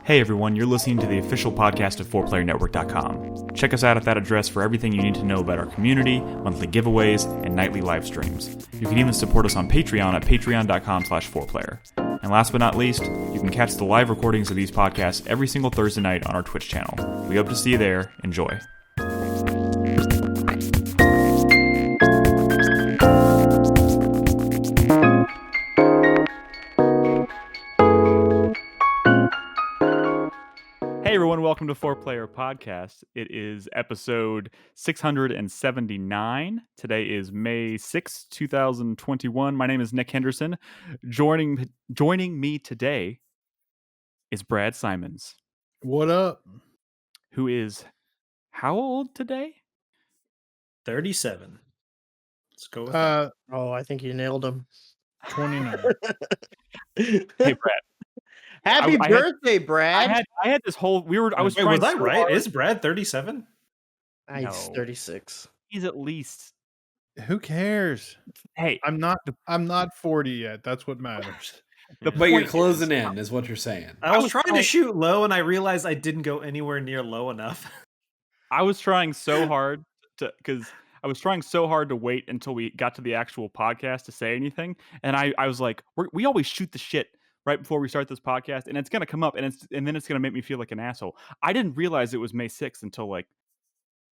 Hey everyone, you're listening to the official podcast of 4PlayerNetwork.com. Check us out at that address for everything you need to know about our community, monthly giveaways, and nightly live streams. You can even support us on Patreon at patreon.com/4Player. And last but not least, you can catch the live recordings of these podcasts every single Thursday night on our Twitch channel. We hope to see you there. Enjoy. Hey everyone, welcome to 4Player Podcast. It is episode 679. Today is May 6, 2021. My name is Nick Henderson. Joining me today is Brad Simons. What up? Who is how old today? 37. Let's go with that. I think you nailed him. 29. Hey Brad. Happy birthday, Brad. I had this whole I was Wait, trying was I so right? hard. Is Brad 37? He's No. 36. He's at least Who cares? Hey, I'm not 40 yet. That's what matters. the But you're point closing is- in, is what you're saying. I was was trying trying- to shoot low and I realized I didn't go anywhere near low enough. I was trying so hard to wait until we got to the actual podcast to say anything, and I was like, we always shoot the shit right before we start this podcast, and it's gonna come up, and then it's gonna make me feel like an asshole. I didn't realize it was May 6th until like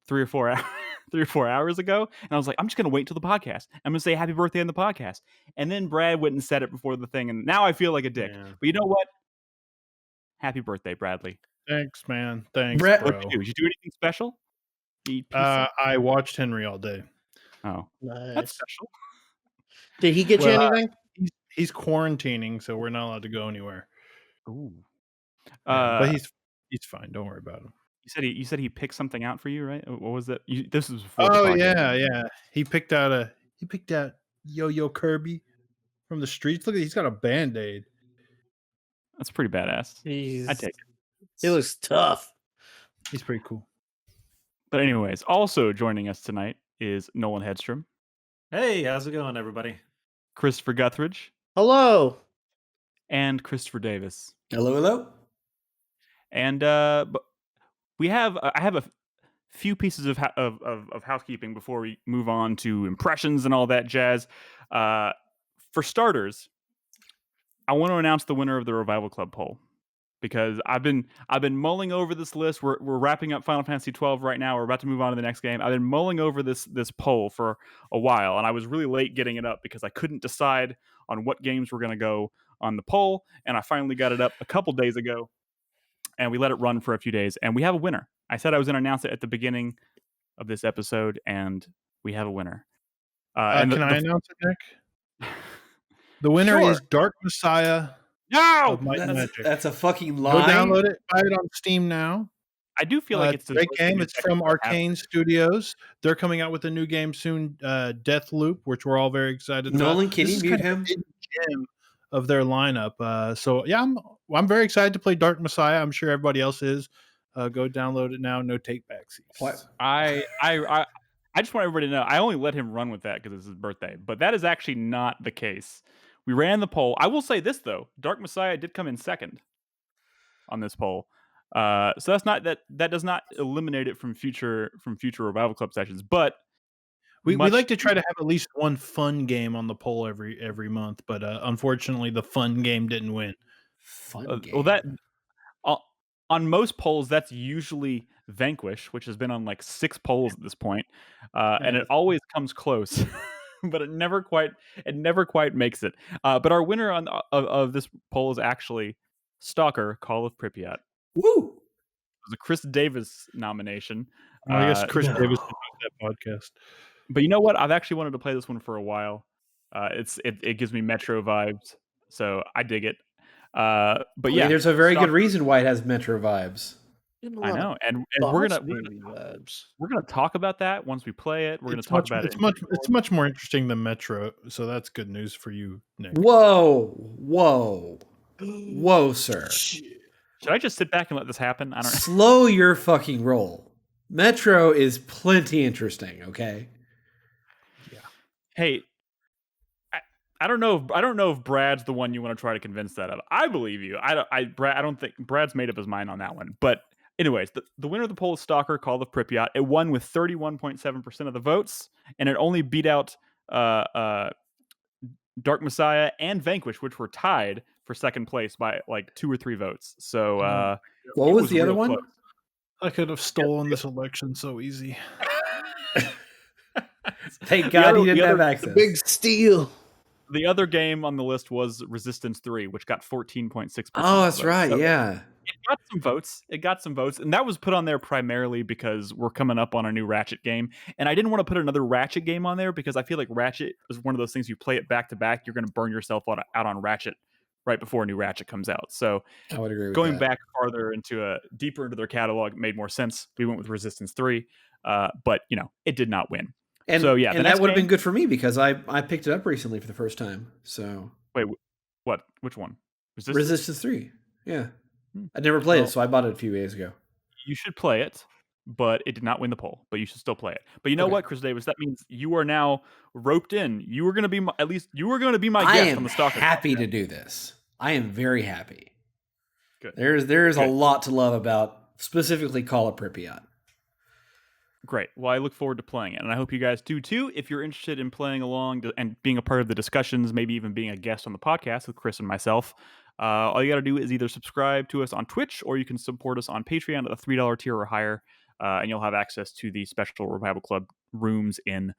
3 or 4 hours ago, and I was like, I'm just gonna wait till the podcast. I'm gonna say happy birthday on the podcast, and then Brad went and said it before the thing, and now I feel like a dick. Yeah. But you know what? Happy birthday, Bradley. Thanks, man. Thanks, Brett- bro. What'd you do? Did you do anything special? Eat pizza? I watched Henry all day. Oh, that's Nice. special. Did he get you Well, anything? He's quarantining, so we're not allowed to go anywhere. Ooh. But he's fine. Don't worry about him. You said he picked something out for you, right? What was that? This was before the Oh podcast. yeah. He picked out Yo-Yo Kirby from the streets. Look at he's got a Band-Aid. That's pretty badass. I take it. He looks tough. He's pretty cool. But anyways, also joining us tonight is Nolan Hedstrom, Hey, how's it going, everybody? Christopher Guthridge, Hello. and Christopher Davis. Hello? And but I have a few pieces of housekeeping before we move on to impressions and all that jazz. For starters, I want to announce the winner of the Revival Club poll, because I've been mulling over this list. We're wrapping up Final Fantasy 12 right now. We're about to move on to the next game. I've been mulling over this poll for a while, and I was really late getting it up because I couldn't decide on what games were going to go on the poll, and I finally got it up a couple days ago, and we let it run for a few days, and we have a winner. I said I was going to announce it at the beginning of this episode, and we have a winner. Can I announce it, Nick? The winner Sure. is Dark Messiah No! of Might and Magic. That's a fucking Go lie. download it. Buy it on Steam now. I do feel like it's a great game. It's from Arcane Studios. They're coming out with a new game soon, Deathloop, which we're all very excited about. Nolan, can This you is mute kind of him? a hidden gem of their lineup. So yeah, I'm very excited to play Dark Messiah. I'm sure everybody else is. Go download it now. No take backsies. What? I just want everybody to know I only let him run with that because it's his birthday, but that is actually not the case. We ran the poll. I will say this though: Dark Messiah did come in second on this poll, so that's not that does not eliminate it from future Revival Club sessions. But We much- like to try to have at least one fun game on the poll every month, but unfortunately, the fun game didn't win. Fun game. well that on most polls that's usually Vanquish, which has been on like 6 polls at this point, and it always comes close. But it never quite makes it. But our winner of this poll is actually Stalker: Call of Pripyat. Woo! It was a Chris Davis nomination. I guess Chris no. Davis did that podcast. But you know what? I've actually wanted to play this one for a while. It gives me Metro vibes, so I dig it. But yeah, There's a very Stalker- good reason why it has Metro vibes. I know, and we're gonna talk about that once we play it. We're gonna talk about it. It's much more interesting than Metro, so that's good news for you, Nick. Whoa, sir. Should I just sit back and let this happen? I don't. Slow your fucking roll. Metro is plenty interesting, okay? Hey, I don't know. I don't know if Brad's the one you want to try to convince that of. I believe you. I don't think Brad's made up his mind on that one. But anyways, the winner of the poll is Stalker, Call of Pripyat. It won with 31.7% of the votes, and it only beat out Dark Messiah and Vanquish, which were tied for second place by like 2 or 3 votes. So What it was the other real one? close. I could have stolen this election so easy. Thank God he didn't have access. Big steal. The other game on the list was Resistance 3, which got 14.6%. Oh, that's right. So Yeah. it got some votes. It got some votes. And that was put on there primarily because we're coming up on a new Ratchet game. And I didn't want to put another Ratchet game on there because I feel like Ratchet is one of those things you play it back to back, you're going to burn yourself out on Ratchet right before a new Ratchet comes out. So I would agree with going that. back farther deeper into their catalog made more sense. We went with Resistance 3. But, it did not win. And, so, yeah, and that would have been good for me because I picked it up recently for the first time. So wait, what? Which one? Resistance 3. Yeah. I never played it, so I bought it a few days ago. You should play it, but it did not win the poll. But you should still play it. But you know what, Chris Davis? That means you are now roped in. You were going to be my guest on the Stalker. I am happy to do this. I am very happy. Good. There's a lot to love about specifically Call of Pripyat. Great. Well, I look forward to playing it, and I hope you guys do too. If you're interested in playing along and being a part of the discussions, maybe even being a guest on the podcast with Chris and myself, all you got to do is either subscribe to us on Twitch or you can support us on Patreon at the $3 tier or higher, and you'll have access to the special Revival Club rooms in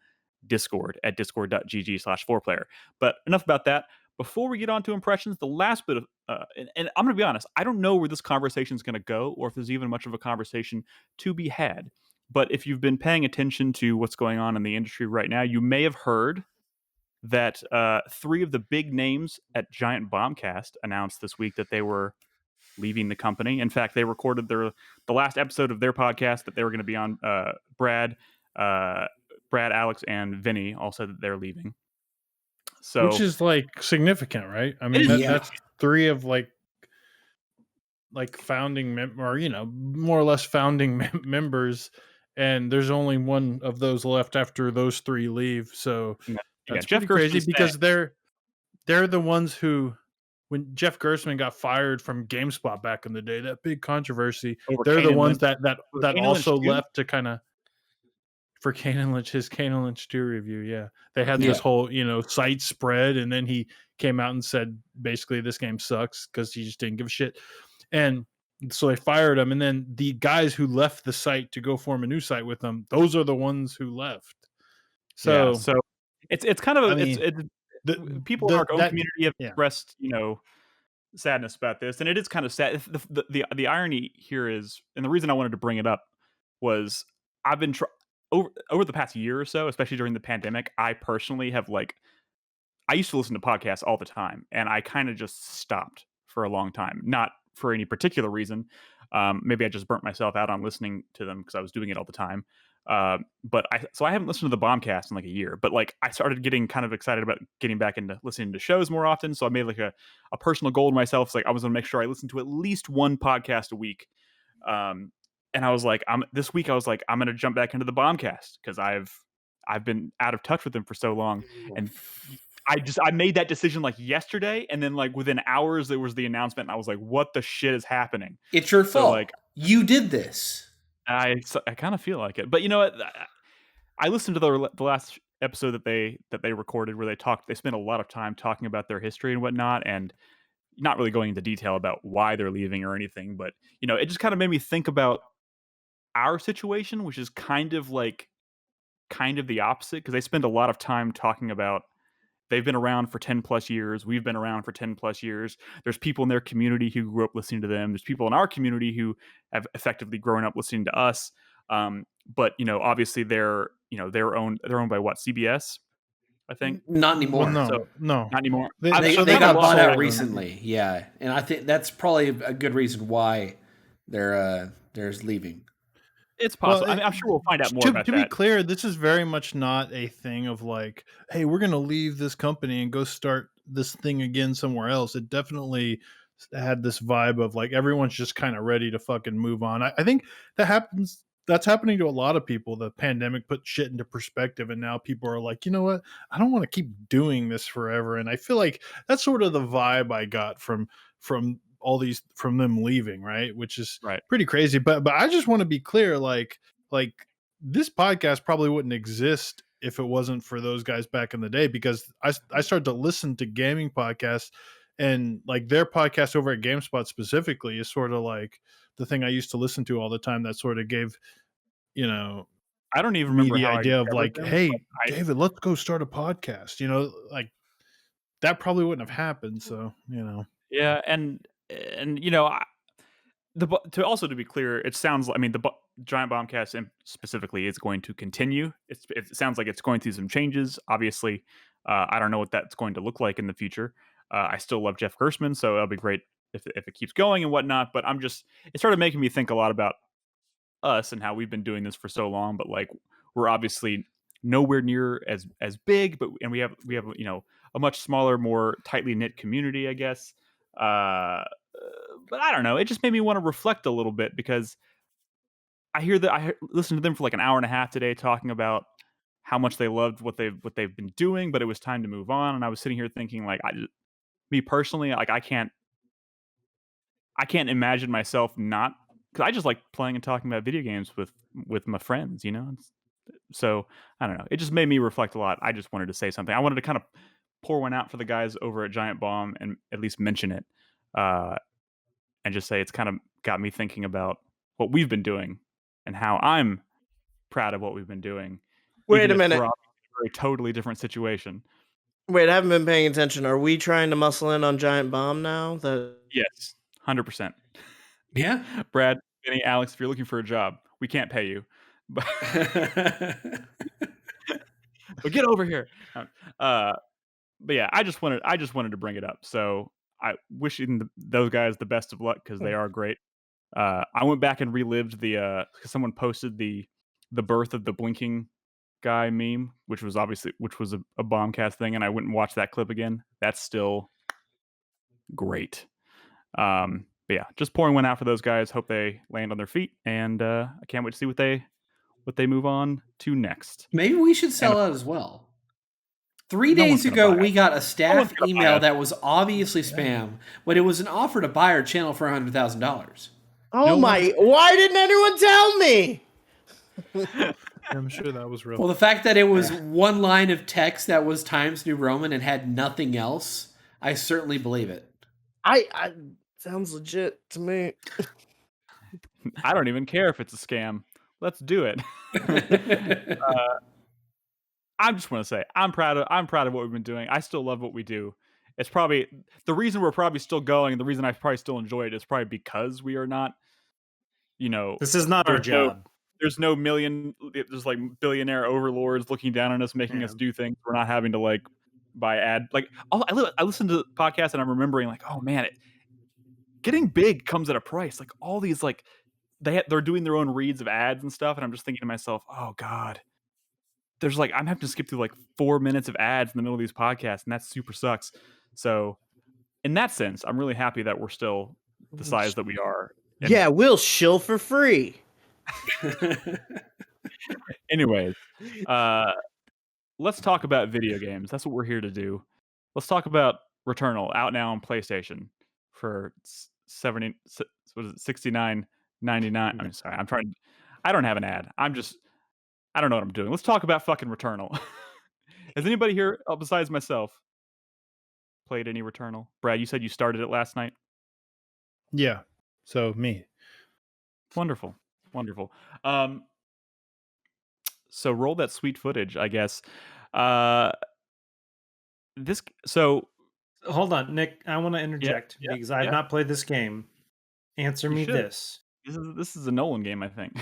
Discord at discord.gg/4Player. But enough about that. Before we get on to impressions, the last bit of, and I'm going to be honest, I don't know where this conversation is going to go or if there's even much of a conversation to be had. But if you've been paying attention to what's going on in the industry right now, you may have heard that 3 of the big names at Giant Bombcast announced this week that they were leaving the company. In fact, they recorded the last episode of their podcast that they were going to be on. Brad, Alex, and Vinny all said that they're leaving. So, which is like significant, right? I mean, that's 3 of like founding or more or less founding members, and there's only one of those left after those 3 leave. So that's Jeff pretty crazy Gerstmann's because they're the ones who, when Jeff Gerstmann got fired from GameSpot back in the day, that big controversy, they're the ones that also left to kind of for his Kane Lynch 2 review. Yeah, they had this whole site spread, and then he came out and said basically this game sucks because he just didn't give a shit. And so they fired him, and then the guys who left the site to go form a new site with them, those are the ones who left. So, it's kind of people in our own community have expressed sadness about this, and it is kind of sad. The irony here is, and the reason I wanted to bring it up was I've been over the past year or so, especially during the pandemic. I personally have I used to listen to podcasts all the time, and I kind of just stopped for a long time, not for any particular reason. Maybe I just burnt myself out on listening to them because I was doing it all the time. But I haven't listened to the Bombcast in a year, but I started getting kind of excited about getting back into listening to shows more often. So I made a personal goal to myself. It's I was going to make sure I listened to at least one podcast a week. And I was this week I was I'm going to jump back into the Bombcast because I've been out of touch with them for so long. And I made that decision yesterday, and then within hours there was the announcement, and I was what the shit is happening? It's your fault. You did this. I kind of feel like it, but you know what? I listened to the last episode that they recorded where they spent a lot of time talking about their history and whatnot, and not really going into detail about why they're leaving or anything. But it just kind of made me think about our situation, which is kind of the opposite, because they spend a lot of time talking about. They've been around for 10 plus years. We've been around for 10 plus years. There's people in their community who grew up listening to them. There's people in our community who have effectively grown up listening to us. But obviously they're owned by what, CBS, I think? Not anymore. Well, no, not anymore. They got bought out recently. Yeah. And I think that's probably a good reason why they're leaving. It's possible. I'm sure we'll find out more about that. To be clear, this is very much not a thing of hey, we're going to leave this company and go start this thing again somewhere else. It definitely had this vibe of everyone's just kind of ready to fucking move on. I think that happens that's happening to a lot of people. The pandemic put shit into perspective, and now people are like, you know what? I don't want to keep doing this forever. And I feel like that's sort of the vibe I got from all these from them leaving, right? Which is Right. pretty crazy. But I just want to be clear, like this podcast probably wouldn't exist if it wasn't for those guys back in the day, because I started to listen to gaming podcasts, and like their podcast over at GameSpot specifically is sort of like the thing I used to listen to all the time. That sort of gave, you know, I don't even me remember the how I idea of discovered like, them, hey, but David, let's go start a podcast. You know, like that probably wouldn't have happened. So, you know, yeah, and you know, to be clear, it sounds like, I mean, Giant Bombcast specifically is going to continue. It sounds like it's going through some changes. Obviously, I don't know what that's going to look like in the future. I still love Jeff Gerstmann, so it'll be great if it keeps going and whatnot. But it started making me think a lot about us and how we've been doing this for so long. But like, we're obviously nowhere near as big, and we have you know, a much smaller, more tightly knit community, I guess. But I don't know. It just made me want to reflect a little bit, because I listened to them for like an hour and a half today talking about how much they loved what they've been doing, but it was time to move on. And I was sitting here thinking, like, me personally, like, I can't imagine myself not, because I just like playing and talking about video games with my friends, you know. So I don't know. It just made me reflect a lot. I just wanted to say something. I wanted to kind of pour one out for the guys over at Giant Bomb and at least mention it. And just say it's kind of got me thinking about what we've been doing and how I'm proud of what we've been doing. Wait a minute. We're in a very totally different situation. Wait, I haven't been paying attention. Are we trying to muscle in on Giant Bomb now? Yes, 100%. Yeah. Brad, Benny, Alex, if you're looking for a job, we can't pay you, but but get over here. But yeah, I just wanted to bring it up. So I wish those guys the best of luck, because they are great. I went back and relived because someone posted the birth of the blinking guy meme, which was a Bombcast thing, and I went and watched that clip again. That's still great. But yeah, just pouring one out for those guys. Hope they land on their feet, and I can't wait to see what they move on to next. Maybe we should sell out as well. 3 No days ago, we got a one's staff gonna buy email it. that was obviously spam, but it was an offer to buy our channel for $100,000. Oh my! Why didn't anyone tell me? I'm sure that was real. Well, the fact that it was one line of text that was Times New Roman and had nothing else, I certainly believe it. I sounds legit to me. I don't even care if it's a scam. Let's do it. I just want to say I'm proud of what we've been doing. I still love what we do. It's probably the reason we're probably still going, and the reason I probably still enjoy it is probably because we are not, you know, This is not our job. There's no there's like billionaire overlords looking down on us, making us do things. We're not having to like buy ad. Like, I listen to podcasts and I'm remembering like, oh man, getting big comes at a price. Like all these like they're doing their own reads of ads and stuff, and I'm just thinking to myself, oh god, there's like I'm having to skip through like 4 minutes of ads in the middle of these podcasts, and that super sucks. So in that sense, I'm really happy that we're still the size that we are. And yeah, we'll shill for free. anyways, let's talk about video games. That's what we're here to do. Let's talk about Returnal, out now on PlayStation for 69.99. I'm sorry. I don't have an ad. I don't know what I'm doing. Let's talk about fucking Returnal. Has anybody here, besides myself, played any Returnal? Brad, you said you started it last night. Yeah. So me. Wonderful. So roll that sweet footage, I guess. Hold on, Nick. I want to interject because I have not played this game. Answer me this. This is a Nolan game, I think.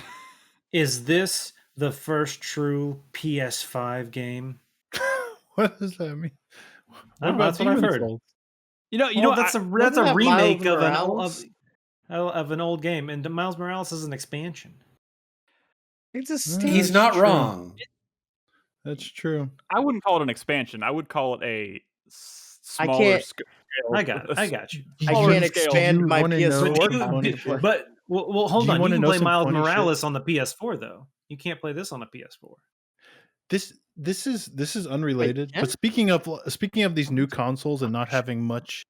Is this the first true PS5 game? What does that mean? That's what I've heard. Souls? You know, that's a remake of an old game, and Miles Morales is an expansion. It's a He's not wrong. That's true. I wouldn't call it an expansion. I would call it a smaller scale. I got you. I can't expand my PS4. But Well, hold Do you on. You wanna can know play some Miles funny shit? Morales on the PS4 though. You can't play this on a PS4. This is Wait, unrelated, yeah? but speaking of these new consoles and not having much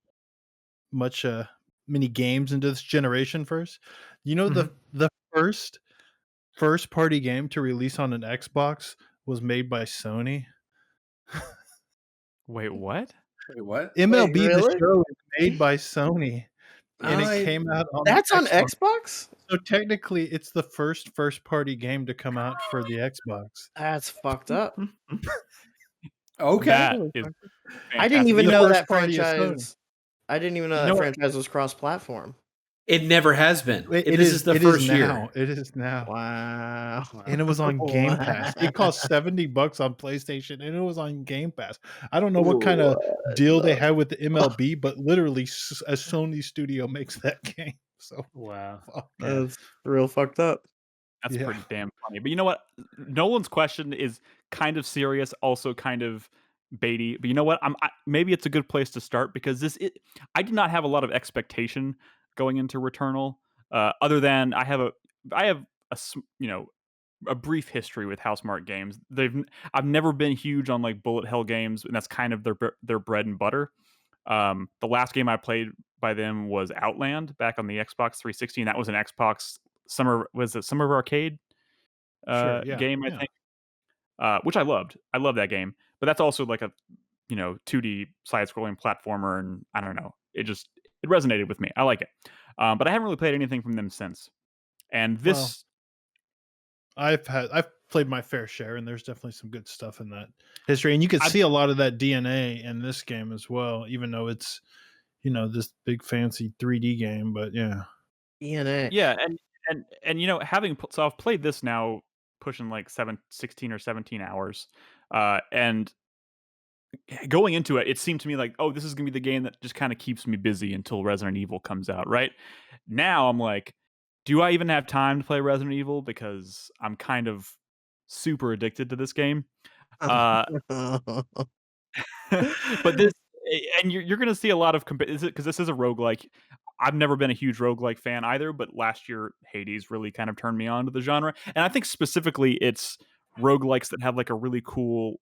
many games into this generation first, you know the first party game to release on an Xbox was made by Sony. Wait, what? Wait, what? Wait, MLB The really? Show is made by Sony, and it I came out on the That's on Xbox. Xbox? So technically, it's the first party game to come out for the Xbox. That's fucked up. okay. That Holy is fuck. I didn't fantastic. even The know first that party is Sony. franchise. I didn't even know You that know what? franchise was cross-platform. It never has been. It This is is the it is first now. year. It is now. Wow. And it was on Game Pass. It Wow. cost $70 on PlayStation, and it was on Game Pass. I don't know what kind of deal they had with the MLB, but literally a Sony studio makes that game. So Wow. fuck. Yeah. That's real fucked up. That's Yeah. pretty damn funny. But you know what? Nolan's question is kind of serious, also kind of baity. But you know what? Maybe it's a good place to start because I did not have a lot of expectation going into Returnal. Other than I have a brief history with Housemarque games. I've never been huge on like bullet hell games, and that's kind of their bread and butter. The last game I played by them was Outland back on the Xbox 360, and that was an Xbox Summer Arcade Sure. Yeah. game, I Yeah. think, which I loved. I love that game, but that's also like a 2D side-scrolling platformer, and I don't know, it resonated with me. I like it, but I haven't really played anything from them since. And Well, this, I've played my fair share, and there's definitely some good stuff in that history. And you could I see a lot of that DNA in this game as well, even though it's this big fancy 3D game. But yeah. DNA. yeah, and so I've played this now, pushing like 16 or 17 hours, and going into it, it seemed to me like, oh, this is gonna be the game that just kind of keeps me busy until Resident Evil comes out. Right now, I'm like, do I even have time to play Resident Evil because I'm kind of super addicted to this game? Uh, but and you're gonna see a lot of because this is a roguelike. I've never been a huge roguelike fan either, but last year Hades really kind of turned me on to the genre, and I think specifically it's roguelikes that have like a really cool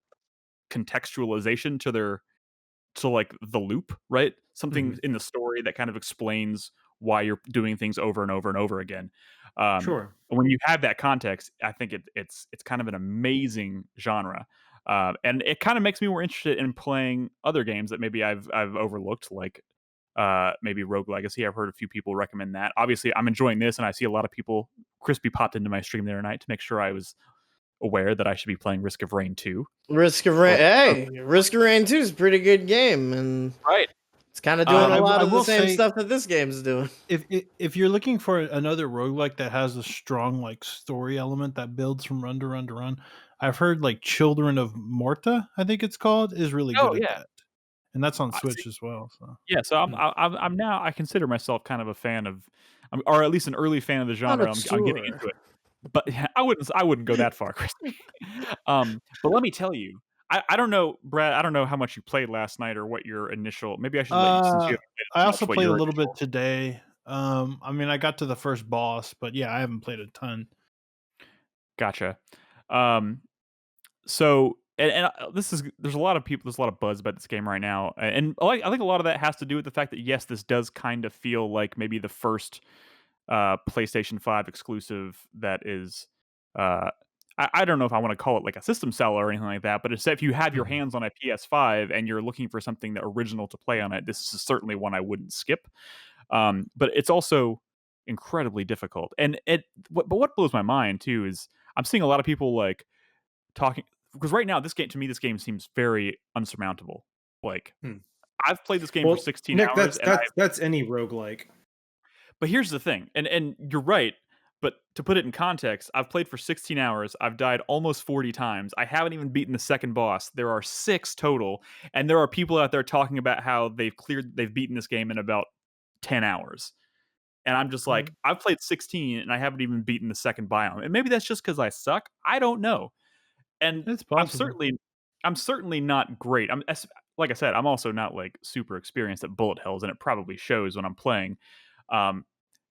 contextualization to like the loop, right? Something in the story that kind of explains why you're doing things over and over and over again. Sure. When you have that context, I think it's kind of an amazing genre, and it kind of makes me more interested in playing other games that maybe I've overlooked, like maybe Rogue Legacy. I've heard a few people recommend that. Obviously, I'm enjoying this, and I see a lot of people. Crispy popped into my stream the other night to make sure I was aware that I should be playing Risk of Rain 2. Risk of Rain. Hey, Risk of Rain 2 is a pretty good game, and Right. it's kind of doing a lot I of the will same say- stuff that this game's doing. If you're looking for another roguelike that has a strong like story element that builds from run to run to run, I've heard like Children of Morta, I think it's called, is really Oh, good at yeah. that. And that's on I Switch as well. So Yeah, so I'm now I consider myself kind of a fan of, or at least an early fan of the genre. I'm getting into it, but yeah, I wouldn't go that far, Chris. But let me tell you, I don't know, Brad. I don't know how much you played last night or what your initial. Maybe I should let you, since you haven't played I as also much, what played a your little bit initial- today. I mean, I got to the first boss, but yeah, I haven't played a ton. Gotcha. So there's a lot of people, there's a lot of buzz about this game right now, and I think a lot of that has to do with the fact that yes, this does kind of feel like maybe the first PlayStation 5 exclusive that is. I don't know if I want to call it like a system seller or anything like that, but if you have your hands on a PS5 and you're looking for something that original to play on it, this is certainly one I wouldn't skip. But it's also incredibly difficult, and but what blows my mind too is I'm seeing a lot of people like talking, because right now this game seems very unsurmountable. Like I've played this game for 16 Nick, hours, that's any roguelike. but here's the thing, and you're right. But to put it in context, I've played for 16 hours. I've died almost 40 times. I haven't even beaten the second boss. There are 6 total, and there are people out there talking about how they've beaten this game in about 10 hours. And I'm just like, I've played 16 and I haven't even beaten the second biome. And maybe that's just because I suck. I don't know. And It's possible. I'm certainly not great. Like I said, I'm also not like super experienced at bullet hells, and it probably shows when I'm playing.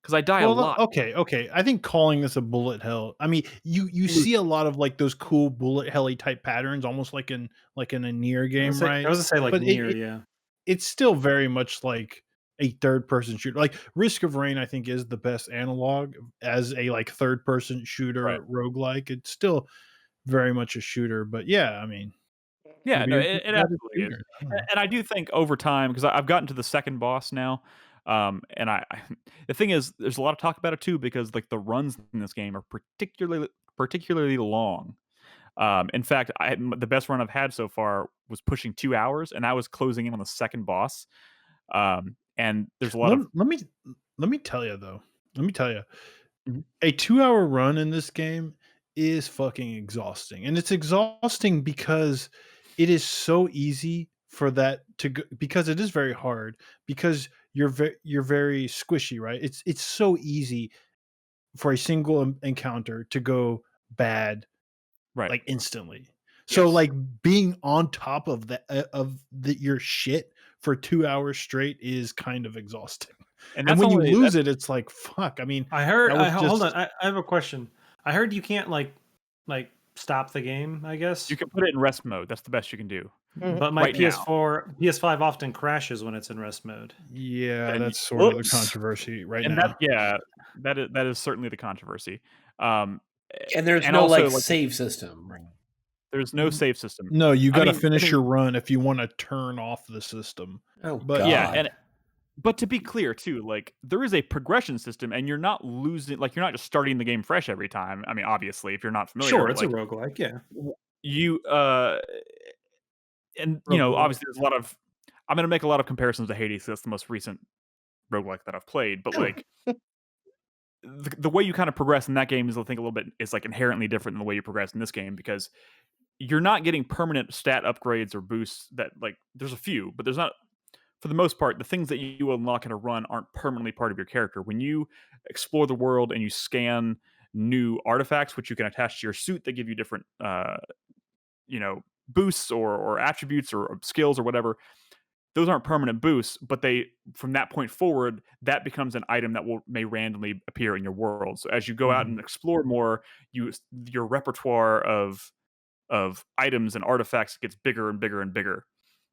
because I die a lot. Okay. I think calling this a bullet hell. I mean, you see a lot of like those cool bullet helly type patterns, almost like in a near game, right? I was gonna say like But near, yeah. it's still very much like a third person shooter. Like Risk of Rain, I think, is the best analog as a like third person shooter roguelike. It's still very much a shooter, but yeah, I mean, Yeah, no, weird it that it's absolutely is. shooter. I don't know. And I do think over time, because I've gotten to the second boss now, and the thing is, there's a lot of talk about it too, because like the runs in this game are particularly long. In fact, the best run I've had so far was pushing 2 hours, and I was closing in on the second boss. And there's a lot of Let me tell you though. Let me tell you, Mhm. a 2 hour run in this game is fucking exhausting, and it's exhausting because it is so easy for that to go, because it is very hard, because you're very squishy, right? It's so easy for a single encounter to go bad right. like instantly. So Yes. like being on top of your shit for 2 hours straight is kind of exhausting. And And that's when you only lose that's it, it's like fuck. I mean, I heard. that was Hold on. just I have a question. I heard you can't like stop the game. I guess. you can put it in rest mode. That's the best you can do But my right now. PS4, PS5 often crashes when it's in rest mode. yeah, And that's sort of the Whoops. controversy right and now. that is certainly the controversy. Um, And there's and no also like like save system. Right? there's no save system. No, you I got to mean, finish your run if you want to turn off the system. Oh But yeah, God. but to be clear too, like there is a progression system, and you're not losing. Like you're not just starting the game fresh every time. I mean, obviously, if you're not familiar, Sure, but it's a like roguelike. Yeah. you and roguelike. obviously there's a lot of. I'm going to make a lot of comparisons to Hades. 'Cause that's the most recent roguelike that I've played, but like the way you kind of progress in that game is, I think, a little bit is like inherently different than the way you progress in this game, because you're not getting permanent stat upgrades or boosts that like there's a few, but there's not, for the most part, the things that you unlock in a run aren't permanently part of your character. When you explore the world and you scan new artifacts, which you can attach to your suit that give you different, boosts or attributes or skills or whatever, those aren't permanent boosts, but they, from that point forward, that becomes an item that may randomly appear in your world. So as you go out and explore more, your repertoire of items and artifacts gets bigger and bigger and bigger.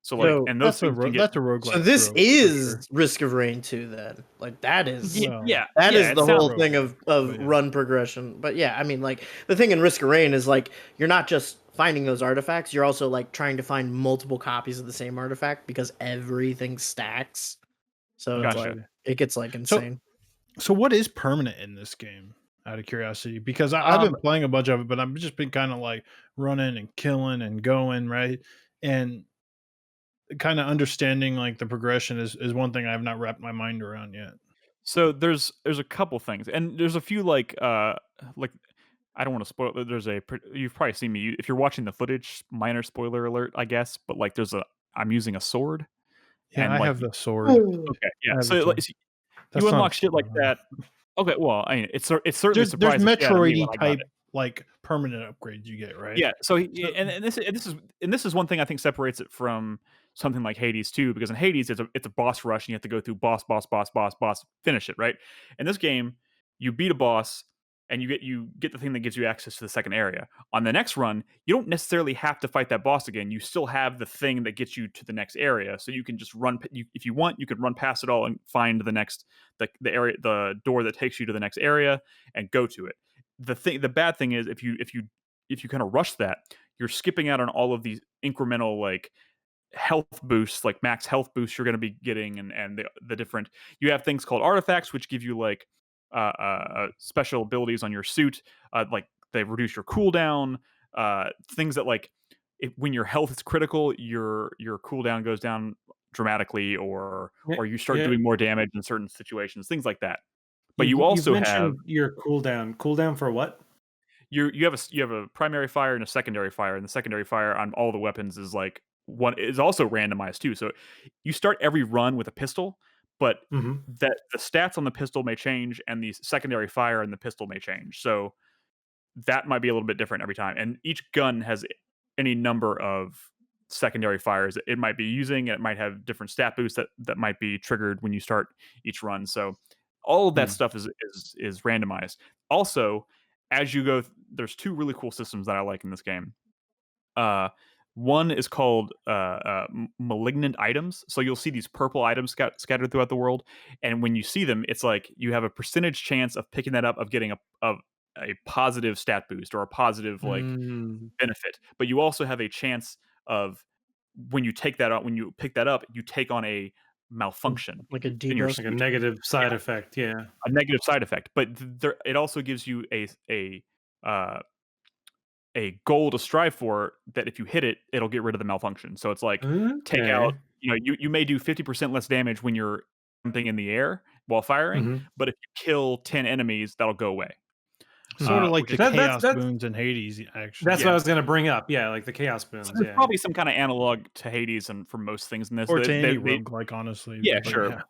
So like, So and those things can get That's a roguelike. so this trope, for is sure. Risk of Rain 2 then. Like that is yeah, Well, yeah, that yeah, is it the sounds whole thing of but yeah. run progression. But yeah, I mean like the thing in Risk of Rain is like you're not just finding those artifacts, you're also like trying to find multiple copies of the same artifact because everything stacks. So it's Gotcha. like it gets like insane. So what is permanent in this game? Out of curiosity, because I've been playing a bunch of it, but I've just been kind of like running and killing and going, right, and kind of understanding like the progression is one thing I have not wrapped my mind around yet. So there's a couple things, and there's a few like I don't want to spoil. You've probably seen me if you're watching the footage. Minor spoiler alert, I guess. But like, I'm using a sword, Yeah, and I like, have the sword. okay, yeah. I have So the like, sword. That's you not unlock a shit like spoiler. that. Okay, well, I mean, it's certainly There's surprised the shit out of me when Metroidy I got type it. like permanent upgrades you get, right? Yeah. So So- this is one thing I think separates it from something like Hades too, because in Hades it's a boss rush and you have to go through boss, finish it, right? In this game, you beat a boss and you get the thing that gives you access to the second area. On the next run, you don't necessarily have to fight that boss again. You still have the thing that gets you to the next area, so you can just run. If you want, you could run past it all and find the door that takes you to the next area and go to it. The bad thing is if you kind of rush that, you're skipping out on all of these incremental like health boosts, like max health boosts you're going to be getting, and the different, you have things called artifacts which give you like special abilities on your suit, like they reduce your cooldown, things that like when your health is critical, your cooldown goes down dramatically, or you start Yeah. doing more damage in certain situations, things like that. But You've you also have mentioned your cooldown. Cooldown for what? you have a primary fire and a secondary fire, and the secondary fire on all the weapons is also randomized too. So you start every run with a pistol, but that the stats on the pistol may change, and the secondary fire and the pistol may change. So that might be a little bit different every time. And each gun has any number of secondary fires it might be using. It might have different stat boosts that might be triggered when you start each run. So All of that Hmm. stuff is randomized. Also, as you go, there's two really cool systems that I like in this game. Uh, one is called malignant items. So you'll see these purple items scattered throughout the world, and when you see them, it's like you have a percentage chance of picking that up, of getting a positive stat boost or a positive like Mm. benefit. But you also have a chance of when you take that out, when you pick that up, you take on a malfunction Like a in your debuff. Like a suit. negative side Yeah, effect. Yeah. a negative side effect. But it also gives you uh, a goal to strive for that if you hit it, it'll get rid of the malfunction. So it's like take out, Okay. you may do 50% less damage when you're something in the air while firing, Mhm. but if you kill 10 enemies, that'll go away. Sort of like Which the is chaos That's boons in Hades, that's actually. what I yeah. was gonna bring up. Yeah, like the chaos So boons. there's Yeah. probably some kind of analog to Hades and for most things in this. Or to any They roguelike, honestly. yeah, But sure. yeah.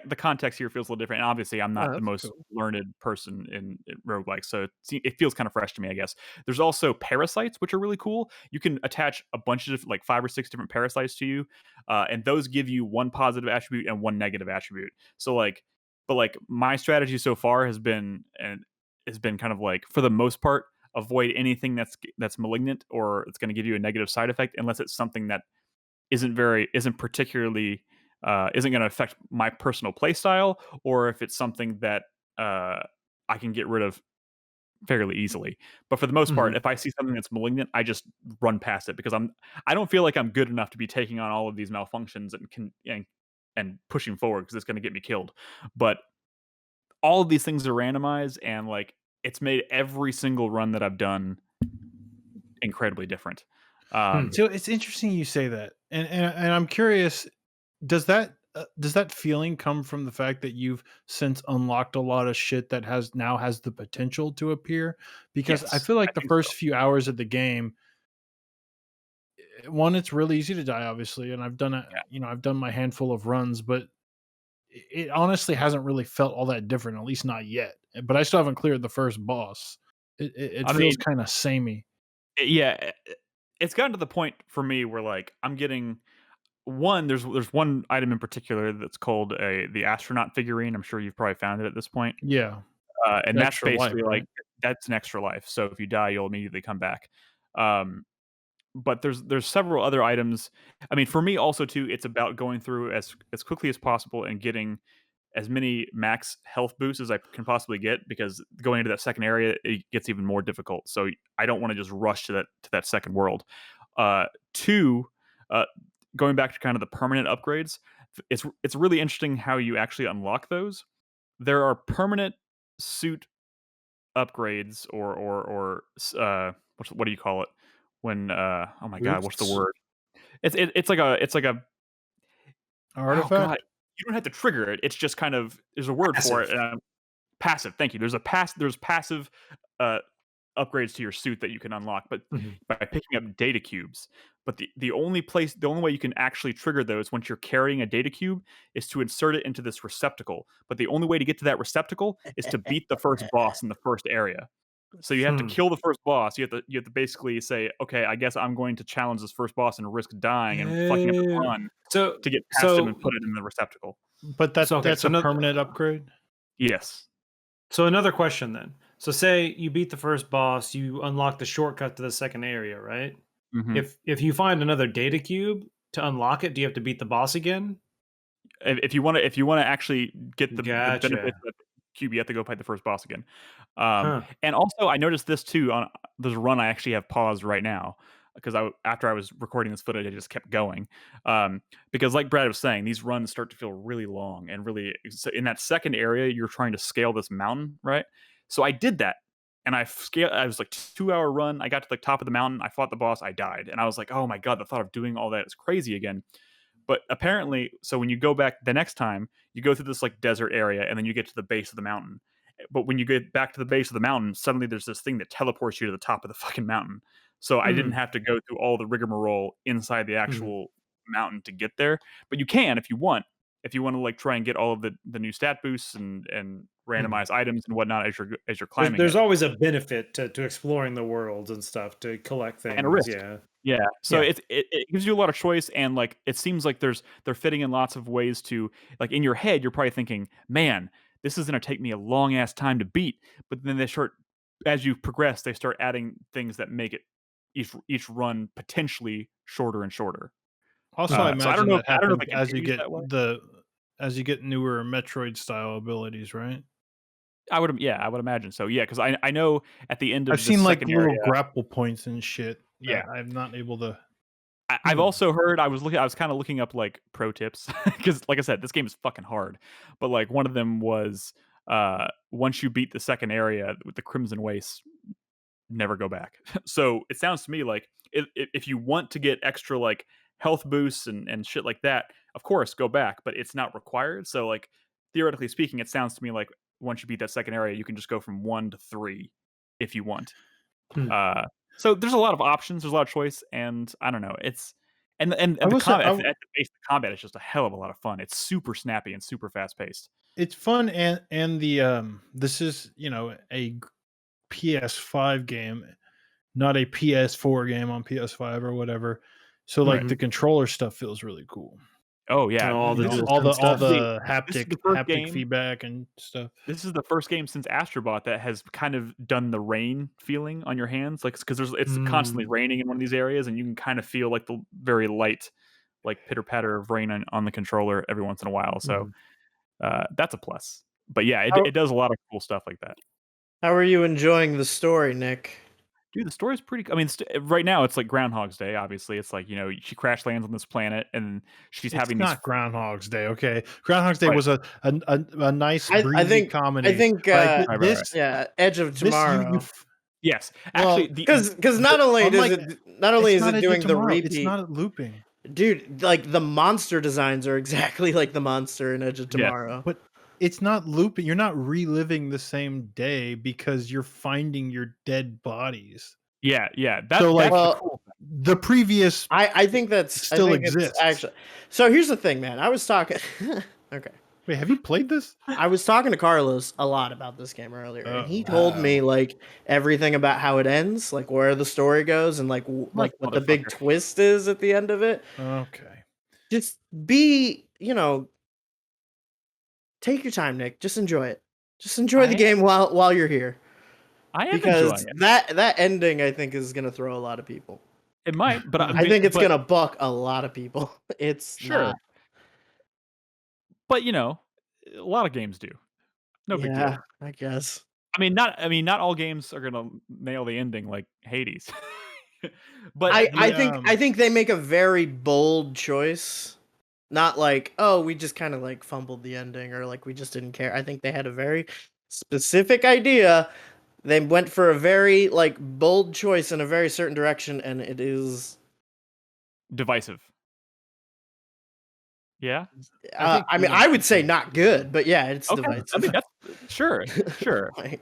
The context here feels a little different. And obviously, I'm Oh, not the that's most cool. learned person in roguelike, so it feels kind of fresh to me, I guess. There's also parasites, which are really cool. You can attach a bunch of like 5 or 6 different parasites to you, and those give you one positive attribute and one negative attribute. So like, but like my strategy so far has been kind of like for the most part avoid anything that's malignant or it's going to give you a negative side effect unless it's something that isn't particularly isn't going to affect my personal play style, or if it's something that I can get rid of fairly easily. But for the most part, Mhm. if I see something that's malignant, I just run past it because I don't feel like I'm good enough to be taking on all of these malfunctions and pushing forward because it's going to get me killed. But all of these things are randomized, and like it's made every single run that I've done incredibly different. Hmm. So it's interesting you say that, and I'm curious. Does that feeling come from the fact that you've since unlocked a lot of shit that has the potential to appear? Because I Yes, feel I like the think so. first few hours of the game, one, it's really easy to die, obviously, and I've done my handful of runs, but it honestly hasn't really felt all that different, at least not yet. But I still haven't cleared the first boss. It I feels mean, kind of samey. yeah, it's gotten to the point for me where like I'm getting one. There's one item in particular that's called the astronaut figurine. I'm sure you've probably found it at this point, Yeah, and that's extra life, basically like right? that's an extra life. So if you die, you'll immediately come back. Um, but there's several other items. I mean, for me also too, it's about going through as quickly as possible and getting as many max health boosts as I can possibly get because going into that second area it gets even more difficult. So I don't want to just rush to that second world. Two, uh, going back to kind of the permanent upgrades, it's really interesting how you actually unlock those. There are permanent suit upgrades what do you call it when oh my god, what's the Boosts. word? It's like a oh god, Artifact. you don't have to trigger it. It's just kind of there's a word for it. Passive. Passive. Thank you. There's passive uh, upgrades to your suit that you can unlock, but Mhm. by picking up data cubes. But the only way you can actually trigger those once you're carrying a data cube is to insert it into this receptacle. But the only way to get to that receptacle is to beat the first boss in the first area. So you have to Hmm. kill the first boss. You have to basically say, okay, I guess I'm going to challenge this first boss and risk dying and fucking up the Yeah. run So to get past him and so put it in the receptacle. But so okay. that's So a no, permanent upgrade? Yes. so another question then. So say you beat the first boss, you unlock the shortcut to the second area, right? Hmm. If you find another data cube to unlock it, do you have to beat the boss again? If you want to actually get the benefits Gotcha. of the cube, you have to go fight the first boss again. Huh. And also, I noticed this too on there's a run I actually have paused right now because after I was recording this footage, I just kept going because, like Brad was saying, these runs start to feel really long and really so in that second area, you're trying to scale this mountain, right? So I did that. And I scaled. I was like 2 hour run. I got to the top of the mountain. I fought the boss. I died, and I was like, "Oh my god!" The thought of doing all that is crazy again. But apparently, so when you go back the next time, you go through this like desert area and then you get to the base of the mountain. But when you get back to the base of the mountain, suddenly there's this thing that teleports you to the top of the fucking mountain. So I didn't Mm. have to go through all the rigmarole inside the Mhm. actual mountain to get there. But you can if you want. If you want to like try and get all of the new stat boosts and Mhm. randomize items and whatnot as you're There's climbing there's it. always a benefit to exploring the world and stuff to collect And a things. risk. Yeah. Yeah. So Yeah. it gives you a lot of choice and like it seems like they're fitting in lots of ways to like in your head you're probably thinking, "Man, this is going to take me a long ass time to beat. But then as you progress, they start adding things that make it each run potentially shorter and shorter. Also, I So I don't imagine know. that I don't know if happens it continues that way. as you get newer Metroid style abilities, right? I would imagine so. Yeah, because I know at the end I've of the seen like second little area. grapple points and shit Yeah, that I'm not able to. I've also heard. I was kind of looking up like pro tips because, like I said, this game is fucking hard. But like one of them was once you beat the second area with the Crimson Wastes, never go back. So it sounds to me like if you want to get extra like health boosts and shit like that, of course go back, but it's not required. So like theoretically speaking, it sounds to me like once you beat that second area, you can just go from 1 to 3 if you want. Uh, so there's a lot of options, there's a lot of choice, and I don't know. It's and I the will say, combat at the base of the combat is just a hell of a lot of fun. It's super snappy and super fast paced. it's fun, and the this is a PS5 game, not a PS4 game on PS5 or whatever. So like Right. the controller stuff feels really cool. Oh yeah, all the this is All the stuff. this is the first haptic game. feedback and stuff. This is the first game since Astrobot that has kind of done the rain feeling on your hands, like because it's constantly raining in one of these areas, and you can kind of feel like the very light, like pitter patter of rain on the controller every once in a while. So that's a plus. But yeah, it does a lot of cool stuff like that. How are you enjoying the story, Nick? Dude, the story's pretty. I mean, right now it's like Groundhog's Day. Obviously, it's like she crash lands on this planet, and she's It's having not Groundhog's Day, okay? Groundhog's Day Right. was a nice I breezy think comedy. I think Right, right. this yeah, Edge of this Tomorrow. Yes, Well, actually, Because not only unlike- is not it Edge of doing the Tomorrow, repeat, it's not looping. dude, like the monster designs are exactly like the monster in Edge of Yes. Tomorrow. But it's not looping. You're not reliving the same day because you're finding your dead bodies. yeah. So, like, that's the Well, cool thing. The previous I think that's still I think it's exists. actually. So here's the thing, man. I was talking. Okay. Wait, have you played this? I was talking to Carlos a lot about this game earlier, and he Oh, told me wow. like everything about how it ends, like where the story goes, and like like what the big Motherfucker. twist is at the end of it. Okay. Just be, take your time, Nick. Just enjoy it. Just enjoy the game while you're here, I am because enjoying it. that ending I think is gonna throw a lot of people. It might, but I think it's gonna buck a lot of people. It's sure. not. But a lot of games do. No big Yeah, deal. I guess. I mean, not all games are gonna nail the ending like Hades. But I think they make a very bold choice. Not like, oh, we just kind of like fumbled the ending, or like we just didn't care. I think they had a very specific idea. They went for a very like bold choice in a very certain direction, and it is divisive. Yeah. I mean, I would say not good, but yeah, it's divisive. I mean, that's sure. Like,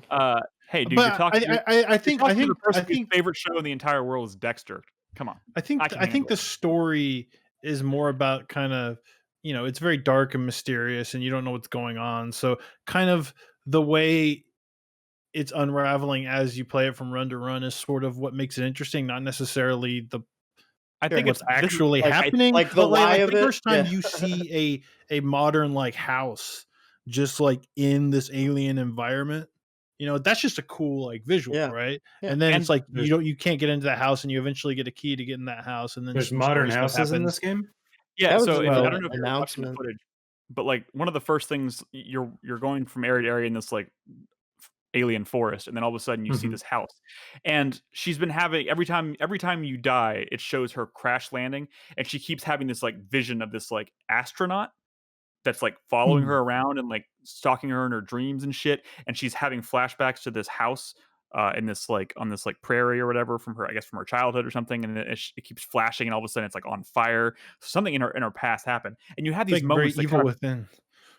Hey, dude, But you're talking. I think the person whose favorite show in the entire world is Dexter. Come on. I think the story is more about kind of, it's very dark and mysterious and you don't know what's going on. So kind of the way it's unraveling as you play it from run to run is sort of what makes it interesting, not necessarily I think what's it's actually like, happening. like the lie of the it. first time Yeah. you see a modern like house just like in this alien environment, that's just a cool like visual, Yeah. right? Yeah. And then And it's like you can't get into that house, and you eventually get a key to get in that house, and then There's some modern story stuff houses in happens. this game. Yeah, That was so in I the don't know if you're watching the announcement. footage, but like one of the first things you're going from area to area in this like alien forest, and then all of a sudden you see Mhm. this house, and she's been having every time you die, it shows her crash landing, and she keeps having this like vision of this like astronaut that's like following her around and like stalking her in her dreams and shit, and she's having flashbacks to this house in this like on this like prairie or whatever from her childhood or something, and it keeps flashing, and all of a sudden it's like on fire. Something in her past happened, and you have It's these like very moments that evil kind of, within.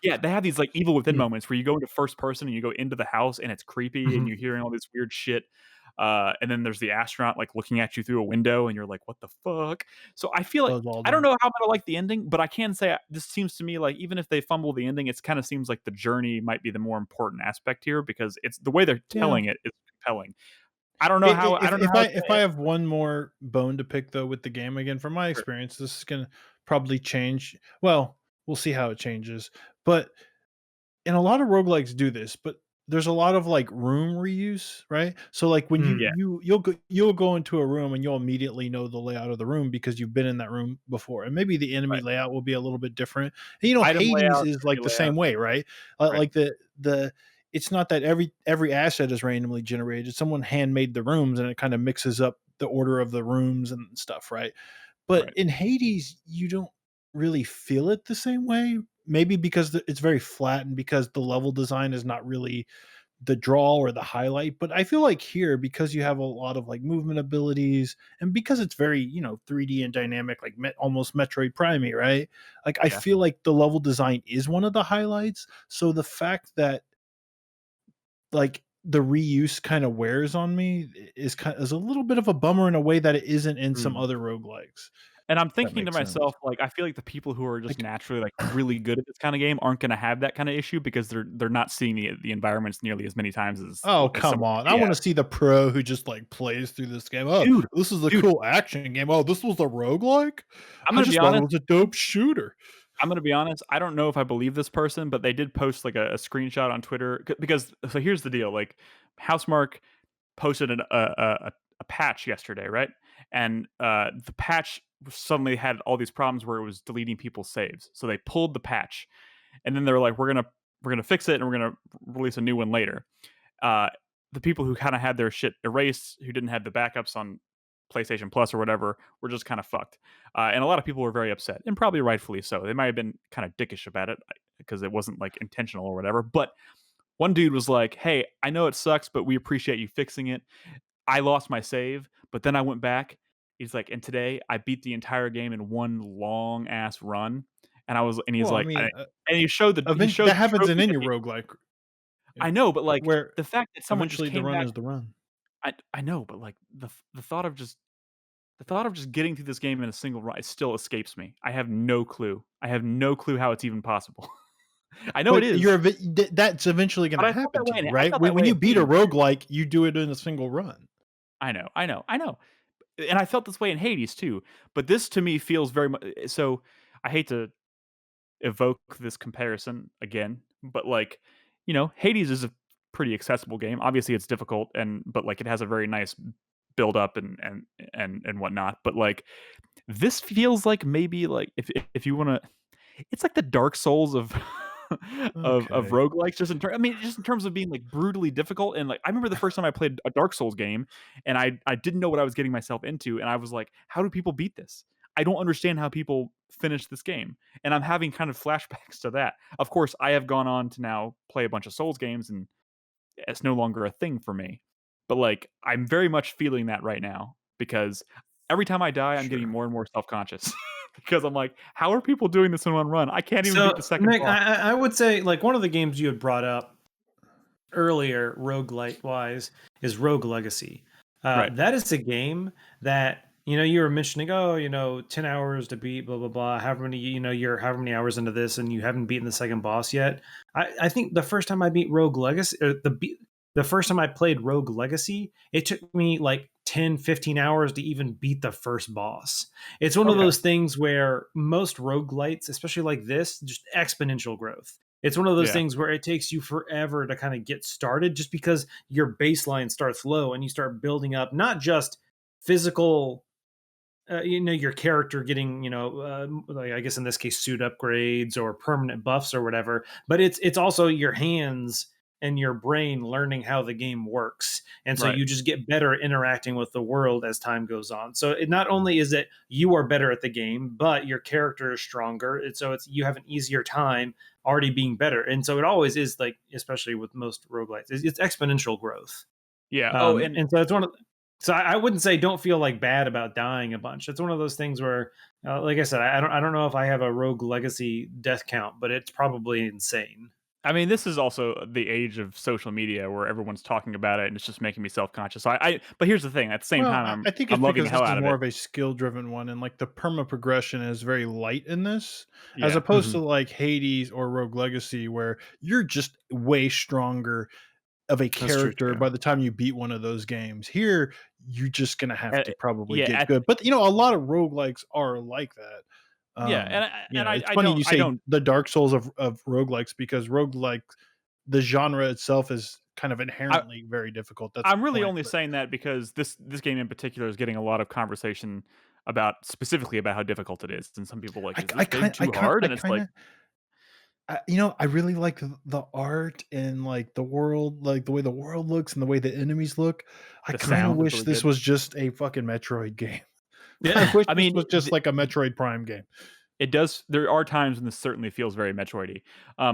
yeah, they have these like evil within moments where you go into first person and you go into the house and it's creepy and you're hearing all this weird shit. And then there's the astronaut like looking at you through a window and you're like, what the fuck? So I feel like, I don't know how I'm gonna like the ending, but I can say this seems to me like even if they fumble the ending, it kind of seems like the journey might be the more important aspect here, because it's the way they're telling it is compelling. I don't know how. If I have one more bone to pick though with the game, again from my experience, this is gonna probably change. Well, we'll see how it changes. But and a lot of roguelikes do this, but there's a lot of like room reuse, right? So like when Mm. Yeah. you'll go into a room and you'll immediately know the layout of the room because you've been in that room before, and maybe the enemy Right. layout will be a little bit different. And, you know, Item Hades layout, is like enemy the layout. same way, right? Right. Like the it's not that every asset is randomly generated. Someone handmade the rooms, and it kind of mixes up the order of the rooms and stuff, right? But Right. in Hades, you don't really feel it the same way. Maybe because it's very flat and because the level design is not really the draw or the highlight. But I feel like here, because you have a lot of like movement abilities and because it's very, you know, 3D and dynamic, like almost Metroid Prime, right? Like I Yeah. feel like the level design is one of the highlights. So the fact that like the reuse kind of wears on me is a little bit of a bummer in a way that it isn't in some Mm. other roguelikes. And I'm That thinking to makes sense. myself, like, I feel like the people who are just Like, naturally, like, really good at this kinda game aren't gonna have that kinda issue because they're not seeing the environments nearly as many times oh, as come someone on. I yeah. want to see the pro who just like plays through this game. Oh, Dude, this is a dude, cool action game. Oh, this was a roguelike? I'm I gonna be just thought it honest was a dope shooter. I'm gonna be honest, I don't know if I believe this person, but they did post, like, a screenshot on Twitter because so here's the deal, like, Housemarque posted a patch yesterday, right? And, the patch suddenly had all these problems where it was deleting people's saves, so they pulled the patch, and then they were like, "We're gonna fix it, and we're gonna release a new one later." Uh, the people who kinda had their shit erased, who didn't have the backups on PlayStation Plus or whatever, were just kinda fucked. And a lot of people were very upset, and probably rightfully so. They might have been kinda dickish about it because it wasn't, like, intentional or whatever, but one dude was like, "Hey, I know it sucks, but we appreciate you fixing it. I lost my save, but then I went back." He's like, "And today I beat the entire game in one long ass run." And he's Well, I like, mean, and he showed that the happens in trophy any that he roguelike, I know, but like where the fact that someone just eventually the came run back is the run. I know, but like the thought of just getting through this game in a single run, it still escapes me. I have no clue. I have no clue how it's even possible. I know it But is, that's eventually going but to I felt happen that to way you, I right? felt that When way you in beat a Hades too. roguelike, you do it in a single run. I know. And I felt this way in Hades too. But this to me feels very much so. I hate to evoke this comparison again, but like, Hades is a pretty accessible game. Obviously, it's difficult, but like it has a very nice build up and whatnot. But like this feels like maybe like if you want to, it's like the Dark Souls of of Okay. roguelikes, just in terms of being like brutally difficult. And like I remember the first time I played a Dark Souls game and I didn't know what I was getting myself into, and I was like, how do people beat this? I don't understand how people finish this game. And I'm having kind of flashbacks to that. Of course, I have gone on to now play a bunch of Souls games and it's no longer a thing for me. But like I'm very much feeling that right now because every time I die, I'm getting Sure. more and more self-conscious because I'm like, how are people doing this in one run? I can't even beat So, the second Nick, boss. I would say like one of the games you had brought up earlier, roguelite wise, is Rogue Legacy. Right. That is a game that you were mentioning. Oh, 10 hours to beat, blah blah blah. However many you're however many hours into this, and you haven't beaten the second boss yet. I think the first time I beat Rogue Legacy, the first time I played Rogue Legacy, it took me like 10, 15 hours to even beat the first boss. It's one of Okay. those things where most roguelites, especially like this, just exponential growth. It's one of those Yeah. things where it takes you forever to kind of get started just because your baseline starts low and you start building up not just physical your character getting like I guess in this case suit upgrades or permanent buffs or whatever, but it's also your hands and your brain learning how the game works, and so Right. you just get better at interacting with the world as time goes on. So it not only is it you are better at the game, but your character is stronger, and so it's you have an easier time already being better. And so it always is, like, especially with most roguelites, it's exponential growth. Yeah. Oh, and And so it's one of so I wouldn't say don't feel like bad about dying a bunch. It's one of those things where, like I said, I don't know if I have a Rogue Legacy death count, but it's probably insane. I mean, this is also the age of social media where everyone's talking about it and it's just making me self-conscious. But here's the thing, at the same Well, time, I think I'm it's loving the because this hell is out of more it. of a skill-driven one, and like the perma progression is very light in this, as Yeah. opposed to like Hades or Rogue Legacy, where you're just way stronger of a That's true character too. by the time you beat one of those games. Here, you're just gonna have Uh, to probably yeah, get good. But a lot of roguelikes are like that. Yeah, It's I funny don't you I say don't the Dark Souls of roguelikes because roguelike, the genre itself is kind of inherently very difficult. That's the I'm really point. only saying that because this game in particular is getting a lot of conversation specifically about how difficult it is, and some people are like, is this game too hard? And it's like, I really like the art and like the world, like the way the world looks and the way the enemies look. I the kind of sound is wish really this good. was just a fucking Metroid game. I Yeah. wish I this mean, was just like a Metroid Prime game. it does. There are times when this certainly feels very Metroidy.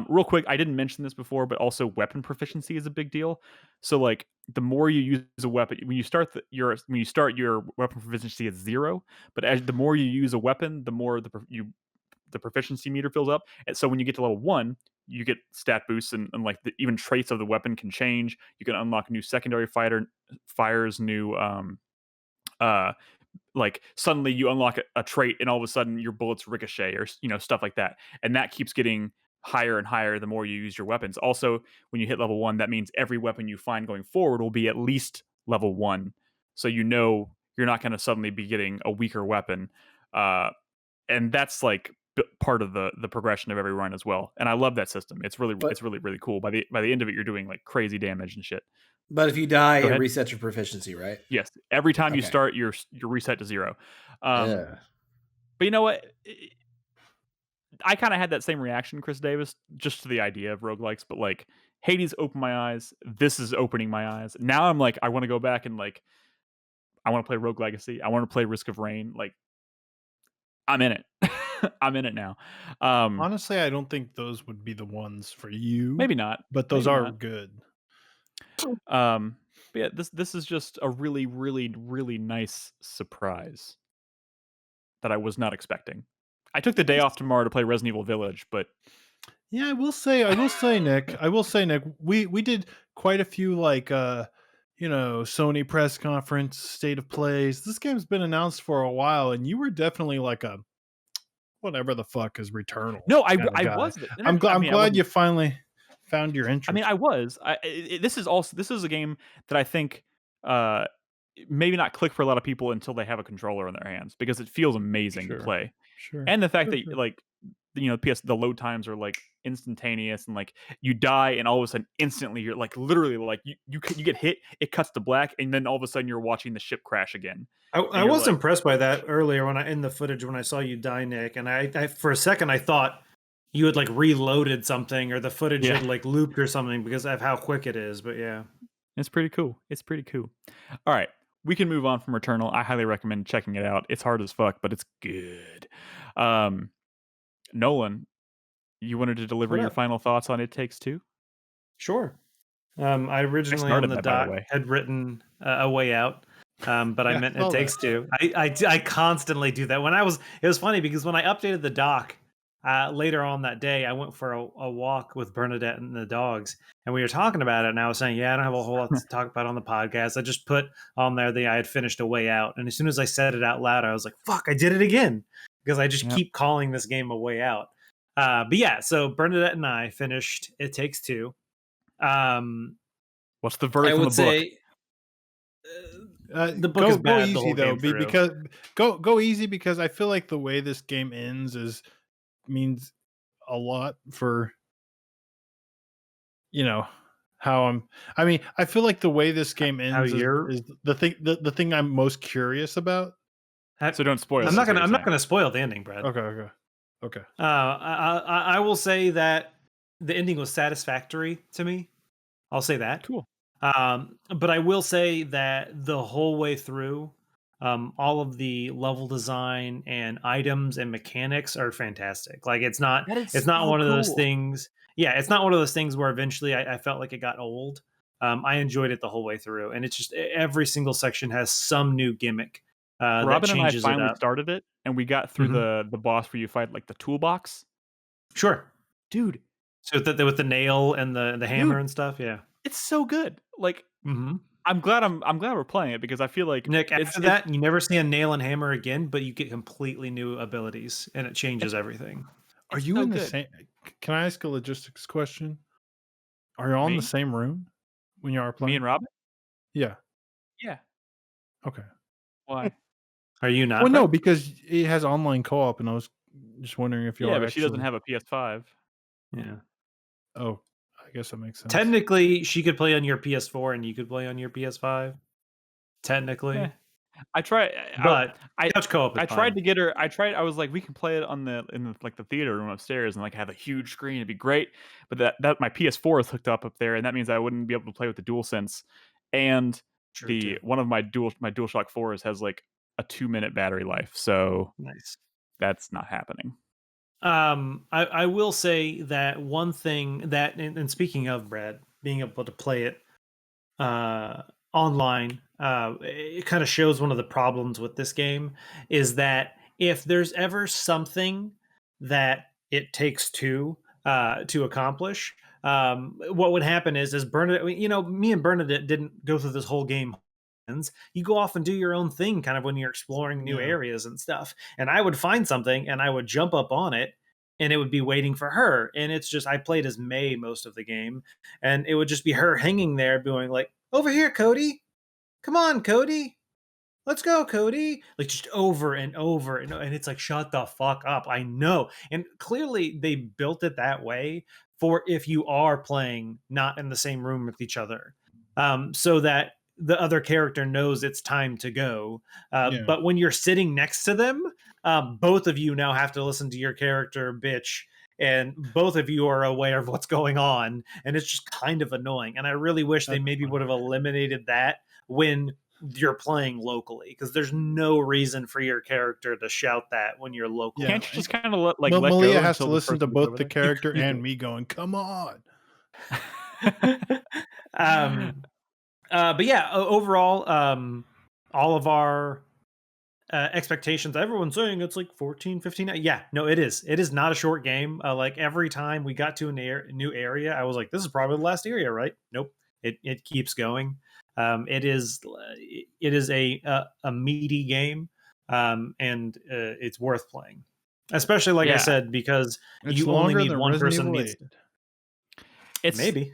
Real quick, I didn't mention this before, but also weapon proficiency is a big deal. So, like, the more you use a weapon, when you start your weapon proficiency at 0, but the more you use a weapon, the more the proficiency meter fills up. And so when you get to level 1, you get stat boosts and like even traits of the weapon can change. You can unlock new secondary fires, new uh like suddenly you unlock a trait and all of a sudden your bullets ricochet or stuff like that, and that keeps getting higher and higher the more you use your weapons. Also, when you hit level 1, that means every weapon you find going forward will be at least level 1, so you're not going to suddenly be getting a weaker weapon, and that's like part of the progression of every run as well. And I love that system. It's really cool. By the end of it, you're doing like crazy damage and shit. But if you die, Go it ahead. resets your proficiency, right? Yes, every time you Okay. start, you're reset to 0. Yeah. But you know what? I kind of had that same reaction, Chris Davis, just to the idea of roguelikes. But like Hades opened my eyes. This is opening my eyes. Now I'm like, I want to go back and like, I want to play Rogue Legacy. I want to play Risk of Rain. Like, I'm in it. I'm in it now. Honestly, I don't think those would be the ones for you. Maybe not, but those maybe are not. good. But yeah, this is just a really, really, really nice surprise that I was not expecting. I took the day off tomorrow to play Resident Evil Village, but yeah, I will say, Nick, we did quite a few like Sony press conference, state of plays. This game's been announced for a while, and you were definitely like a whatever the fuck is Returnal. No, I was. I'm glad you finally found your interest. I mean, I was. This is a game that I think maybe not click for a lot of people until they have a controller in their hands, because it feels amazing to play. Sure. And the fact that like the load times are like instantaneous, and like you die and all of a sudden instantly you're like literally like you get hit, it cuts to black, and then all of a sudden you're watching the ship crash again. I was impressed by that earlier in the footage when I saw you die, Nick, and I for a second I thought you had like reloaded something or the footage had like looped or something because of how quick it is. But yeah, it's pretty cool. All right, we can move on from Returnal. I highly recommend checking it out. It's hard as fuck, but it's good. Nolan, you wanted to deliver your final thoughts on It Takes Two? Sure. I originally on the doc had written A Way Out, but I meant It Takes Two. I constantly do that. It was funny because when I updated the doc later on that day, I went for a walk with Bernadette and the dogs, and we were talking about it, and I was saying, I don't have a whole lot to talk about on the podcast. I just put on there that I had finished A Way Out, and as soon as I said it out loud, I was like, fuck, I did it again, because I just keep calling this game A Way Out. But yeah, so Bernadette and I finished It Takes Two. What's the verdict on the book? Say, the book is bad. Go easy though, because go easy, because I feel like the way this game ends means a lot for how I feel like the way this game ends is the thing I'm most curious about. So don't spoil. I'm not gonna spoil the ending, Brad. Okay. I will say that the ending was satisfactory to me. I'll say that. Cool. But I will say that the whole way through, all of the level design and items and mechanics are fantastic. Like it's not one of those things. Yeah, it's not one of those things where eventually I felt like it got old. I enjoyed it the whole way through, and it's just every single section has some new gimmick. Robin and I finally started it, and we got through the boss where you fight like the toolbox. Sure, dude. So with the nail and the hammer and stuff, yeah, it's so good. Like, I'm glad we're playing it, because I feel like Nick, after that, you never see a nail and hammer again, but you get completely new abilities, and it changes everything. Are you in the same? Can I ask a logistics question? Are you all in the same room when you are playing? Me and Robin? Yeah. Yeah. Okay. Why? Are you not? Well, no, because it has online co-op, and I was Just wondering if y'all Yeah, are but she doesn't actually. have a PS5. Yeah. Oh, I guess that makes sense. Technically, she could play on your PS4 and you could play on your PS5. Technically. Eh, I try. But I couch co-op is I tried fine. to get her. I was like, we can play it like the theater room upstairs and like have a huge screen. It'd be great. But that my PS4 is hooked up there, and that means I wouldn't be able to play with the DualSense. And True too. one of my DualShock 4s has like a 2-minute battery life, so Nice. that's not happening. I will say that one thing that, and speaking of Brad being able to play it online, it kind of shows one of the problems with this game is that if there's ever something that it takes two to accomplish, what would happen is Bernadette, me and Bernadette didn't go through this whole game. You go off and do your own thing kind of when you're exploring new areas and stuff. And I would find something and I would jump up on it and it would be waiting for her. And it's just, I played as May most of the game and it would just be her hanging there going like, over here, Cody. Come on, Cody. Let's go, Cody. Like just over and over. And it's like, shut the fuck up. I know. And clearly they built it that way for if you are playing not in the same room with each other. So that the other character knows it's time to go. But when you're sitting next to them, both of you now have to listen to your character bitch, and both of you are aware of what's going on, and it's just kind of annoying. And I really wish they maybe would have eliminated that when you're playing locally, because there's no reason for your character to shout that when you're local. Can't you just kind of let Malia go has to until listen to both the character and me going, "Come on." But yeah, overall, all of our expectations, everyone's saying it's like 14, 15. Yeah, no, it is not a short game. Like every time we got to a new area, I was like, this is probably the last area, right? Nope, it keeps going. It is a meaty game, and it's worth playing, especially like I said, because it's you only need than one Resident person Evil needs 8. It's maybe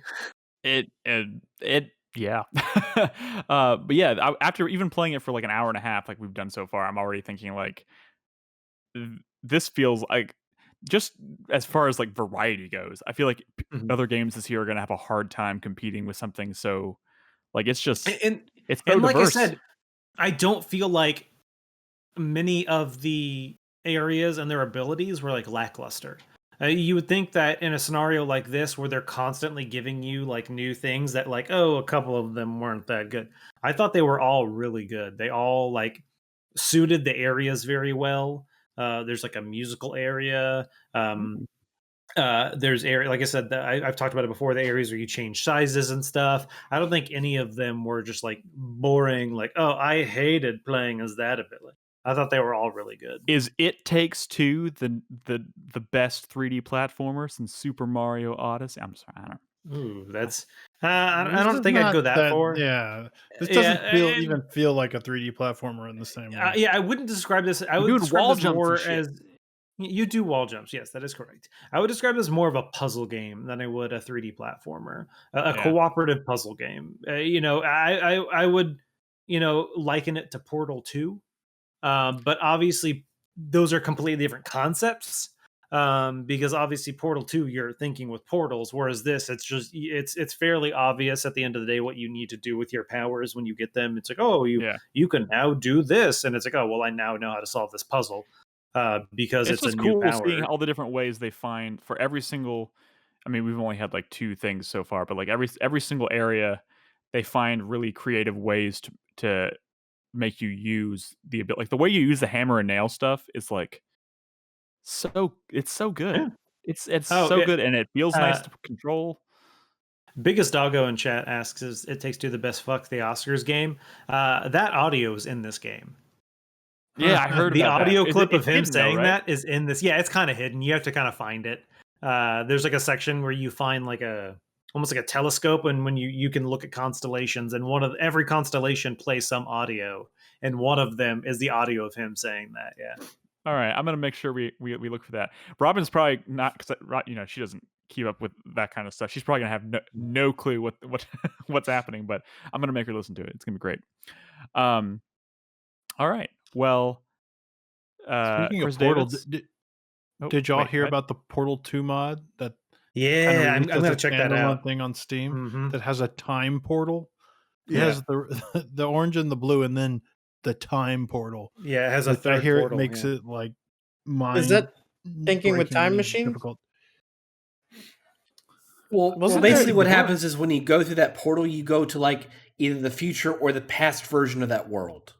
it yeah. But yeah, after even playing it for like an hour and a half, like we've done so far, I'm already thinking like this feels like, just as far as like variety goes, I feel like other games this year are going to have a hard time competing with something so like it's just it's so like diverse. I said, I don't feel like many of the areas and their abilities were like lackluster. You would think that in a scenario like this, where they're constantly giving you like new things, that like, oh, a couple of them weren't that good. I thought they were all really good. They all like suited the areas very well. There's like a musical area. There's area, like I said, I've talked about it before, the areas where you change sizes and stuff. I don't think any of them were just like boring, like, oh, I hated playing as that ability. I thought they were all really good. Is It Takes Two the best 3D platformer since Super Mario Odyssey? I'm sorry, I don't. Ooh, that's I don't think I'd go that far. Yeah, this doesn't even feel like a 3D platformer in the same way. Yeah, I wouldn't describe this. I would describe wall this jumps more and shit. as you do wall jumps. Yes, that is correct. I would describe this more of a puzzle game than I would a 3D platformer, a cooperative puzzle game. I would, liken it to Portal 2. But obviously, those are completely different concepts. Because obviously Portal 2, you're thinking with portals, whereas this, it's fairly obvious at the end of the day what you need to do with your powers when you get them. It's like, oh, you can now do this, and it's like, oh, well, I now know how to solve this puzzle, because it's a new power. Seeing all the different ways they find for every single. I mean, we've only had like 2 things so far, but like every single area, they find really creative ways to make you use the ability. Like the way you use the hammer and nail stuff is like it's so good. Yeah. It's so good, and it feels nice to control. Biggest Doggo in chat asks, is It Takes Two the best fuck the Oscars game? That audio is in this game. Yeah, I heard the about audio that. clip of him hidden, saying though, right? that is in this. Yeah, it's kind of hidden. You have to kind of find it. There's like a section where you find like almost like a telescope, and when you can look at constellations, and every constellation plays some audio, and one of them is the audio of him saying that. Yeah. All right, I'm gonna make sure we look for that. Robin's probably not, because she doesn't keep up with that kind of stuff. She's probably gonna have no clue what what's happening. But I'm gonna make her listen to it. It's gonna be great. All right. Well, speaking Chris of Portal, Davids, Did y'all hear about the Portal 2 mod that Yeah, I'm gonna check that out. thing on Steam that has a time portal? It Yeah. has the orange and the blue, and then the time portal. Yeah, it has a I third hear portal. it makes it like Is that thinking with time mind-breakingly machines? difficult. Well, basically what happens is when you go through that portal, you go to like either the future or the past version of that world.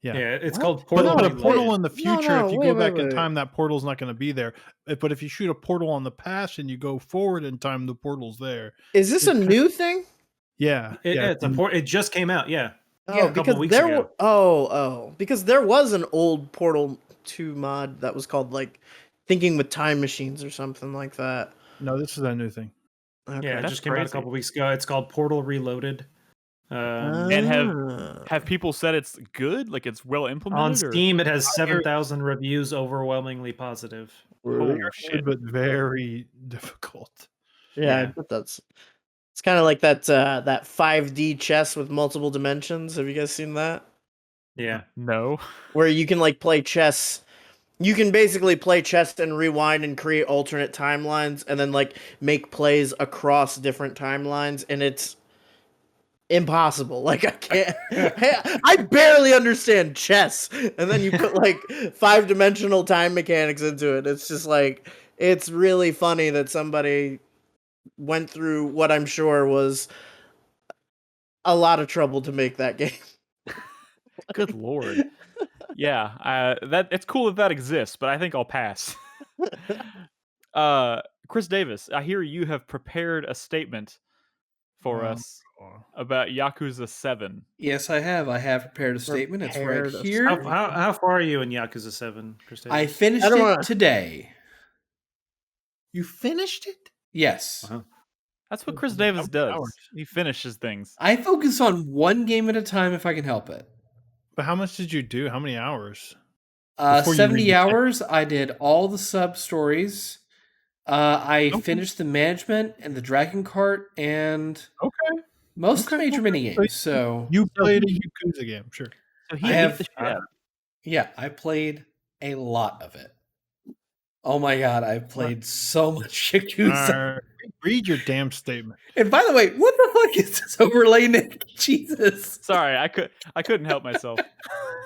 Yeah, it's called Portal. But a portal in the future, if you go back in wait. time, that portal's not going to be there. But if you shoot a portal on the past and you go forward in time, the portal's there. Is this a new thing? Yeah, it's a port. It just came out. Yeah. Oh, a couple because weeks ago. because there was an old Portal 2 mod that was called like Thinking with Time Machines or something like that. No, this is a new thing. Okay. Yeah, it just came out a couple weeks ago. It's called Portal Reloaded. And have people said it's good? Like it's well implemented? On Steam, it has 7,000 reviews, overwhelmingly positive. Oh shit! But very difficult. Yeah. But it's kind of like that 5D chess with multiple dimensions. Have you guys seen that? Yeah. No. Where you can like play chess. You can basically play chess and rewind and create alternate timelines and then like make plays across different timelines, and it's impossible. Like I can't I barely understand chess, and then you put like 5-dimensional time mechanics into it. It's just like, it's really funny that somebody went through what I'm sure was a lot of trouble to make that game. Good lord. Yeah, that it's cool that exists, but I think I'll pass. Chris Davis, I hear you have prepared a statement for us about Yakuza 7. Yes, I have. I have prepared a statement. It's right here. How far are you in Yakuza 7, Chris Davis? I finished it today. You finished it? Yes. Wow. That's what Chris Davis does. He finishes things. I focus on one game at a time if I can help it. But how much did you do? How many hours? 70 hours. I did all the sub stories. I finished the management and the dragon cart and most of the major mini games. So you played a Yakuza game, sure. So he beat the shit out. Yeah, I played a lot of it. Oh my god, I played so much Yakuza. Read your damn statement. And by the way, what the fuck is this overlay, Nick? Jesus. Sorry, I couldn't help myself.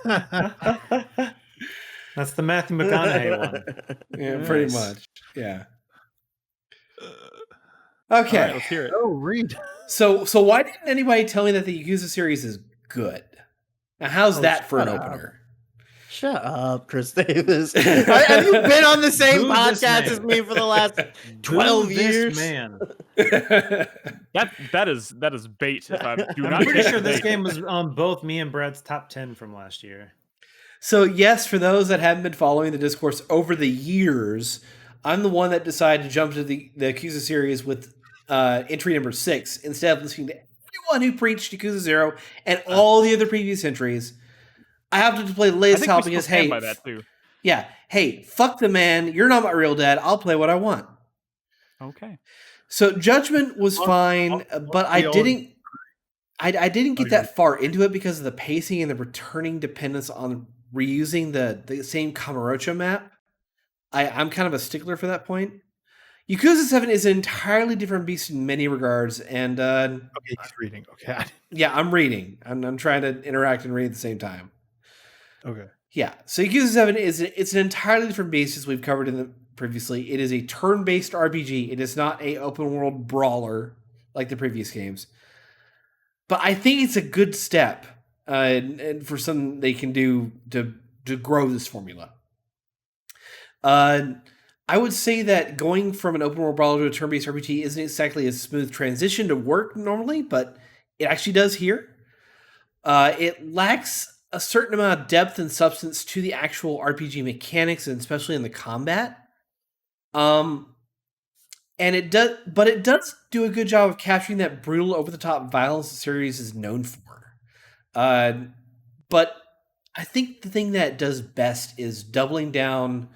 That's the Matthew McConaughey one. Yeah, pretty much. Yeah. Okay. All right, let's hear it. Oh, read. So why didn't anybody tell me that the Yakuza series is good? Now, how's that for an opener? Shut up, Chris Davis. Have you been on the same podcast as me for the last 12 years? Man. That is bait. If I do not I'm pretty sure this game was on both me and Brad's top 10 from last year. So yes, for those that haven't been following the discourse over the years, I'm the one that decided to jump to the Yakuza series with entry number 6 instead of listening to everyone who preached Yakuza 0 and all the other previous entries. I have to play the latest title because, hey, by that too. Yeah, hey, fuck the man. You're not my real dad. I'll play what I want. Okay. So Judgment was fine, but I didn't get that far into it because of the pacing and the returning dependence on reusing the same Kamurocho map. I'm kind of a stickler for that point. Yakuza 7 is an entirely different beast in many regards, and okay, he's reading. Okay. Yeah, I'm reading. I'm trying to interact and read at the same time. Okay. Yeah. So Yakuza 7 it's an entirely different beast as we've covered in the previously. It is a turn-based RPG. It is not a open world brawler like the previous games. But I think it's a good step and for something they can do to grow this formula. I would say that going from an open world brawler to a turn-based RPG isn't exactly a smooth transition to work normally, but it actually does here. It lacks a certain amount of depth and substance to the actual RPG mechanics, and especially in the combat. And it does do a good job of capturing that brutal, over-the-top violence the series is known for. But I think the thing that it does best is doubling down,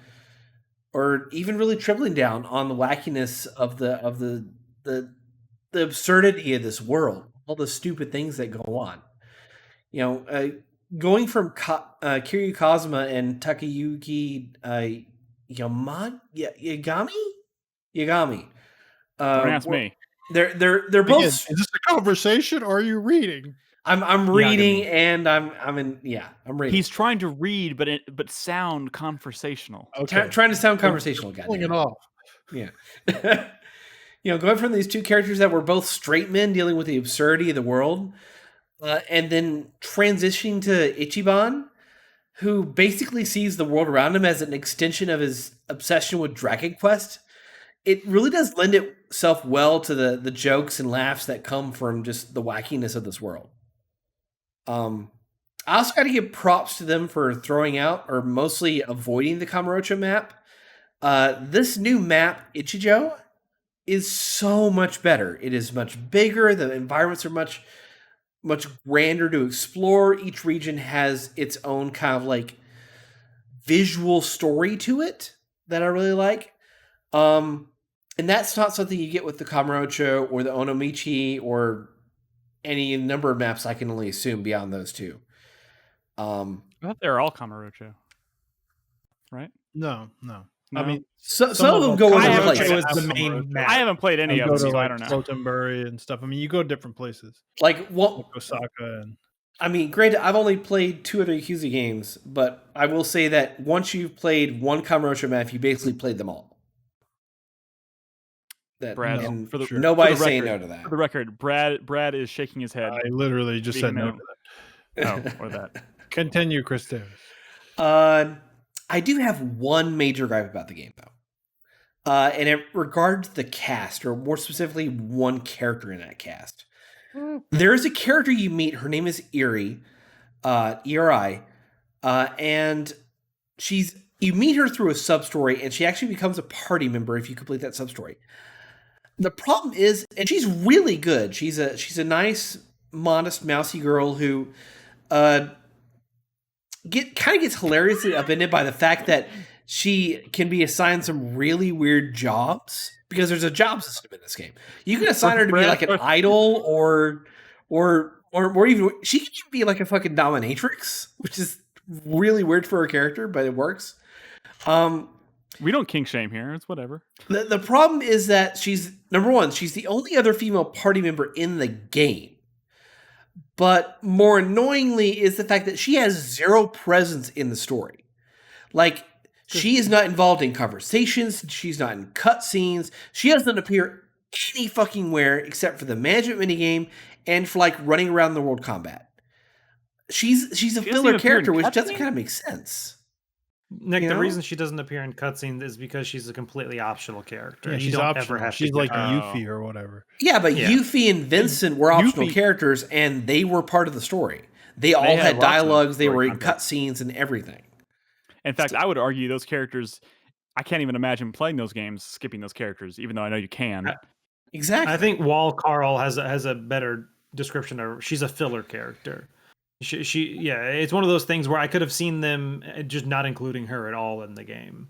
or even really tripling down on the wackiness of the absurdity of this world, all the stupid things that go on. You know, going from Kiryu Kazuma and Takayuki Yagami. Don't ask me. They're both. Again, is this a conversation or are you reading? I'm reading and I'm reading. He's trying to read, but sound conversational. Okay. Trying to sound conversational. Pulling it off. Yeah. Going from these two characters that were both straight men dealing with the absurdity of the world, and then transitioning to Ichiban, who basically sees the world around him as an extension of his obsession with Dragon Quest. It really does lend itself well to the jokes and laughs that come from just the wackiness of this world. I also got to give props to them for throwing out or mostly avoiding the Kamurocho map. This new map, Ichijo, is so much better. It is much bigger. The environments are much grander to explore. Each region has its own kind of like visual story to it that I really like. And that's not something you get with the Kamurocho or the Onomichi or any number of maps I can only assume beyond those two. I thought they were all Kamurocho, right? No. I mean, some of them go over places. Was the main map. I haven't played any of them, so I don't know. Sotenbury and stuff. I mean, you go to different places. Like Osaka and. I mean, granted, I've only played 2 other Yakuza games, but I will say that once you've played one Kamurocho map, you basically played them all. Brad, nobody's saying no to that. For the record, Brad is shaking his head. I literally just said no to that. Or that. Continue, Chris Davis. I do have one major gripe about the game, though. And it regards the cast, or more specifically, one character in that cast. There is a character you meet. Her name is Eri, E-R-I, and you meet her through a sub-story, and she actually becomes a party member if you complete that sub-story. The problem is, and she's really good. She's a nice, modest, mousy girl who gets hilariously upended by the fact that she can be assigned some really weird jobs because there's a job system in this game. You can assign her to be like an idol or even she can even be like a fucking dominatrix, which is really weird for her character, but it works. We don't kink shame here. It's whatever. The problem is that she's the only other female party member in the game. But more annoyingly is the fact that she has zero presence in the story. Like, she is not involved in conversations. She's not in cutscenes. She doesn't appear any fucking where except for the management minigame and for, like, running around the world combat. She's a filler character, which doesn't kind of make sense. Nick, the reason she doesn't appear in cutscenes is because she's a completely optional character. Yeah, she's optional. She's like Yuffie or whatever. Yeah, but Yuffie and Vincent were optional characters, and they were part of the story. They all had dialogues. They were in cutscenes and everything. In fact, I would argue those characters. I can't even imagine playing those games, skipping those characters, even though I know you can. Exactly. I think Wall Carl has a better description of her. She's a filler character. It's one of those things where I could have seen them just not including her at all in the game.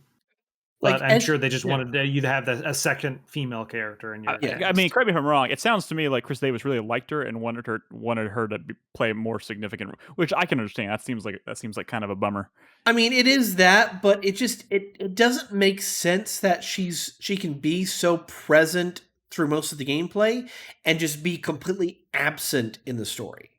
But I'm sure they just wanted you to have a second female character in your cast. I mean, correct me if I'm wrong. It sounds to me like Chris Davis really liked her and wanted her to play a more significant, which I can understand. That seems like kind of a bummer. I mean, it is that, but it doesn't make sense that she can be so present through most of the gameplay and just be completely absent in the story.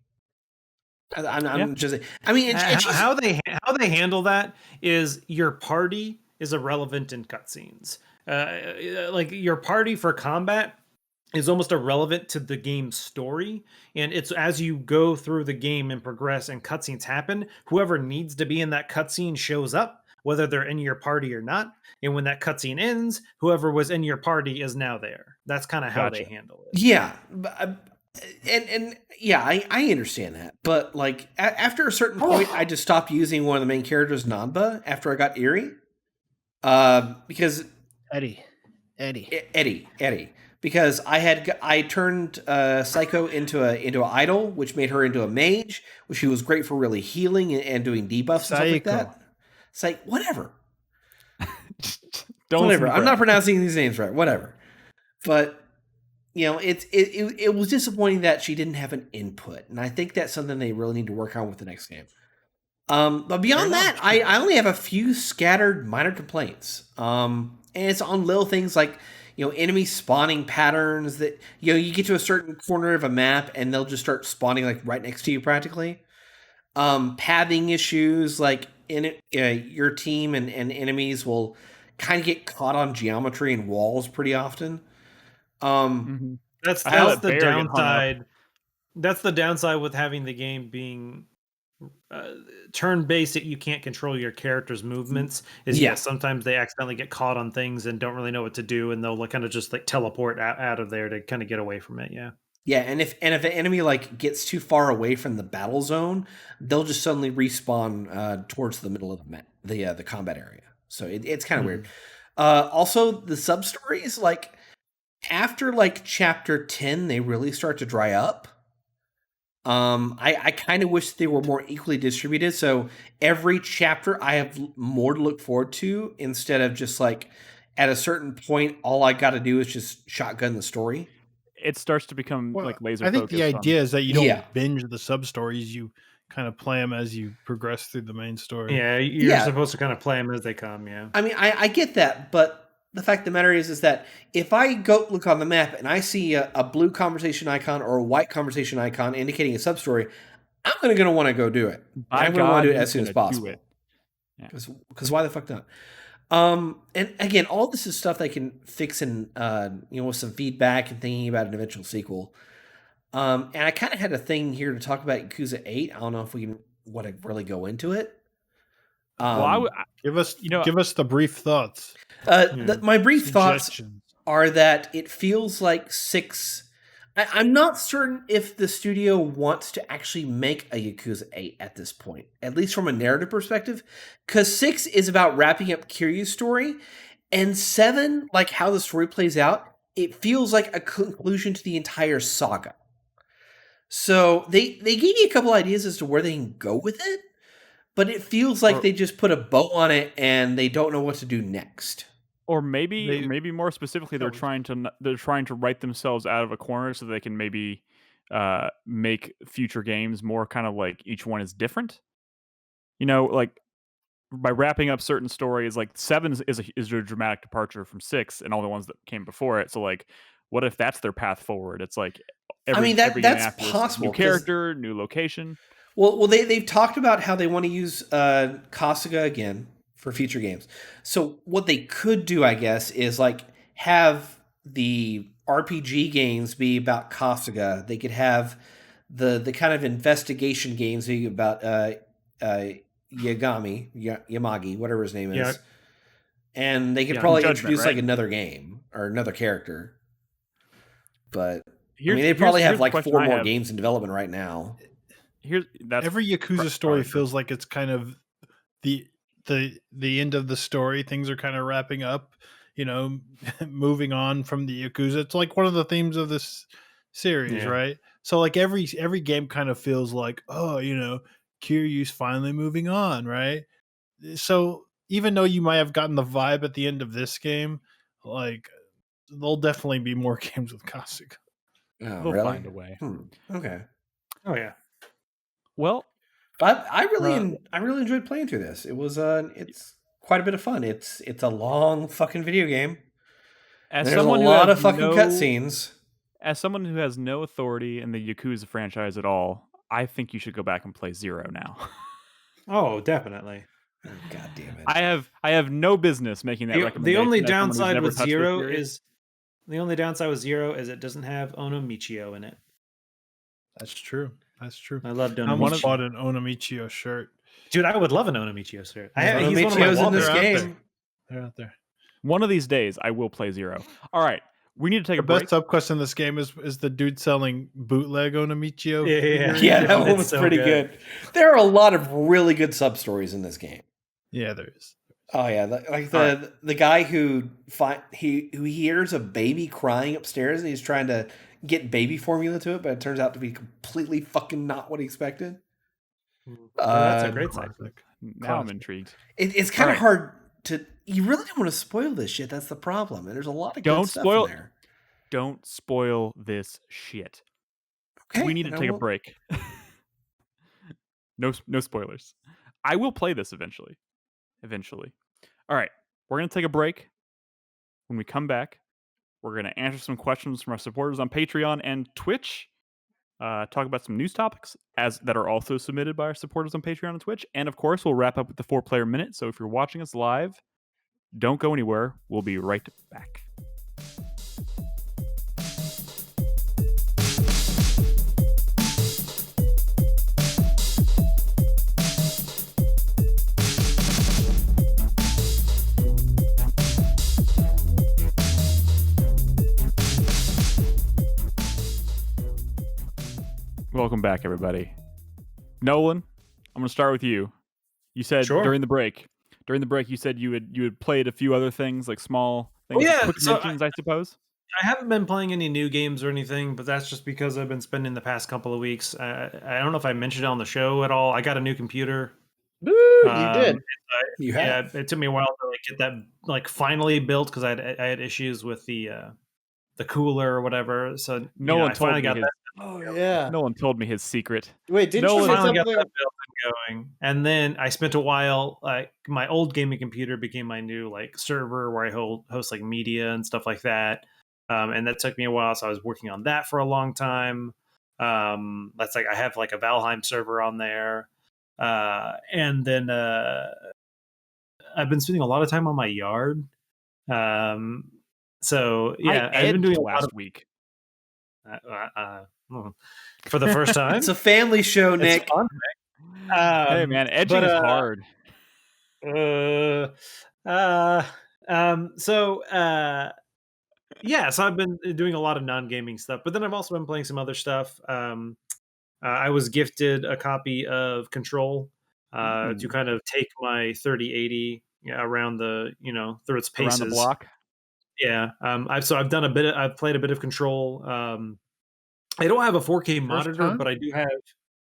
I'm just. I mean, how they handle that is your party is irrelevant in cutscenes. Like your party for combat is almost irrelevant to the game's story, and it's as you go through the game and progress and cutscenes happen, whoever needs to be in that cutscene shows up, whether they're in your party or not. And when that cutscene ends, whoever was in your party is now there. That's kind of how they handle it. Yeah. I understand that, but like after a certain point, I just stopped using one of the main characters, Nanba, after I got Eri, because Eddie, because I turned Psycho into an idol, which made her into a mage, which she was great for really healing and doing debuffs and stuff like that. It's like whatever, whatever. I'm not pronouncing these names right. Whatever, but. It was disappointing that she didn't have an input, and I think that's something they really need to work on with the next game. But beyond that, I only have a few scattered minor complaints. And it's on little things like, enemy spawning patterns that, you get to a certain corner of a map and they'll just start spawning like right next to you practically. Pathing issues, like your team and enemies will kind of get caught on geometry and walls pretty often. That's the downside. That's the downside with having the game being turn-based, that you can't control your character's movements. Sometimes they accidentally get caught on things and don't really know what to do, and they'll kind of just like teleport out of there to kind of get away from it. Yeah, and if an enemy like gets too far away from the battle zone, they'll just suddenly respawn towards the middle of the combat area. So it's kind of weird. Also, the sub stories, like after like chapter 10, they really start to dry up. I kind of wish they were more equally distributed. So every chapter I have more to look forward to, instead of just like at a certain point, all I got to do is just shotgun the story. It starts to become like laser focused. I think the idea is that you don't binge the sub stories. You kind of play them as you progress through the main story. Yeah, you're supposed to kind of play them as they come. Yeah. I mean, I get that, but the fact of the matter is that if I go look on the map and I see a blue conversation icon or a white conversation icon indicating a sub story, I'm going to want to go do it. I'm going to want to do it as soon as possible. Because why the fuck not? And again, all this is stuff they can fix in, with some feedback and thinking about an eventual sequel. And I kind of had a thing here to talk about Yakuza 8. I don't know if we want to really go into it. Give us the brief thoughts. My brief thoughts are that it feels like 6. I'm not certain if the studio wants to actually make a Yakuza 8 at this point, at least from a narrative perspective, because 6 is about wrapping up Kiryu's story, and 7, like how the story plays out, it feels like a conclusion to the entire saga. So they gave you a couple ideas as to where they can go with it, but it feels like they just put a bow on it and they don't know what to do next. Or maybe more specifically, they're trying to write themselves out of a corner so they can maybe make future games more kind of like each one is different. Like by wrapping up certain stories, like 7 is a dramatic departure from 6 and all the ones that came before it. So like, what if that's their path forward? It's like that's possible. New character, new location. Well, they've talked about how they want to use Kasuga again for future games. So what they could do, I guess, is like have the RPG games be about Kasuga. They could have the kind of investigation games be about Yamagi, whatever his name is. And they could probably introduce like another game or another character. But they probably have like 4 more games in development right now. Every Yakuza story feels like it's kind of the end of the story. Things are kind of wrapping up, moving on from the Yakuza. It's like one of the themes of this series, right? So like every game kind of feels like, Kiryu's finally moving on, right? So even though you might have gotten the vibe at the end of this game, like there'll definitely be more games with Kasuga. Oh, they'll find a way. Okay. Oh yeah. Well, I really enjoyed playing through this. It was it's quite a bit of fun. It's a long fucking video game. There's a lot of fucking cutscenes. As someone who has no authority in the Yakuza franchise at all, I think you should go back and play 0 now. Oh, definitely. Oh, God damn it! I have no business making that recommendation. The only downside with 0 is it doesn't have Onomichio in it. That's true. I love Onomichio. I almost bought an Onomichio shirt. Dude, I would love an Onomichio shirt. Onomichio's in this game. They're out there. One of these days, I will play 0. All right. We need to take a break. The best sub quest in this game is the dude selling bootleg Onomichio. Yeah, that one was pretty good. There are a lot of really good sub stories in this game. Yeah, there is. Oh yeah, like the guy who hears a baby crying upstairs and he's trying to get baby formula to it, but it turns out to be completely fucking not what he expected. That's a great side. Now I'm intrigued. It's kind of hard to. You really don't want to spoil this shit. That's the problem. And there's a lot of good stuff in there. Don't spoil this shit. Okay, we need to take a break. No spoilers. I will play this eventually. All right, we're gonna take a break. When we come back, we're gonna answer some questions from our supporters on Patreon and Twitch. Talk about some news topics that are also submitted by our supporters on Patreon and Twitch, and of course, we'll wrap up with the 4-player minute. So if you're watching us live, don't go anywhere. We'll be right back. Welcome back, everybody. Nolan, I'm going to start with you. You said during the break, you said you had played a few other things, like small things, quick mentions, I suppose. I haven't been playing any new games or anything, but that's just because I've been spending the past couple of weeks. I don't know if I mentioned it on the show at all. I got a new computer. Woo, you did. Yeah, it took me a while to get that finally built because I had issues with the cooler or whatever. So Nolan I finally got that. Oh yeah. Nolan told me his secret. Wait, didn't you finally got that built and going? And then I spent a while. My old gaming computer became my new server where I host media and stuff like that. And that took me a while, so I was working on that for a long time. That's I have a Valheim server on there, and then I've been spending a lot of time on my yard. So yeah, I've been doing last week. For the first time. It's a family show, Nick. It's fun, hey man, edging is hard. So I've been doing a lot of non-gaming stuff, but then I've also been playing some other stuff. I was gifted a copy of Control to kind of take my 3080 around through its paces. Around the block. Yeah. I've done I've played a bit of Control. I don't have a 4K monitor, but I do have.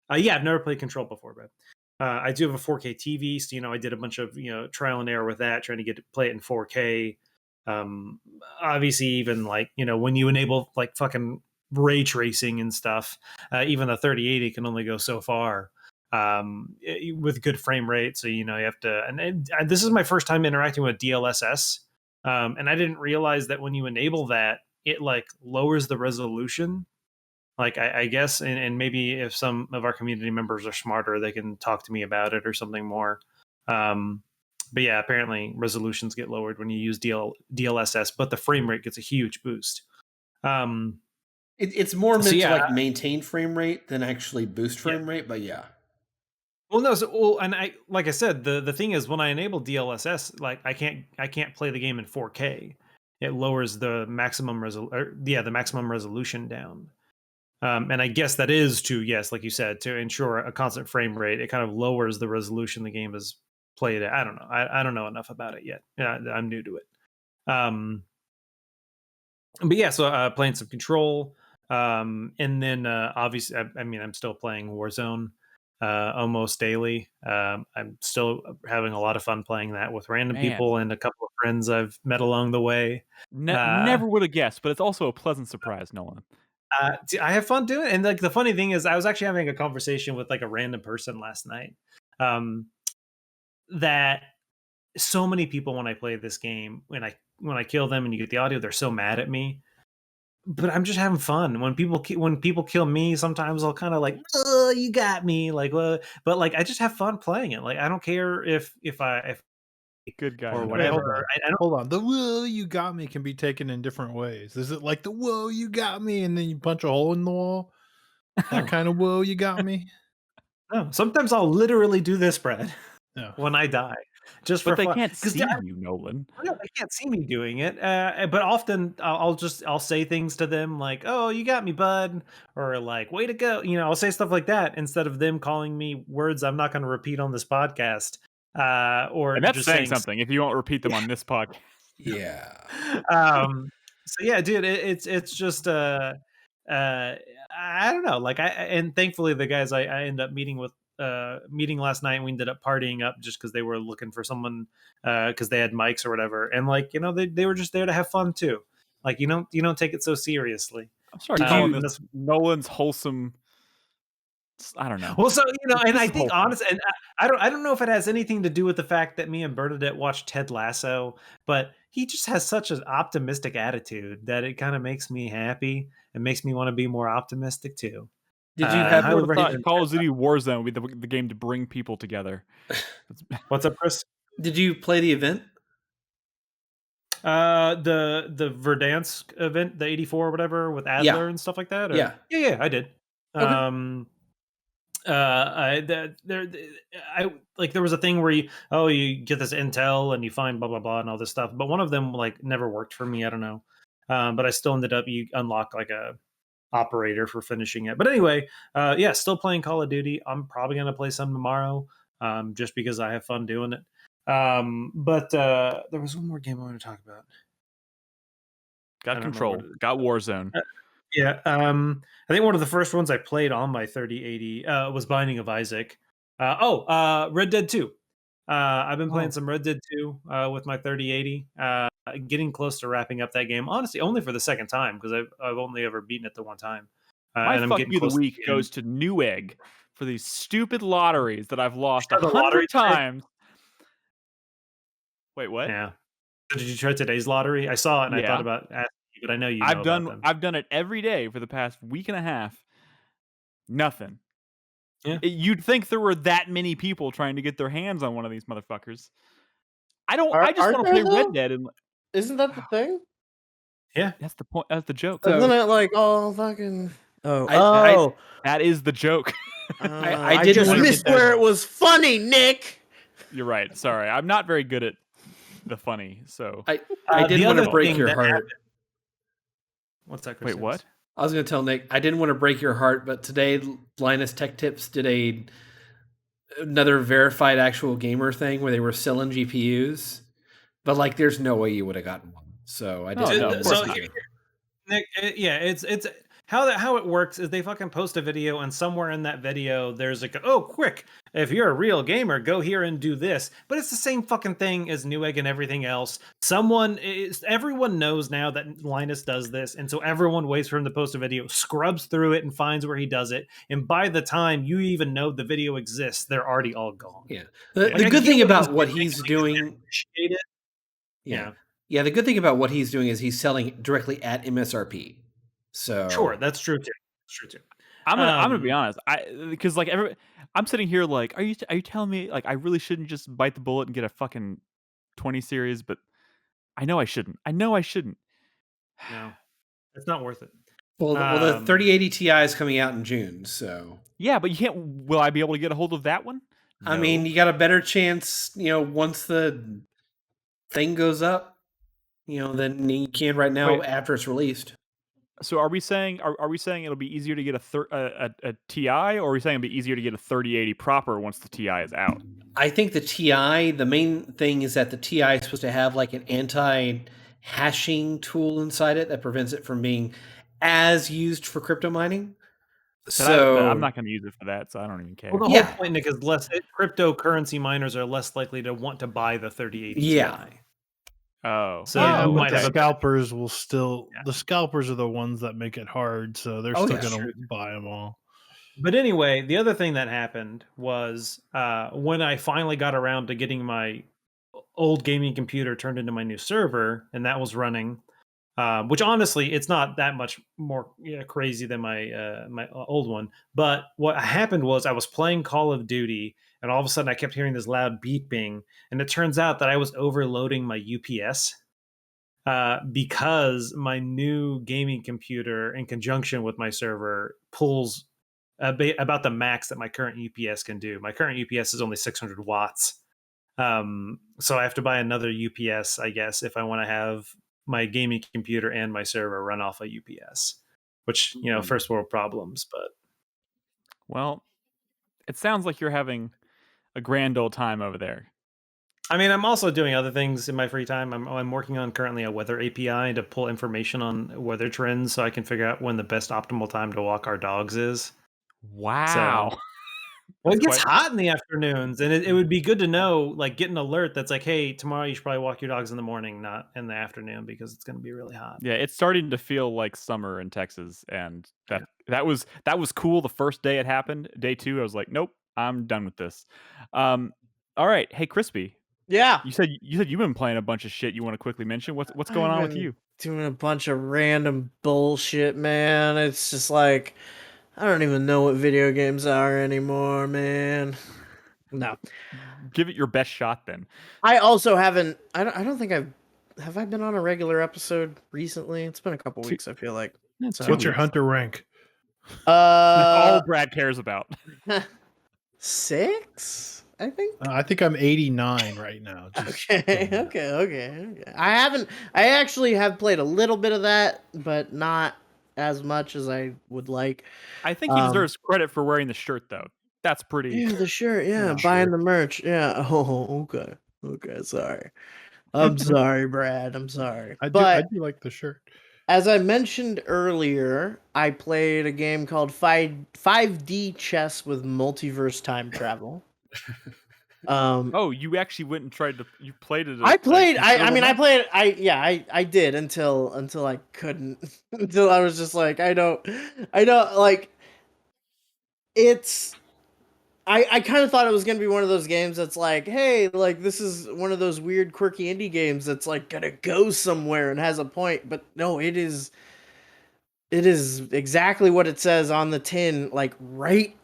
I've never played Control before, but I do have a 4K TV. So I did a bunch of trial and error with that, trying to play it in 4K. Obviously, even when you enable fucking ray tracing and stuff, even the 3080 can only go so far with good frame rate. So you have to. And this is my first time interacting with DLSS, and I didn't realize that when you enable that, it lowers the resolution. I guess, and maybe if some of our community members are smarter, they can talk to me about it or something more. But yeah, apparently resolutions get lowered when you use DLSS, but the frame rate gets a huge boost. It's more meant to maintain frame rate than actually boost frame rate, but yeah. Well, no, and like I said, the thing is when I enable DLSS, I can't play the game in 4K. It lowers the maximum resolution down. And I guess that is like you said, to ensure a constant frame rate. It kind of lowers the resolution the game is played at. I don't know. I don't know enough about it yet. I'm new to it. But yeah, so playing some Control. And then obviously, I'm still playing Warzone almost daily. I'm still having a lot of fun playing that with random people and a couple of friends I've met along the way. Never would have guessed, but it's also a pleasant surprise, Nolan. I have fun doing it. And the funny thing is I was actually having a conversation with a random person last night that so many people when I play this game, when I kill them and you get the audio, they're so mad at me, but I'm just having fun. When people kill me, sometimes I'll kind of oh, you got me, but I just have fun playing it. I don't care if good guy or whatever. Hold on. The "whoa, you got me" can be taken in different ways. Is it the "whoa, you got me" and then you punch a hole in the wall? That kind of "whoa, you got me"? No, sometimes I'll literally do this, Brad, when I die. Just but for they fun. can't see you, Nolan. No, they can't see me doing it. But often I'll say things to them "Oh, you got me, bud," or "Way to go." I'll say stuff like that instead of them calling me words I'm not going to repeat on this podcast. And that's just saying something if you won't repeat them on this podcast. Yeah. So yeah, dude, it's just I don't know. And thankfully the guys I end up meeting last night, we ended up partying up just because they were looking for someone because they had mics or whatever, and they were just there to have fun too. You don't take it so seriously. I'm sorry, calling this Nolan's wholesome I don't know. Well, so and This I is think wholesome. honest, and I don't know if it has anything to do with the fact that me and Bernadette watched Ted Lasso, but he just has such an optimistic attitude that it kind of makes me happy and makes me want to be more optimistic too. Did you I have Highly never thought recommend. Call of Duty Warzone would be the game to bring people together. What's up, Chris? Did you play the event? The Verdansk event, the 84 or whatever with Adler Yeah. and stuff like that. Or? Yeah. Yeah, I did. Okay. I like there was a thing where you get this intel and you find blah blah blah and all this stuff, but one of them like never worked for me. I don't know, but I still ended up you unlock like a operator for finishing it. But anyway, yeah, still playing Call of Duty. I'm probably gonna play some tomorrow, just because I have fun doing it. But there was one more game I want to talk about. Got Control. Got Warzone. Yeah, I think one of the first ones I played on my 3080 was Binding of Isaac. Red Dead 2. I've been playing some Red Dead 2 with my 3080. Getting close to wrapping up that game. Honestly, only for the second time because I've only ever beaten it the one time. My and I'm fuck getting you of the close week to goes to Newegg for these stupid lotteries that I've lost the lottery 100 times. Wait, what? Yeah. Did you try today's lottery? I saw it and I thought about asking you, but I know you know about them. I've done it every day for the past week and a half. Nothing. Yeah. You'd think there were that many people trying to get their hands on one of these motherfuckers. I just want to play Red Dead and isn't that the thing? Yeah. That's the point. That's the joke. Isn't it like all fucking that is the joke. I just missed where it was funny, Nick. You're right. Sorry. I'm not very good at the funny, so I didn't want to break your heart. What's that, Wait, what? I was going to tell Nick, I didn't want to break your heart, but today Linus Tech Tips did another verified actual gamer thing where they were selling GPUs, but like there's no way you would have gotten one. So I didn't. Nick, yeah, it's how it works is they fucking post a video and somewhere in that video there's like, oh, quick, if you're a real gamer, go here and do this. But it's the same fucking thing as Newegg and everything else. Everyone knows now that Linus does this, and so everyone waits for him to post a video, scrubs through it and finds where he does it. And by the time you even know the video exists, they're already all gone. Yeah. The good thing about what he's doing. Yeah. Yeah, the good thing about what he's doing is he's selling directly at MSRP. So sure, that's true too. I'm gonna be honest. Because like I'm sitting here like, are you telling me like I really shouldn't just bite the bullet and get a fucking 20 series? But I know I shouldn't. No, it's not worth it. Well, the 3080 Ti is coming out in June, so yeah, but you can't. Will I be able to get a hold of that one? No. I mean, you got a better chance, once the thing goes up, than you can right now after it's released. So are we saying it'll be easier to get a Ti, or are we saying it'll be easier to get a 3080 proper once the Ti is out? I think the Ti, the main thing is that the Ti is supposed to have like an anti-hashing tool inside it that prevents it from being as used for crypto mining. But I'm not going to use it for that, so I don't even care. Well, the whole point, Nick, is cryptocurrency miners are less likely to want to buy the 3080 Ti. Oh, so the scalpers will still. Yeah. The scalpers are the ones that make it hard, so they're still going to buy them all. But anyway, the other thing that happened was when I finally got around to getting my old gaming computer turned into my new server, and that was running. Which honestly, it's not that much more crazy than my my old one. But what happened was I was playing Call of Duty, and all of a sudden I kept hearing this loud beeping, and it turns out that I was overloading my UPS because my new gaming computer, in conjunction with my server, pulls about the max that my current UPS can do. My current UPS is only 600 watts. So I have to buy another UPS, I guess, if I want to have my gaming computer and my server run off a UPS, which, first world problems, but. Well, it sounds like you're having a grand old time over there. I mean, I'm also doing other things in my free time. I'm working on currently a weather API to pull information on weather trends so I can figure out when the best optimal time to walk our dogs is. Wow. Well, it gets hot in the afternoons, and it would be good to know, like, get an alert that's like, "Hey, tomorrow you should probably walk your dogs in the morning, not in the afternoon, because it's gonna be really hot." Yeah, it's starting to feel like summer in Texas, and that was cool the first day it happened. Day 2, I was like, "Nope, I'm done with this." All right, hey, Crispy, Yeah. you said you've been playing a bunch of shit you wanna quickly mention. What's going I've on with been you? doing a bunch of random bullshit, man. It's just like I don't even know what video games are anymore, man. No. Give it your best shot then. I also haven't I don't think have I been on a regular episode recently? It's been a couple weeks, I feel like. So, What's your hunter rank? That's all Brad cares about. 6, I think. I think I'm 89 right now. Okay. I actually have played a little bit of that, but not as much as I would like. I think he deserves credit for wearing the shirt, though. That's pretty. Yeah, the shirt. Yeah, Yeah. buying the merch. Yeah. Oh, okay. Sorry. I'm sorry, Brad. I'm sorry. I But do like the shirt. as I mentioned earlier, I played a game called 5D chess with multiverse time travel. Oh, you actually went and tried to. You played it. I played. I did until I couldn't. Until I was just like, I don't like. It's. I kind of thought it was gonna be one of those games that's like, hey, like this is one of those weird, quirky indie games that's like gonna go somewhere and has a point, but no, it is. It is exactly what it says on the tin, like right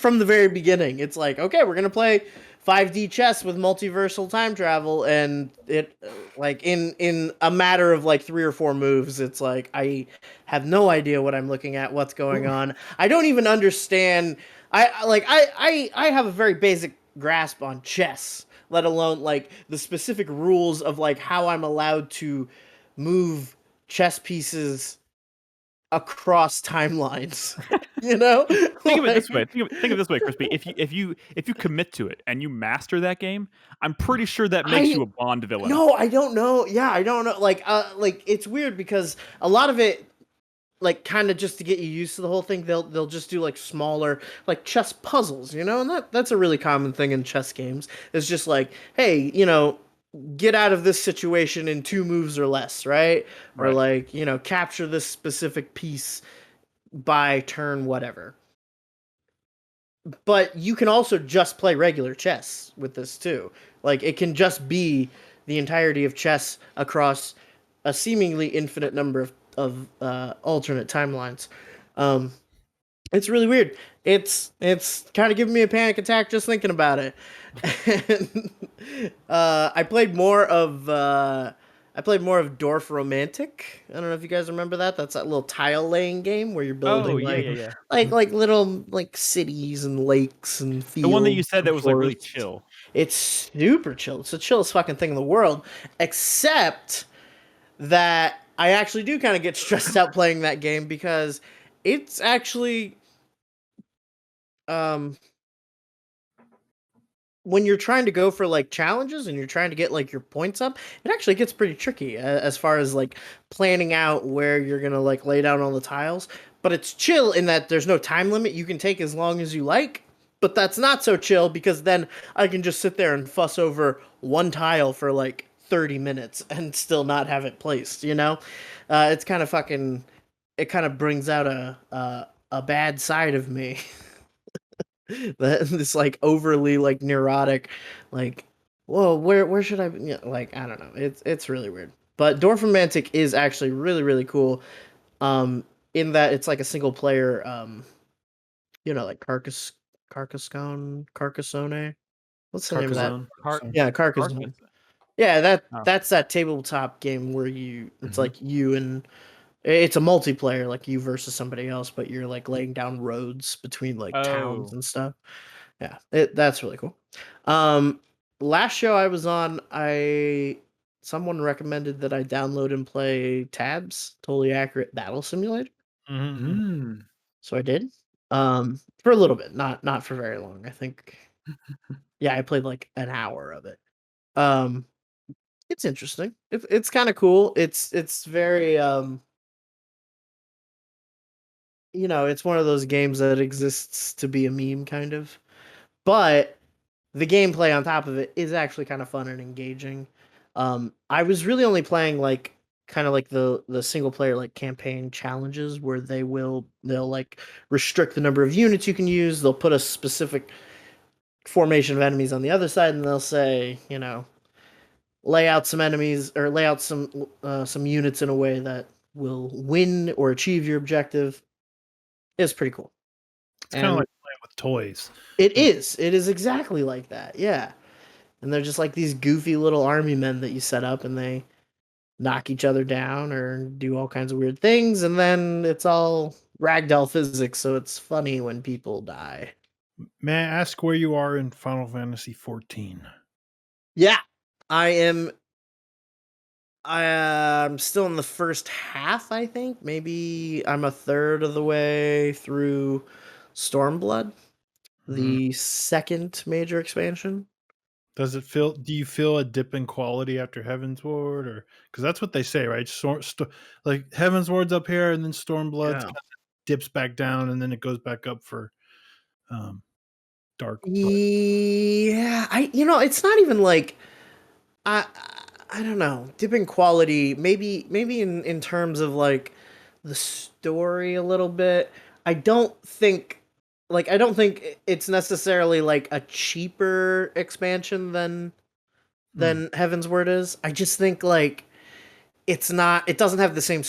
from the very beginning. It's like, okay, we're gonna play 5D chess with multiversal time travel, and it like in a matter of like 3 or 4 moves, it's like I have no idea what I'm looking at, what's going on. I don't even understand. I have a very basic grasp on chess, let alone like the specific rules of like how I'm allowed to move chess pieces across timelines. You know? Think of it this way. Think of it this way, Crispy. If you commit to it and you master that game, I'm pretty sure that makes you a Bond villain. No, I don't know. Yeah, I don't know. Like it's weird because a lot of it, like, kind of just to get you used to the whole thing, they'll just do like smaller like chess puzzles, you know, and that's a really common thing in chess games. It's just like, hey, you know, get out of this situation in 2 moves or less, right? Or like, you know, capture this specific piece by turn whatever. But you can also just play regular chess with this too. Like it can just be the entirety of chess across a seemingly infinite number of alternate timelines. It's really weird. It's kind of giving me a panic attack just thinking about it. And, I played more of Dorf Romantic. I don't know if you guys remember that. That's that little tile laying game where you're building like little like cities and lakes and fields. The one that you said that was like really chill. It's super chill. It's the chillest fucking thing in the world, except that I actually do kind of get stressed out playing that game because it's actually when you're trying to go for like challenges and you're trying to get like your points up, it actually gets pretty tricky as far as like planning out where you're gonna like lay down on the tiles. But it's chill in that there's no time limit. You can take as long as you like, but that's not so chill because then I can just sit there and fuss over one tile for like 30 minutes and still not have it placed, you know? It's kind of fucking, it kind of brings out a bad side of me. This like overly like neurotic, like, whoa, where should I be? Yeah, like, I don't know. It's really weird. But Dwarf Romantic is actually really, really cool. In that it's like a single player, you know, like Carcassonne. What's the name of that? Yeah, Carcassonne. Yeah, that's that tabletop game where it's like you and it's a multiplayer, like you versus somebody else, but you're like laying down roads between like towns and stuff. Yeah, that's really cool. Last show I was on, someone recommended that I download and play Tabs, Totally Accurate Battle Simulator. So I did. For a little bit, not for very long. I think, yeah, I played like an hour of it. It's interesting. It's kind of cool. It's very it's one of those games that exists to be a meme, kind of. But the gameplay on top of it is actually kind of fun and engaging. I was really only playing like kind of like the single player like campaign challenges where they'll like restrict the number of units you can use. They'll put a specific formation of enemies on the other side, and they'll say, lay out some enemies or lay out some units in a way that will win or achieve your objective. It's pretty cool. It's kind of like playing with toys. It is. It is exactly like that. Yeah. And they're just like these goofy little army men that you set up, and they knock each other down or do all kinds of weird things, and then it's all ragdoll physics, so it's funny when people die. May I ask where you are in Final Fantasy 14? Yeah. I'm still in the first half, I think. Maybe I'm a third of the way through Stormblood, the second major expansion. Do you feel a dip in quality after Heavensward, or because that's what they say, right? Like Heavensward's up here, and then Stormblood kind of dips back down, and then it goes back up for Dark. Yeah, it's not even like I I don't know, dipping quality. Maybe in terms of like the story a little bit. I don't think it's necessarily like a cheaper expansion than Heavensward is. I just think like it doesn't have the same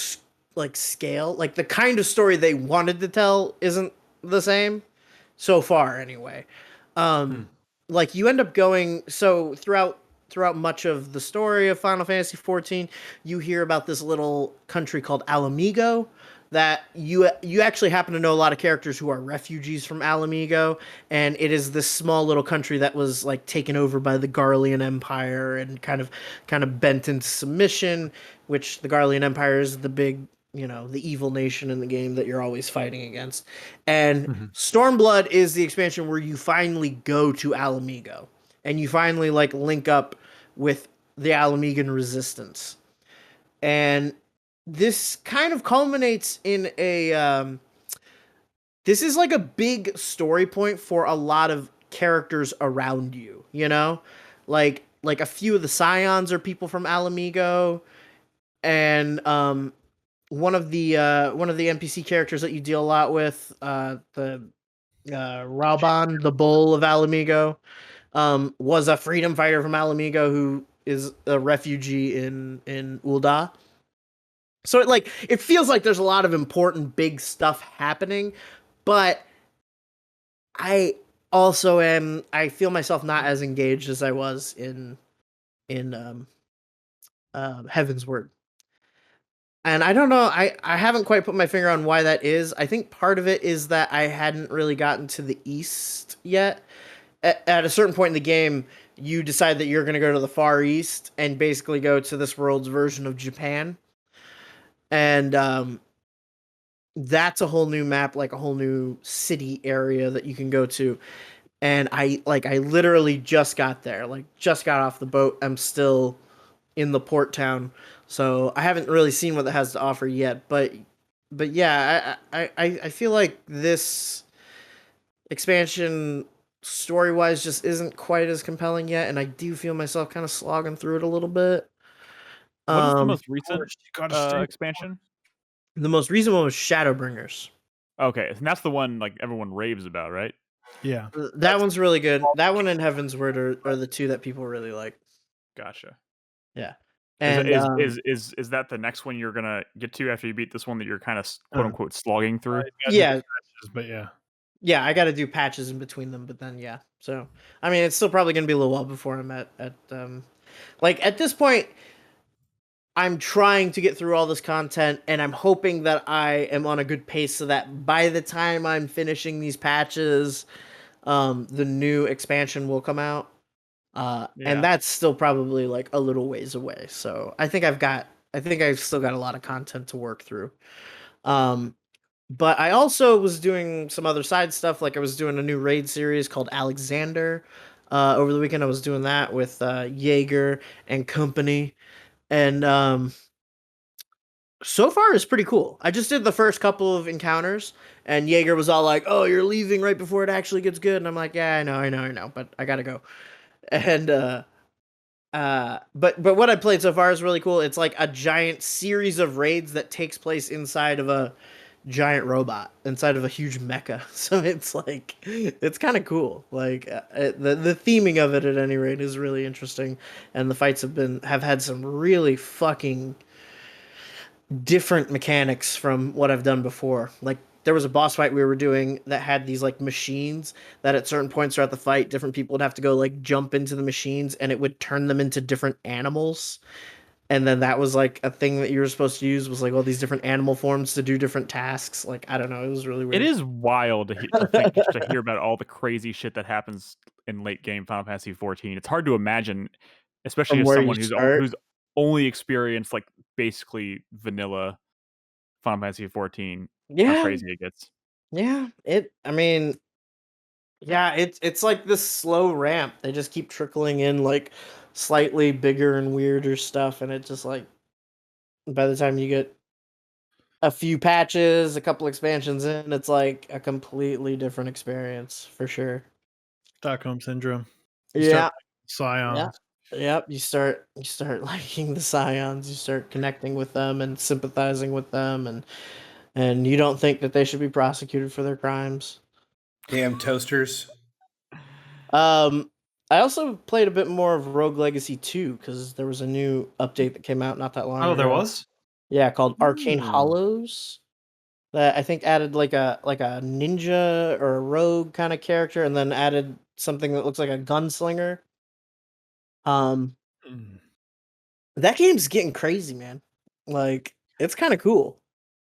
like scale. Like the kind of story they wanted to tell isn't the same so far anyway. Like you end up going so throughout much of the story of Final Fantasy 14, you hear about this little country called Alamigo that you actually happen to know a lot of characters who are refugees from Alamigo, and it is this small little country that was like taken over by the Garlean Empire and kind of bent into submission, which the Garlean Empire is the big, the evil nation in the game that you're always fighting against. And Stormblood is the expansion where you finally go to Alamigo and you finally like link up with the Alamegan resistance. And this kind of culminates in this is like a big story point for a lot of characters around you, like a few of the Scions are people from Alamigo, and one of the NPC characters that you deal a lot with, the Raban, the bull of Alamigo, was a freedom fighter from Alamigo who is a refugee in Ul'dah. So it feels like there's a lot of important big stuff happening, but I I feel myself not as engaged as I was in Heavensward. And I don't know, I haven't quite put my finger on why that is. I think part of it is that I hadn't really gotten to the east yet. At a certain point in the game, you decide that you're going to go to the Far East and basically go to this world's version of Japan. And that's a whole new map, like a whole new city area that you can go to. And I literally just got there, like just got off the boat. I'm still in the port town, so I haven't really seen what it has to offer yet. But yeah, I feel like this expansion story wise just isn't quite as compelling yet, and I do feel myself kind of slogging through it a little bit. What is the most recent expansion? The most recent one was Shadowbringers. Okay, and that's the one like everyone raves about, right? Yeah, that one's really good. That one and Heavensward are the two that people really like. Gotcha. Yeah. And is that the next one you're gonna get to after you beat this one that you're kind of quote unquote slogging through? Yeah, but yeah. Yeah, I got to do patches in between them, but then yeah. So I mean, it's still probably gonna be a little while before I'm at like at this point. I'm trying to get through all this content, and I'm hoping that I am on a good pace so that by the time I'm finishing these patches, the new expansion will come out. And that's still probably like a little ways away. So I think I've still got a lot of content to work through. But I also was doing some other side stuff. Like I was doing a new raid series called Alexander. Over the weekend, I was doing that with Jaeger and company. And So far is pretty cool. I just did the first couple of encounters, and Jaeger was all like, "Oh, you're leaving right before it actually gets good," and I'm like, "Yeah, I know, but I gotta go." And but what I played so far is really cool. It's like a giant series of raids that takes place inside of a giant robot, inside of a huge mecha. So it's like it's kind of cool. Like the theming of it at any rate is really interesting, and the fights have had some really fucking different mechanics from what I've done before. Like there was a boss fight we were doing that had these like machines that at certain points throughout the fight, different people would have to go like jump into the machines and it would turn them into different animals. And then that was like a thing that you were supposed to use was like all these different animal forms to do different tasks. Like I don't know, it was really It weird. is wild to hear about all the crazy shit that happens in late game Final Fantasy 14. It's hard to imagine, especially From as where you someone start. who's only experienced like basically vanilla Final Fantasy 14, how Yeah, crazy it gets. yeah. I mean, yeah, it's like this slow ramp. They just keep trickling in like slightly bigger and weirder stuff, and it just like by the time you get a few patches, a couple expansions in, it's like a completely different experience for sure. Stockholm syndrome. You start Yeah, yeah, Scions. yep. You start liking the scions. You start connecting with them and sympathizing with them, and you don't think that they should be prosecuted for their crimes. Damn toasters. Um, I also played a bit more of Rogue Legacy 2 because there was a new update that came out not that long Oh, there ago. was. Yeah, called Arcane Hmm. Hollows. That I think added like a ninja or a rogue kind of character, and then added something that looks like a gunslinger. Um, Mm. that game's getting crazy, man. Like it's kind of cool.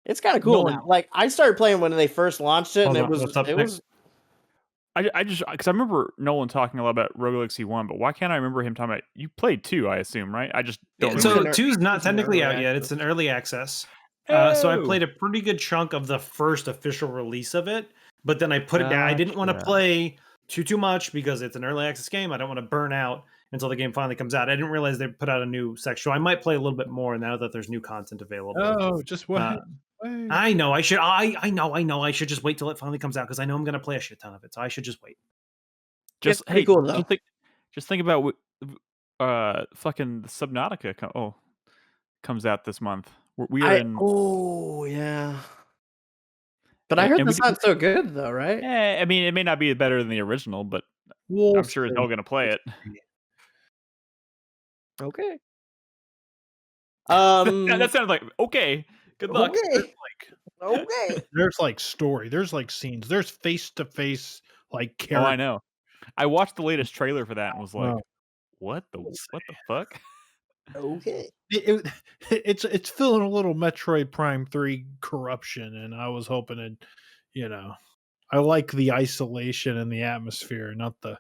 It's kind of cool Nolan, now. Like I started playing when they first launched it, and Hold on, what's up, it Nick? was I just because I remember Nolan talking a lot about Rogue Legacy 1, but why can't I remember him talking about you played 2, I assume, right? I just don't Yeah, it was remember. so an ear- two's it not was an technically early out yet. access. It's an early access. So I Oh, played a pretty good chunk of the first official release of it, but then I put it down. I didn't want to gotcha. play too much because it's an early access game. I don't want to burn out until the game finally comes out. I didn't realize they put out a new section. So I might play a little bit more now that there's new content available. oh, just wait. Uh, Wait. I know I should. I know. I should just wait till it finally comes out because I know I'm going to play a shit ton of it. So I should just wait. It's Just pretty hey, cool though. just think about fucking Subnautica comes out this month. We are in. Yeah. But I heard And that's not so good though, right? I mean, it may not be better than the original, but We'll I'm sure as hell see. gonna play it. Okay. That sounds like okay. Good luck. Okay. Okay. There's like story. There's like scenes. There's face to face like Oh, I character. know. I watched the latest trailer for that and was like, Well, what we'll see. the fuck? Okay. It's feeling a little Metroid Prime 3 corruption, and I was hoping it, I like the isolation and the atmosphere, not the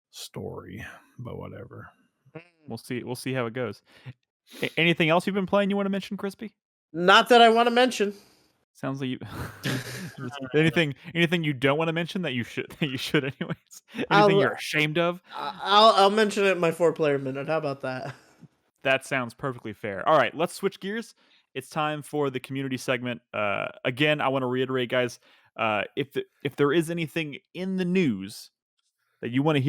story, but whatever. We'll see how it goes. Anything else you've been playing you want to mention, Crispy? Not that I want to mention. Sounds like you. Anything you don't want to mention that you should anyways. Anything I'll you're ashamed of. I'll mention it in my 4-player minute. How about that? That sounds perfectly fair. All right, let's switch gears. It's time for the community segment. Again, I want to reiterate, guys, if there is anything in the news that you want to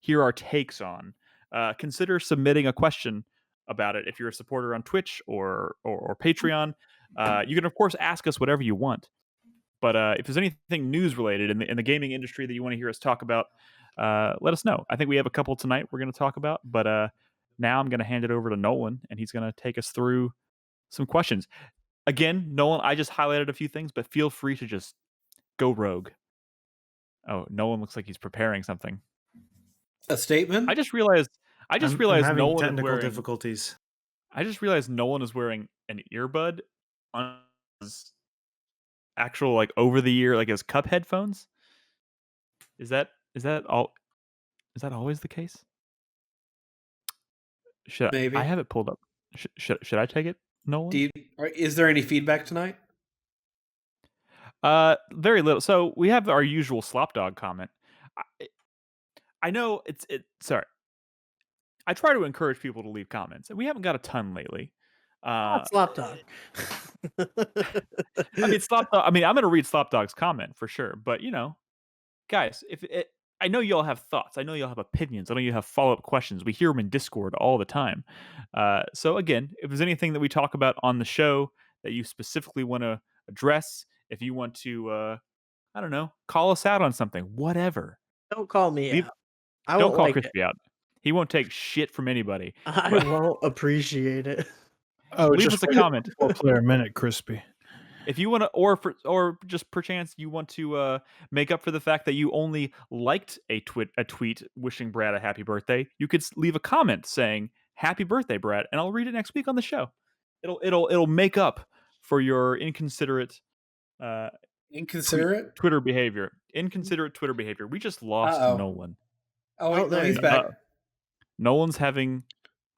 hear our takes on, consider submitting a question about it. If you're a supporter on Twitch or Patreon, you can of course ask us whatever you want. But if there's anything news related in the gaming industry that you want to hear us talk about, let us know. I think we have a couple tonight we're going to talk about, but now I'm going to hand it over to Nolan, and he's going to take us through some questions. Again, Nolan, I just highlighted a few things, but feel free to just go rogue. Oh, Nolan looks like he's preparing something. A statement? I just realized I'm having Nolan is technical wearing. difficulties. I just realized Nolan is wearing an earbud on his actual like over the ear like his cup headphones. Is that all? Is that always the case? I Maybe. have it pulled up? Should I take it, Nolan? Is there any feedback tonight? Very little. So we have our usual slopdog comment. I, I know sorry. I try to encourage people to leave comments, and we haven't got a ton lately. Slapdog. I mean, I mean, I'm going to read Slapdog's comment for sure, but guys, I know y'all have thoughts. I know y'all have opinions. I know you have follow-up questions. We hear them in Discord all the time. So again, if there's anything that we talk about on the show that you specifically want to address, if you want to, I don't know, call us out on something, whatever. Don't call me out. I Don't won't call like Crispy out. He won't take shit from anybody. I won't appreciate it. Oh, Leave just us a comment. 4-player minute, Crispy. If you want to, or just perchance you want to make up for the fact that you only liked a tweet wishing Brad a happy birthday, you could leave a comment saying "Happy birthday, Brad," and I'll read it next week on the show. It'll make up for your inconsiderate Twitter behavior. Inconsiderate Twitter behavior. We just lost Nolan. Oh wait, no, he's back. Nolan's having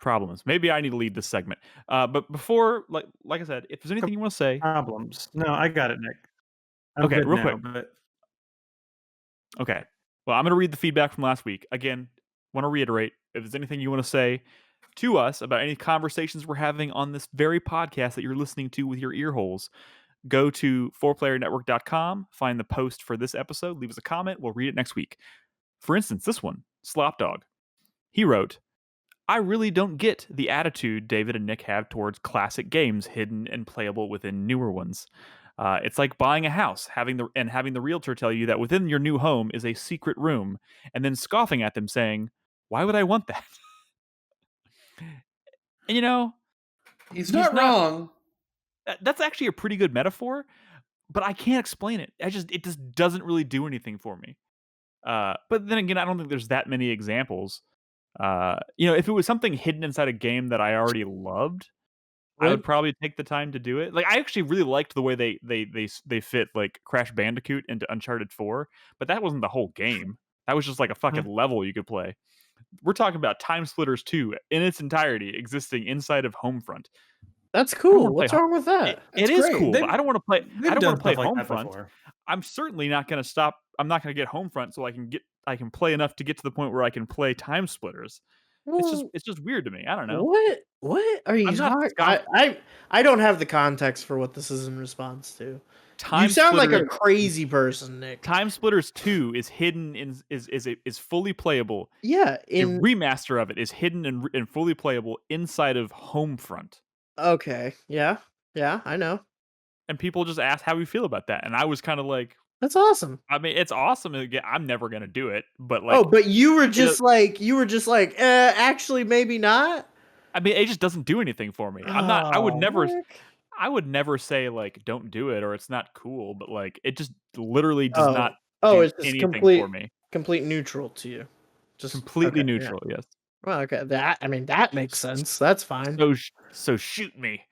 problems. Maybe I need to lead this segment. But before, like I said, if there's anything you want to say, problems. No, I got it, Nick. I'm okay, good real now, quick. But... Okay. Well, I'm going to read the feedback from last week. Again, want to reiterate, if there's anything you want to say to us about any conversations we're having on this very podcast that you're listening to with your ear holes, go to 4playernetwork.com, find the post for this episode, leave us a comment, we'll read it next week. For instance, this one, Slopdog. He wrote, I really don't get the attitude David and Nick have towards classic games hidden and playable within newer ones. It's like buying a house, having the realtor tell you that within your new home is a secret room, and then scoffing at them saying, "Why would I want that?" And he's not wrong. That's actually a pretty good metaphor, but I can't explain it. It just doesn't really do anything for me. But then again, I don't think there's that many examples. If it was something hidden inside a game that I already loved, I would probably take the time to do it. Like, I actually really liked the way they fit like Crash Bandicoot into Uncharted 4, but that wasn't the whole game. That was just like a fucking level you could play. We're talking about Time Splitters 2 in its entirety existing inside of Homefront. That's cool. What's wrong with that? It is cool, but I don't want to play. I don't want to play like Homefront. I'm certainly not going to stop. I'm not going to get Homefront so I can play enough to get to the point where I can play Time Splitters. It's just weird to me. I don't know. What are you talking? I don't have the context for what this is in response to. You sound like a crazy person, Nick. Time Splitters 2 is hidden is fully playable. Yeah, a remaster of it is hidden and fully playable inside of Homefront. Okay. Yeah, I know. And people just ask how we feel about that, and I was kind of like, "That's awesome." I mean, it's awesome. Again, I'm never gonna do it, but like, but you were just like, actually, maybe not. I mean, it just doesn't do anything for me. I'm not. I would never say like don't do it or it's not cool, but like it just literally does not. It's just anything for me. Complete neutral to you. Just completely neutral. Yeah. Yes. Well, okay. That makes sense. That's fine. So shoot me.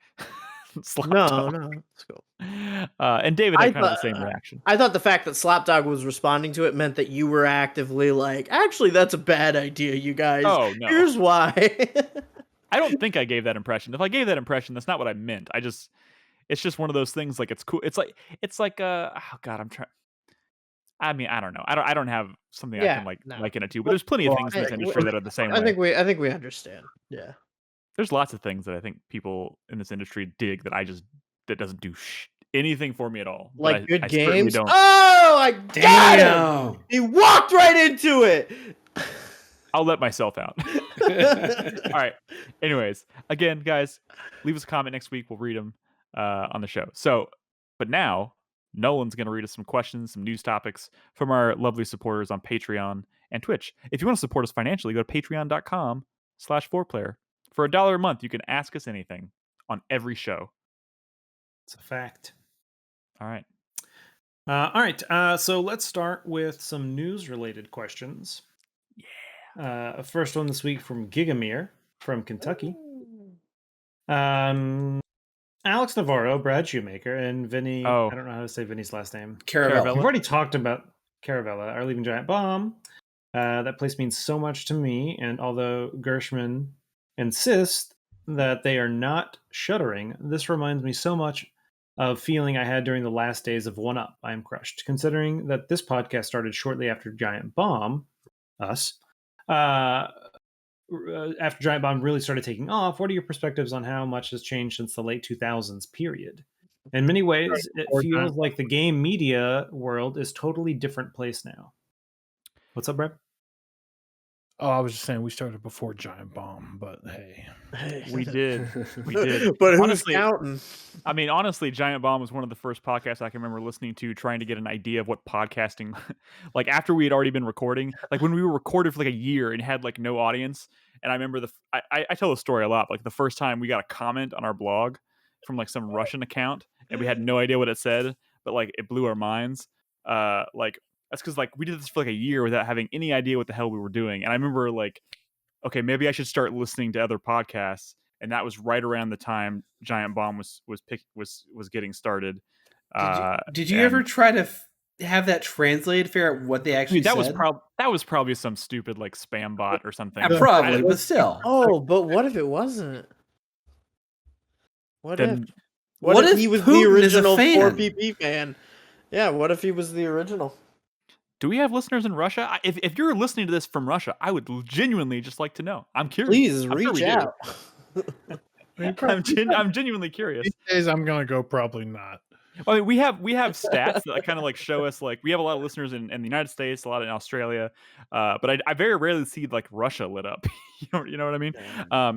No, it's cool. And David had kind of the same reaction. I thought the fact that Slapdog was responding to it meant that you were actively like, actually, that's a bad idea, you guys. Oh, no. Here's why. I don't think I gave that impression. If I gave that impression, that's not what I meant. It's just one of those things. Like, it's cool. It's like oh God, I'm trying. I mean, I don't know. I don't have something I can liken it to. But there's plenty of things in this industry that are the same way. I think we understand. Yeah. There's lots of things that I think people in this industry dig that doesn't do anything for me at all. Like good games. Oh, I got him. He walked right into it. I'll let myself out. All right. Anyways, again, guys, leave us a comment next week. We'll read them on the show. But now Nolan's going to read us some questions, some news topics from our lovely supporters on Patreon and Twitch. If you want to support us financially, go to patreon.com/4player. For $1 a month, you can ask us anything on every show. It's a fact. All right. All right. So let's start with some news-related questions. Yeah. First one this week from Gigamir from Kentucky. Alex Navarro, Brad Shoemaker, and Vinny. I don't know how to say Vinny's last name. Caravella. We've already talked about Caravella, our Leaving Giant Bomb. That place means so much to me, and although Gershman insist that they are not shuttering, this reminds me so much of feeling I had during the last days of 1UP. I am crushed. Considering that this podcast started shortly after Giant Bomb, us, after Giant Bomb really started taking off, what are your perspectives on how much has changed since the late 2000s period? In many ways, it feels like the game media world is totally different place now. What's up, Brad? Oh, I was just saying we started before Giant Bomb, but hey. We did. But Honestly, who's counting? I mean, honestly, Giant Bomb was one of the first podcasts I can remember listening to, trying to get an idea of what podcasting, like after we had already been recording, like when we were recorded for like a year and had like no audience. And I remember I tell the story a lot. Like the first time we got a comment on our blog from like some Russian account, and we had no idea what it said, but like it blew our minds. Like that's because like we did this for like a year without having any idea what the hell we were doing. And I remember like, okay, maybe I should start listening to other podcasts. And that was right around the time Giant Bomb was getting started. Did you ever try to have that translated, figure out what they actually that said? That was probably some stupid like spam bot or something. Probably, but still. Oh, but what if it wasn't? What Then, if he was the original 4PP fan? Yeah, what if he was the original? Do we have listeners in Russia? If you're listening to this from Russia, I would genuinely just like to know. I'm curious. Please reach out. I'm genuinely curious. These days, I'm gonna go probably not. I mean, we have stats that kind of like show us like we have a lot of listeners in the United States, a lot in Australia, but I very rarely see like Russia lit up. you know what I mean? Yeah.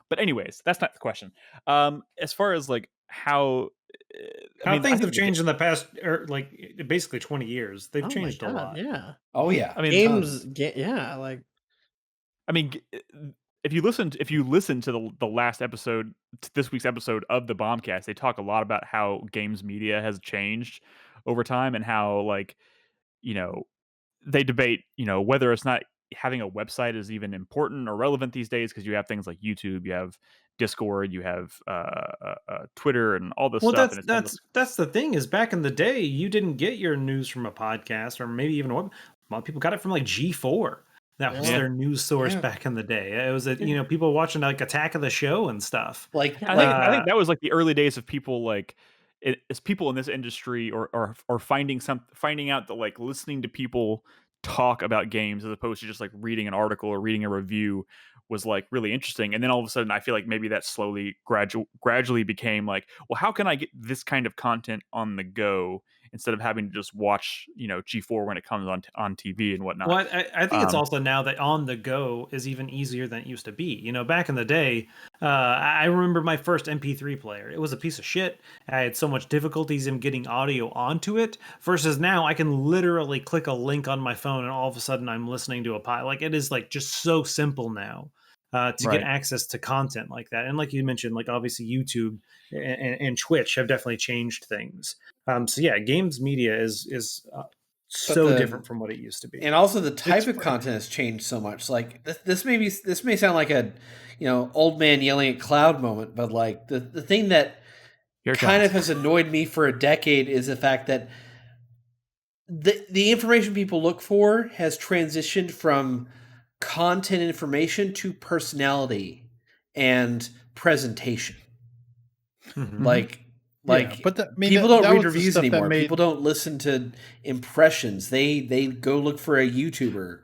But anyways, that's not the question. As far as like how things have changed in the past, like basically 20 years, they've changed a lot. Yeah. Oh yeah. I mean, yeah. Like, I mean, if you listen to the last episode, this week's episode of the Bombcast, they talk a lot about how games media has changed over time and how like, they debate, whether it's not having a website is even important or relevant these days, because you have things like YouTube, you have Discord, you have Twitter, and all this stuff. That's the thing is, back in the day, you didn't get your news from a podcast or maybe even a lot of people got it from like G4. That was their news source back in the day. It was people watching like Attack of the Show and stuff. Like I think that was like the early days of people like as people in this industry or finding out that like listening to people talk about games as opposed to just like reading an article or reading a review was like really interesting. And then all of a sudden I feel like maybe that slowly gradually became like, well, how can I get this kind of content on the go instead of having to just watch G4 when it comes on TV and whatnot. Well, I think it's also now that on the go is even easier than it used to be. Back in the day, I remember my first MP3 player. It was a piece of shit. I had so much difficulties in getting audio onto it. Versus now, I can literally click a link on my phone and all of a sudden I'm listening to a pod. Like it is like just so simple now. To get access to content like that. And like you mentioned, like obviously YouTube and Twitch have definitely changed things. So yeah, games media is so different from what it used to be. And also the type of content has changed so much. Like this may sound like a old man yelling at cloud moment, but like the thing that kind of has annoyed me for a decade is the fact that the information people look for has transitioned from content information to personality and presentation. Mm-hmm. People don't read reviews anymore. People don't listen to impressions. They go look for a YouTuber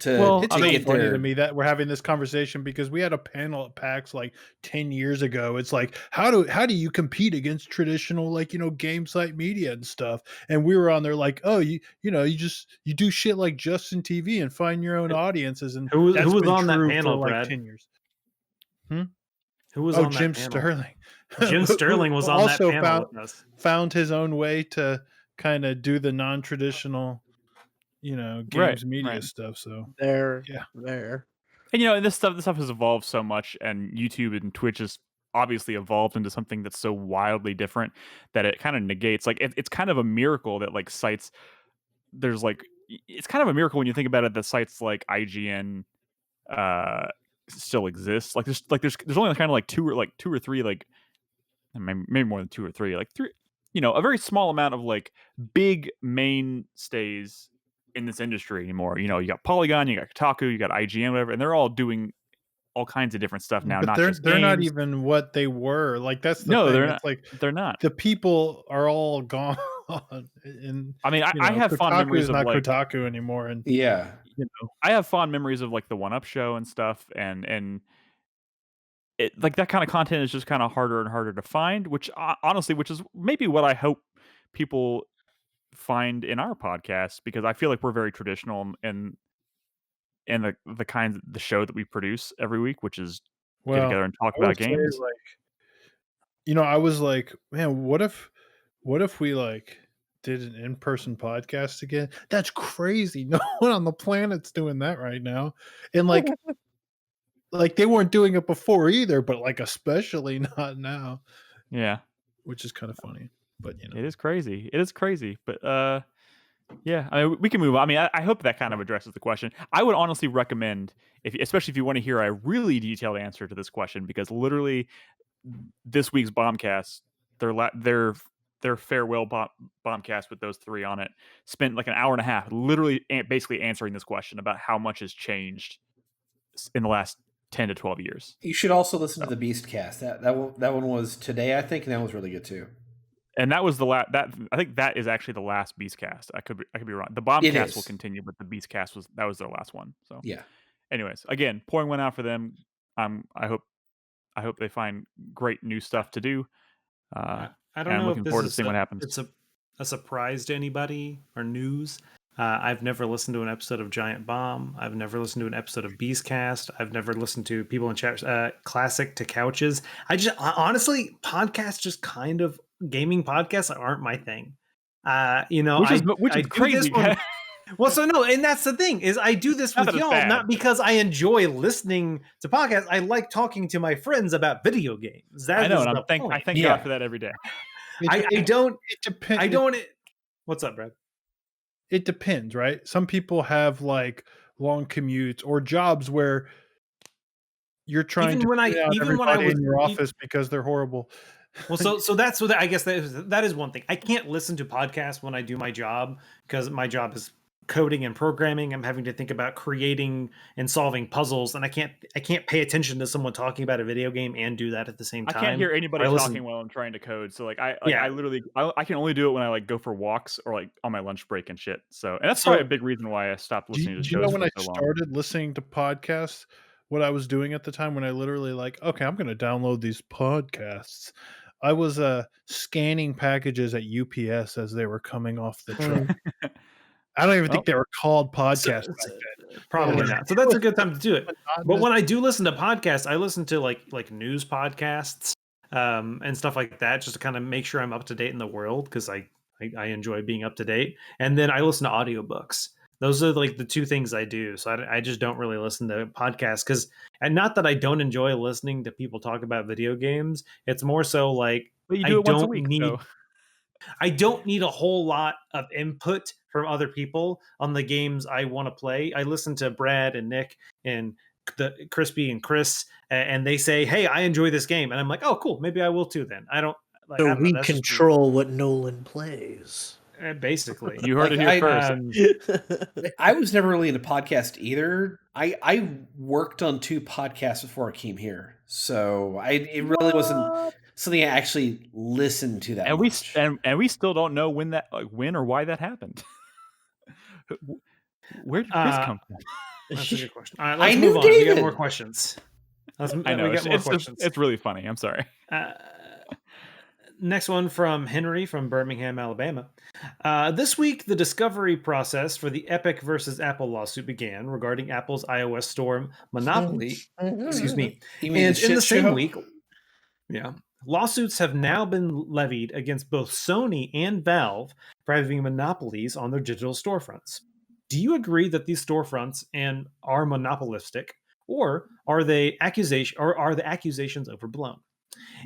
it's funny to me that we're having this conversation because we had a panel at PAX like 10 years ago. It's like, how do you compete against traditional game site media and stuff? And we were on there like, oh, you do shit like Justin TV and find your own audiences. And who was on that panel, for Brad? 10 years. Who was on Jim that panel? Sterling. Jim Sterling was on that panel with us. Found his own way to kind of do the non-traditional games media stuff. So there. And this stuff has evolved so much, and YouTube and Twitch has obviously evolved into something that's so wildly different that it kind of negates. Like it's kind of a miracle that like sites it's kind of a miracle when you think about it that sites like IGN still exist. Like there's only kind of like two or three, like maybe more than two or three, like three, a very small amount of like big mainstays in this industry anymore. You got Polygon, you got Kotaku, you got IGN, whatever, and they're all doing all kinds of different stuff now. But they're not even what they were. Like that's the thing. They're it's not. Like they're not. The people are all gone. And I mean, I have fond Kotaku memories is of not like, Kotaku anymore, and Yeah. I have fond memories of like the One Up show and stuff, and it like that kind of content is just kind of harder and harder to find. Which honestly, which is maybe what I hope people find in our podcast, because I feel like we're very traditional in the kinds the show that we produce every week, which is get well, together and talk I will about say, games. like, I was like, man, what if we like did an in-person podcast again? That's crazy. No one on the planet's doing that right now. And like they weren't doing it before either, but like especially not now, Yeah, which is kind of funny. But it is crazy. It is crazy, but yeah, I mean, we can move on. I mean, I hope that kind of addresses the question. I would honestly recommend, especially if you want to hear a really detailed answer to this question, because literally this week's bombcast, their farewell bombcast with those three on it, spent like an hour and a half, literally basically answering this question about how much has changed in the last 10 to 12 years. You should also listen So, to the Beastcast. That one was today, I think, and that was really good too. and that was the last. That I think that is actually the last Beastcast. I could be wrong. The It bombcast will is. continue, but the Beastcast was their last one. So Yeah. anyways, again, pouring one out for them. I hope they find great new stuff to do. I don't and I'm know if looking this forward to is seeing what happens. it's a surprise to anybody or news. I've never listened to an episode of Giant Bomb. I've never listened to an episode of Beastcast. I've never listened to people in chat. Classic to Couches. Honestly, podcasts just kind of gaming podcasts aren't my thing. Which is do crazy. this one. Well, so no, and that's the thing is I do this Not with that it's y'all bad, not because I enjoy listening to podcasts. I like talking to my friends about video games. I That know, is and the I point. thank God for that every day. I don't. It depends. I don't. What's up, Brad? It depends, right? Some people have like long commutes or jobs where you're trying to tune out everybody in your office because they're horrible. Well, so that's what I guess that is one thing. I can't listen to podcasts when I do my job because my job is coding and programming. I'm having to think about creating and solving puzzles, and I can't pay attention to someone talking about a video game and do that at the same time. I can't hear anybody talking while I'm trying to code. So like I literally I can only do it when I like go for walks or like on my lunch break and shit. So and that's probably a big reason why I stopped listening to shows. When I started listening to podcasts, what I was doing at the time when I literally like, okay, I'm going to download these podcasts. I was scanning packages at UPS as they were coming off the truck. I don't even think they were called podcasts back then. Probably not. So that's a good time to do it. But when I do listen to podcasts, I listen to like news podcasts and stuff like that, just to kind of make sure I'm up to date in the world because I enjoy being up to date. And then I listen to audiobooks. Those are like the two things I do. So I just don't really listen to podcasts because, and not that I don't enjoy listening to people talk about video games. It's more so like you do it once a week, I don't need a whole lot of input from other people on the games I want to play. I listen to Brad and Nick and the Crispy and Chris, and they say, "Hey, I enjoy this game," and I'm like, "Oh, cool. Maybe I will too." Then I don't. Like, so I don't we know, control what Nolan plays. Basically, you heard it here first. I was never really into podcast either. I worked on 2 podcasts before I came here, so it really wasn't something I actually listened to that and much. We still don't know when or why that happened. Where did Chris come from? That's a good question. All right, let's move on. We got more questions. I know. It's really funny. I'm sorry. Next one from Henry from Birmingham, Alabama. This week, the discovery process for the Epic versus Apple lawsuit began regarding Apple's iOS store monopoly. Excuse me. And in the same week, lawsuits have now been levied against both Sony and Valve for having monopolies on their digital storefronts. Do you agree that these storefronts are monopolistic, or are the accusations overblown?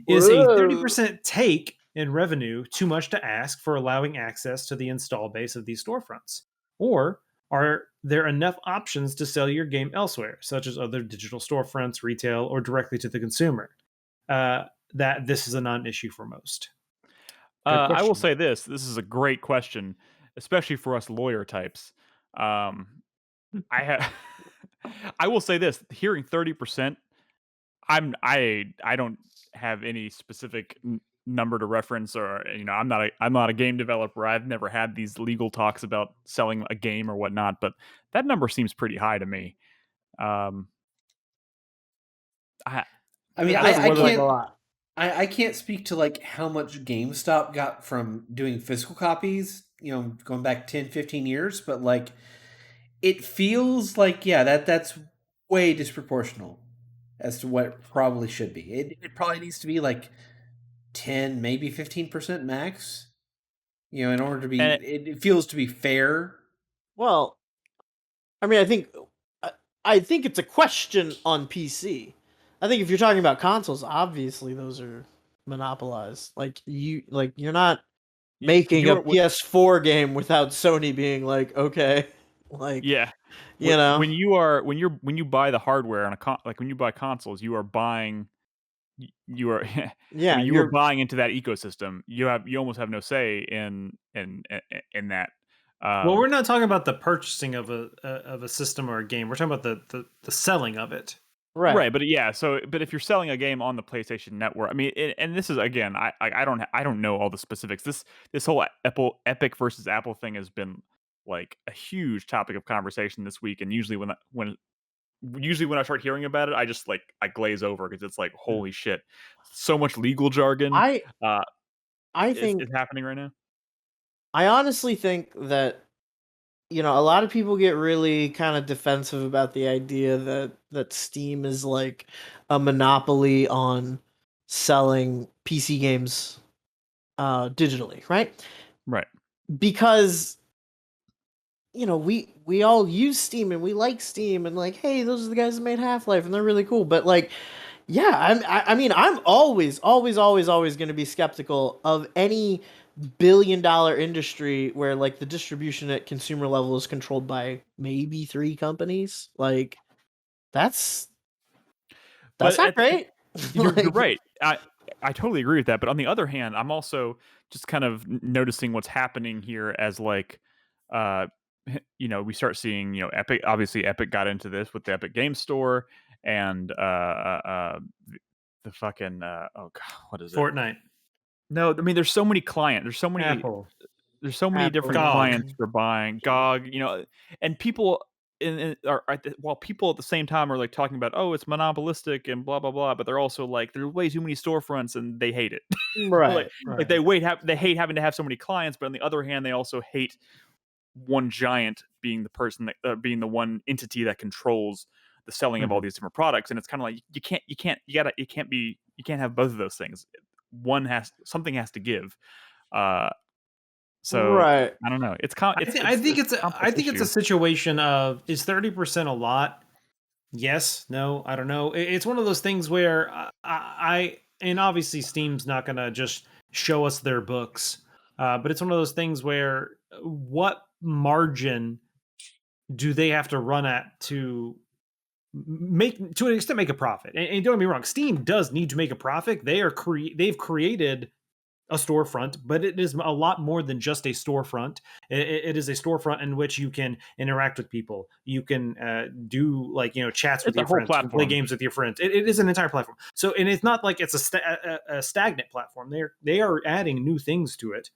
Is a 30% take in revenue too much to ask for allowing access to the install base of these storefronts? Or are there enough options to sell your game elsewhere, such as other digital storefronts, retail, or directly to the consumer? That this is a non-issue for most. I will say this is a great question, especially for us lawyer types. I will say this, hearing 30%, I don't have any specific number to reference, or I'm not a game developer. I've never had these legal talks about selling a game or whatnot, but that number seems pretty high to me. Um, I I mean, I That don't know I seems whether like a can't lot. I can't speak to like how much GameStop got from doing physical copies, going back 10, 15 years, but like it feels like yeah, that's way disproportional as to what it probably should be. It probably needs to be like 10, maybe 15% max, in order to be and it feels to be fair. Well, I mean, I I think it's a question on PC. I think if you're talking about consoles, obviously those are monopolized. You're not making a you're PS4 game without Sony being like, okay, like yeah. you know, When you buy the hardware on like when you buy consoles, you are buying you are I yeah, mean you are you're buying into that ecosystem. You almost have no say in that. Well, Um, we're not talking about the purchasing of a system or a game. We're talking about the selling of it. right. right, but yeah, but if you're selling a game on the PlayStation Network, I mean, and this is again, I don't know all the specifics. This whole Epic versus Apple thing has been like a huge topic of conversation this week, and usually when I start hearing about it, I just like I glaze over because it's like holy shit, so much legal jargon I uh, I is think happening right now. I honestly think that a lot of people get really kind of defensive about the idea that Steam is like a monopoly on selling PC games digitally, right? Right. Because we all use Steam and we like Steam and like, hey, those are the guys that made Half-Life and they're really cool. But like, yeah, I mean, I'm always, always, always, always going to be skeptical of any billion-dollar industry where like the distribution at consumer level is controlled by maybe three companies. Like, that's But not great. you're Like, right. I totally agree with that. But on the other hand, I'm also just kind of noticing what's happening here as like, uh, we start seeing Epic. Obviously, Epic got into this with the Epic Game Store and the fucking oh god, what is it? Fortnite, No, I mean there's so many clients. Apple, There's so many Apple, different GOG. clients for buying GOG, and people while people at the same time are like talking about, oh, it's monopolistic and blah blah blah, but they're also like there's way too many storefronts and they hate it. like right, like right. they hate having to have so many clients, but on the other hand, they also hate one giant being the person that being the one entity that controls the selling of all Mhm. these different products, and it's kind of like you can't have both of those things. Something has to give. Uh, so Right. I don't know. I think It's it's a I complex think it's a issue. situation of, is 30% a lot? Yes, no, I don't know. It's one of those things where and obviously Steam's not gonna just show us their books, but it's one of those things where what margin do they have to run at to make, to an extent, make a profit? And don't get me wrong, Steam does need to make a profit. They've created a storefront, but it is a lot more than just a storefront. It is a storefront in which you can interact with people. You can do like chats with It's a your whole friends. You can play platform. games with your friends. It is an entire platform. So, and it's not like it's a stagnant platform. They are adding new things to it.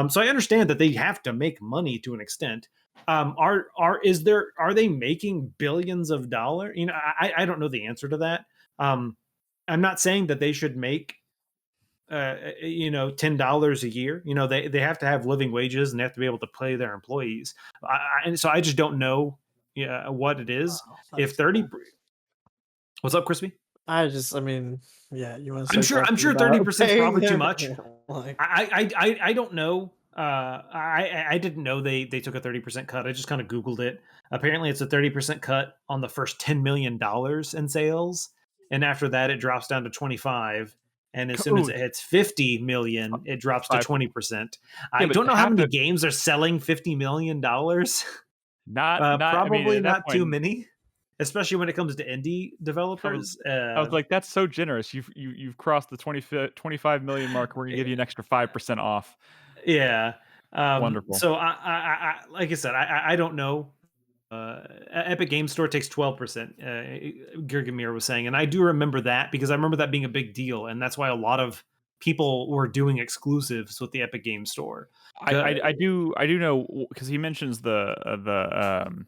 So I understand that they have to make money to an extent. Are they making billions of dollars? I don't know the answer to that. I'm not saying that they should make $10 a year. They have to have living wages and they have to be able to pay their employees. And so I just don't know what it is. Wow, If that's 30, what's up, Crispy? I mean, yeah, you want to I'm start sure I'm talking sure 30% about is paying probably too their much. like I don't know. I didn't know they took a 30% cut. I just kind of Googled it. Apparently it's a 30% cut on the first $10 million in sales, and after that it drops down to 25. And as soon as Oh, it hits 50 million, it drops to five. 20%. Yeah, I but don't know how half many the games are selling $50 million. not. I mean, Probably at that not too point, many, especially when it comes to indie I was developers. I was like, that's so generous. You've crossed the 25 million mark. We're gonna give you an extra 5% off. Yeah. Wonderful. So like I said, I don't know. Epic Game Store takes 12%. Girgamir was saying, and I do remember that because I remember that being a big deal, and that's why a lot of people were doing exclusives with the Epic Game Store. I do know, because he mentions the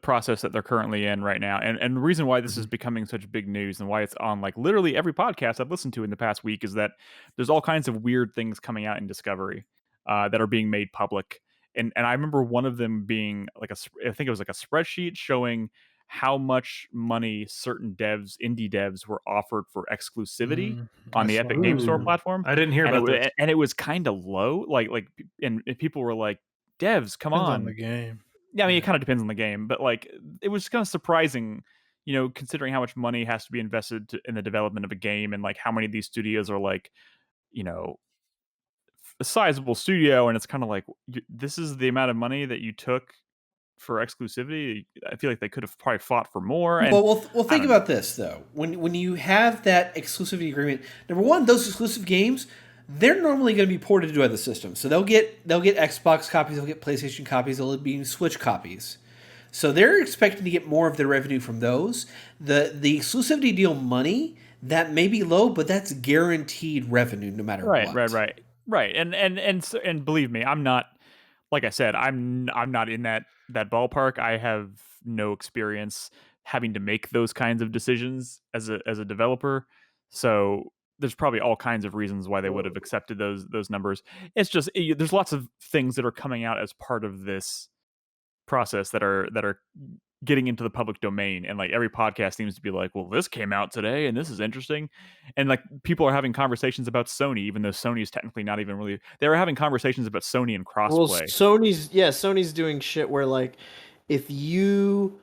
process that they're currently in right now, and the reason why this is becoming such big news and why it's on like literally every podcast I've listened to in the past week is that there's all kinds of weird things coming out in Discovery that are being made public, and I remember one of them being like I think it was like a spreadsheet showing how much money certain indie devs were offered for exclusivity on the Epic Game Store platform. I didn't hear about this. And it was kind of low, and people were like, devs, come Depends on. on the game. Yeah, I mean, it kind of depends on the game, but like, it was kind of surprising, considering how much money has to be invested in the development of a game, and like how many of these studios are like, a sizable studio, and it's kind of like, this is the amount of money that you took for exclusivity. I feel like they could have probably fought for more. And well, think about this though. When you have that exclusivity agreement, number one, those exclusive games, they're normally going to be ported to other systems. So they'll get Xbox copies, they'll get PlayStation copies, they'll be Switch copies. So they're expecting to get more of their revenue from those. The exclusivity deal money, that may be low, but that's guaranteed revenue no matter what. Right. And believe me, I'm not, like I said, I'm not in that ballpark. I have no experience having to make those kinds of decisions as a developer. So there's probably all kinds of reasons why they would have accepted those numbers. It's just there's lots of things that are coming out as part of this process that are getting into the public domain, and like every podcast seems to be like, well, this came out today and this is interesting, and like people are having conversations about Sony, even though Sony is technically not even really. They were having conversations about Sony and crossplay. Well, Sony's doing shit where like if you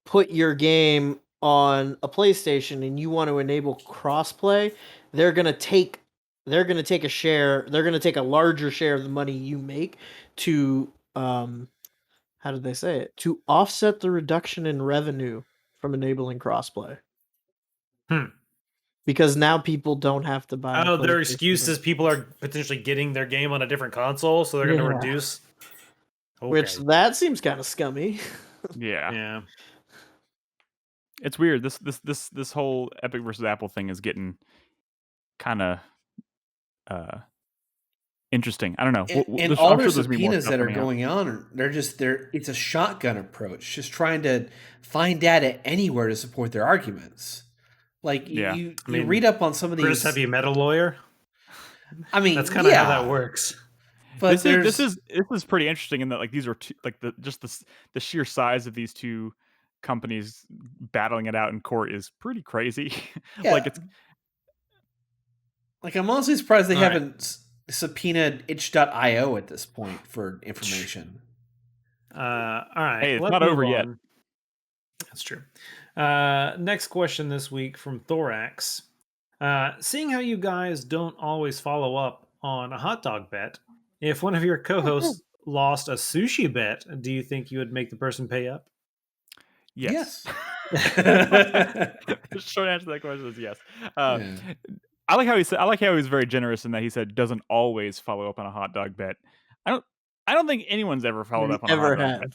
put your game on a PlayStation and you want to enable crossplay, they're gonna take a share. They're gonna take a larger share of the money you make to how did they say it? To offset the reduction in revenue from enabling crossplay. Because now people don't have to buy. Oh, their excuse is people are potentially getting their game on a different console, so they're going to reduce. Okay. Which that seems kind of scummy. Yeah. It's weird. This whole Epic versus Apple thing is getting kind of interesting. I don't know. And all their subpoenas that are going on, it's a shotgun approach, just trying to find data anywhere to support their arguments. Like you read up on some of these. Chris, have you met a lawyer? I mean, that's kind of how that works. But this is pretty interesting in that like these are the sheer size of these two companies battling it out in court is pretty crazy. Yeah. I'm honestly surprised they haven't subpoenaed itch.io at this point for information. All right. Hey, it's not over yet. That's true. Next question this week from Thorax. Seeing how you guys don't always follow up on a hot dog bet, if one of your co-hosts lost a sushi bet, do you think you would make the person pay up? Yes. The short answer to that question is yes. I like how he was very generous in that he said doesn't always follow up on a hot dog bet. I don't think anyone's ever followed up on a hot dog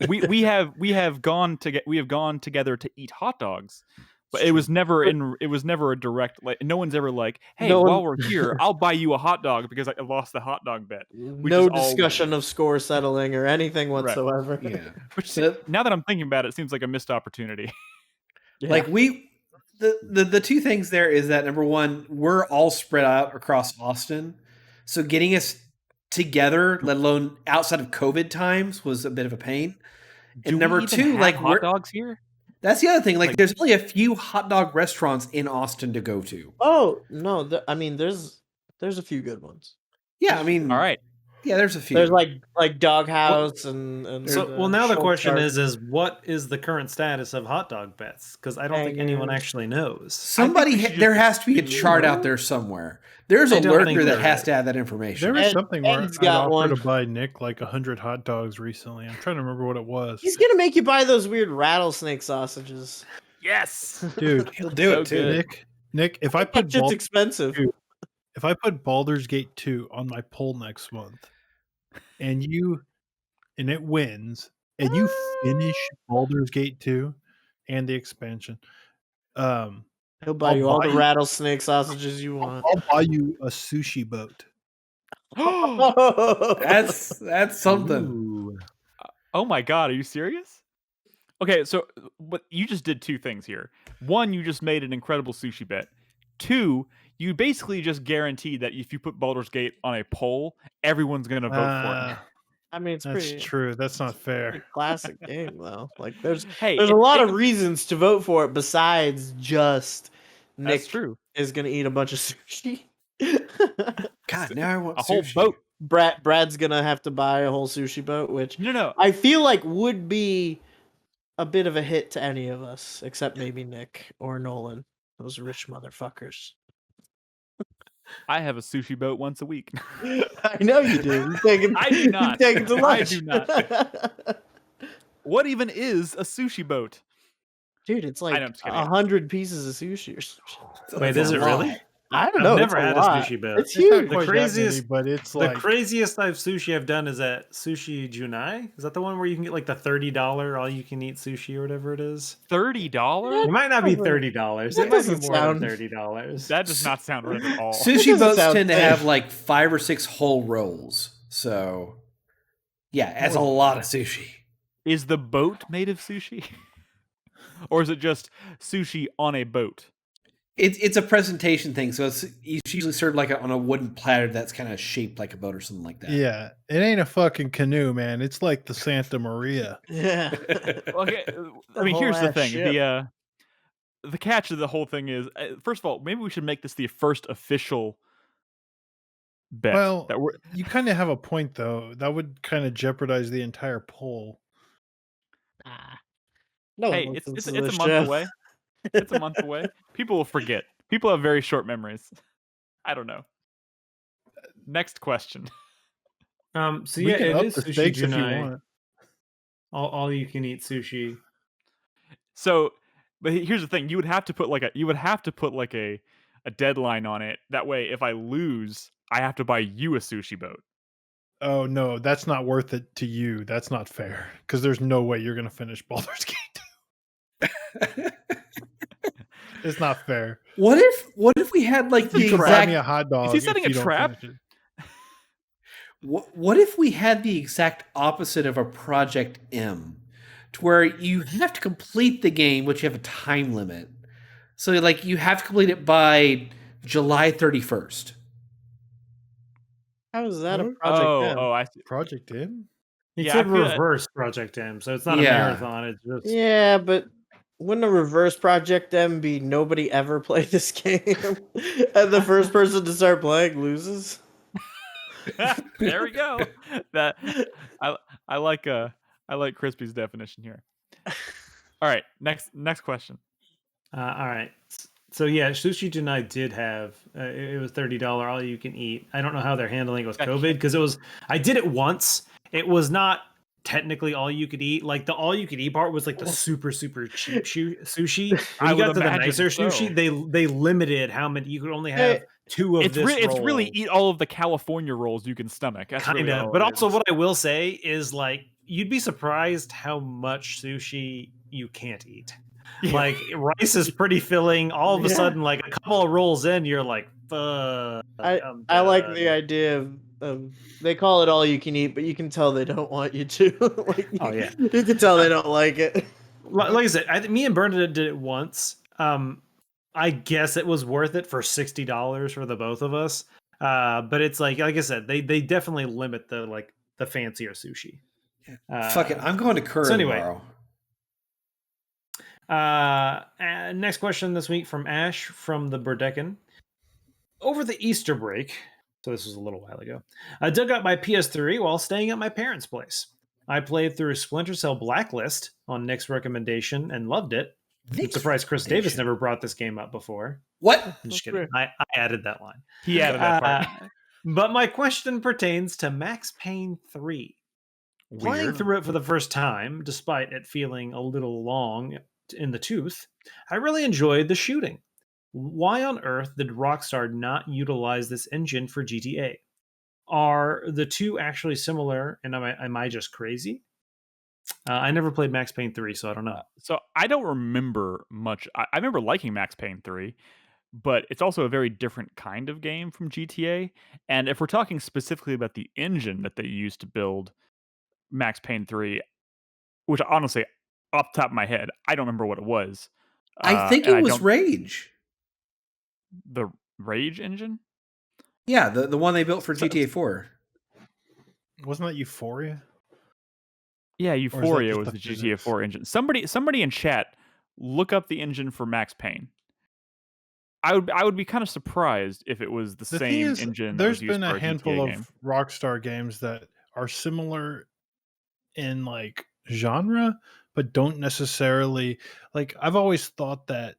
bet. We have gone together to eat hot dogs, but it was never a direct, like, no one's ever like, hey, while we're here, I'll buy you a hot dog because I lost the hot dog bet. No discussion of score settling or anything whatsoever. Right. Yeah. Which, now that I'm thinking about it, it seems like a missed opportunity. Yeah. Like the two things there is that, number one, we're all spread out across Austin, so getting us together, let alone outside of COVID times, was a bit of a pain. And number two, like, hot dogs here. That's the other thing. Like, there's only a few hot dog restaurants in Austin to go to. Oh no! There's a few good ones. Yeah, I mean, all right. Yeah, there's a few. There's like Doghouse and so. Well, now the question is what is the current status of hot dog bets? Because I don't think anyone actually knows. There has to be a chart out there somewhere. There's a lurker that has to have that information. There was something where I offered to buy Nick like 100 hot dogs recently. I'm trying to remember what it was. He's gonna make you buy those weird rattlesnake sausages. Yes, dude, he'll do it too. Nick, if I put it's expensive. If I put Baldur's Gate 2 on my poll next month, and it wins, and you finish Baldur's Gate 2 and the expansion, He'll buy you all the rattlesnake sausages you want. I'll buy you a sushi boat. That's something. Ooh. Oh my god, are you serious? Okay, so but you just did two things here. One, you just made an incredible sushi bet. Two, you basically just guaranteed that if you put Baldur's Gate on a poll, everyone's gonna vote for it. I mean, it's That's pretty true. That's not fair. classic game though. Like there's Hey, a lot of reasons to vote for it besides just That's Nick true. is gonna eat a bunch of sushi. God, now I want A whole sushi. boat. Brad's gonna have to buy a whole sushi boat, which No. I feel like would be a bit of a hit to any of us, except maybe Nick or Nolan. Those rich motherfuckers. I have a sushi boat once a week. I know you do. I do not. You take it to lunch. I do not. What even is a sushi boat? Dude, it's like I know, I'm just kidding. 100 pieces of sushi or something. Wait, is it really? I don't know. I've never it's had lot. a sushi boat. It's huge. The craziest, but it's the like craziest sushi I've done is at Sushi Junai. Is that the one where you can get like the $30 all you can eat sushi or whatever it is? $30? It might not be $30. That It might be doesn't more sound- than $30. That does not sound right at all. Sushi doesn't boats sound tend to fair. have like 5 or 6 whole rolls. So, yeah, that's a lot of sushi. Is the boat made of sushi? Or is it just sushi on a boat? It's a presentation thing, so it's usually served like on a wooden platter that's kind of shaped like a boat or something like that. yeah, it ain't a fucking canoe, man. It's like the Santa Maria. Yeah. Okay, I mean, whole here's the ass thing. ship. The catch of the whole thing is, first of all, maybe we should make this the first official bet. Well, that we're, you kind of have a point though. That would kind of jeopardize the entire poll. No, hey, one it's listens it's to a this month show. away. It's a month away. People will forget. People have very short memories. I don't know. Next question. So We yeah, can it up is the Sushi stakes if you Junai. want. All you can eat sushi. So, but here's the thing: you would have to put like a deadline on it. That way, if I lose, I have to buy you a sushi boat. Oh no, that's not worth it to you. That's not fair because there's no way you're gonna finish Baldur's Gate. It's not fair. What if we had like the You could buy me a exact hot dog. Is he setting if a you don't trap? finish it. what if we had the exact opposite of a Project M, to where you have to complete the game, but you have a time limit. So like you have to complete it by July 31st. How is that a Project M? I see. Project M? It Yeah, said I feel reverse Project M, so it's not a Yeah. marathon. It's just Yeah, but wouldn't a reverse Project M be nobody ever played this game? And the first person to start playing loses? There we go. That I like Crispy's definition here. All right, next question. all right. So yeah, Sushi Junai did have it was $30 all you can eat. I don't know how they're handling it with COVID because I did it once. It was not technically all you could eat. Like the all you could eat part was like the super cheap sushi. When you got to the nicer sushi, they limited how many you could only have 2 of this. It's really eat all of the California rolls you can stomach. That's kind really of. But also, what I will say is like you'd be surprised how much sushi you can't eat. Yeah. Like rice is pretty filling. All of a sudden, like a couple of rolls in, you're like, "Fuck." I like the idea of they call it all you can eat, but you can tell they don't want you to. Like, Oh yeah, you can tell they don't like it. like I said, me and Bernadette did it once. I guess it was worth it for $60 for the both of us. But it's like I said, they definitely limit the fancier sushi. Fuck it, I'm going to Curry tomorrow. Next question this week from Ash from the Burdekin. Over the Easter break, so this was a little while ago, I dug out my PS3 while staying at my parents' place. I played through Splinter Cell Blacklist on Nick's recommendation and loved it. I'm surprised Chris Davis never brought this game up before. What? I'm just kidding. I added that line. He added that part. But my question pertains to Max Payne 3. Playing through it for the first time, despite it feeling a little long in the tooth, I really enjoyed the shooting. Why on earth did Rockstar not utilize this engine for GTA? Are the two actually similar, and am I just crazy? I never played Max Payne 3, so I don't know. So I don't remember much. I remember liking Max Payne 3, but it's also a very different kind of game from GTA. And if we're talking specifically about the engine that they used to build Max Payne 3, which honestly, off the top of my head, I don't remember what it was. I think And it I was don't Rage. the Rage engine. Yeah, the one they built for So, GTA 4. Wasn't that Euphoria? yeah, Or is that Euphoria just was the the GTA physics? 4 engine. Somebody in chat, look up the engine for Max Payne. I would be kind of surprised if it was the The thing same is, engine that was there's used been for a our GTA handful game. of Rockstar games that are similar in like genre, but don't necessarily like. I've always thought that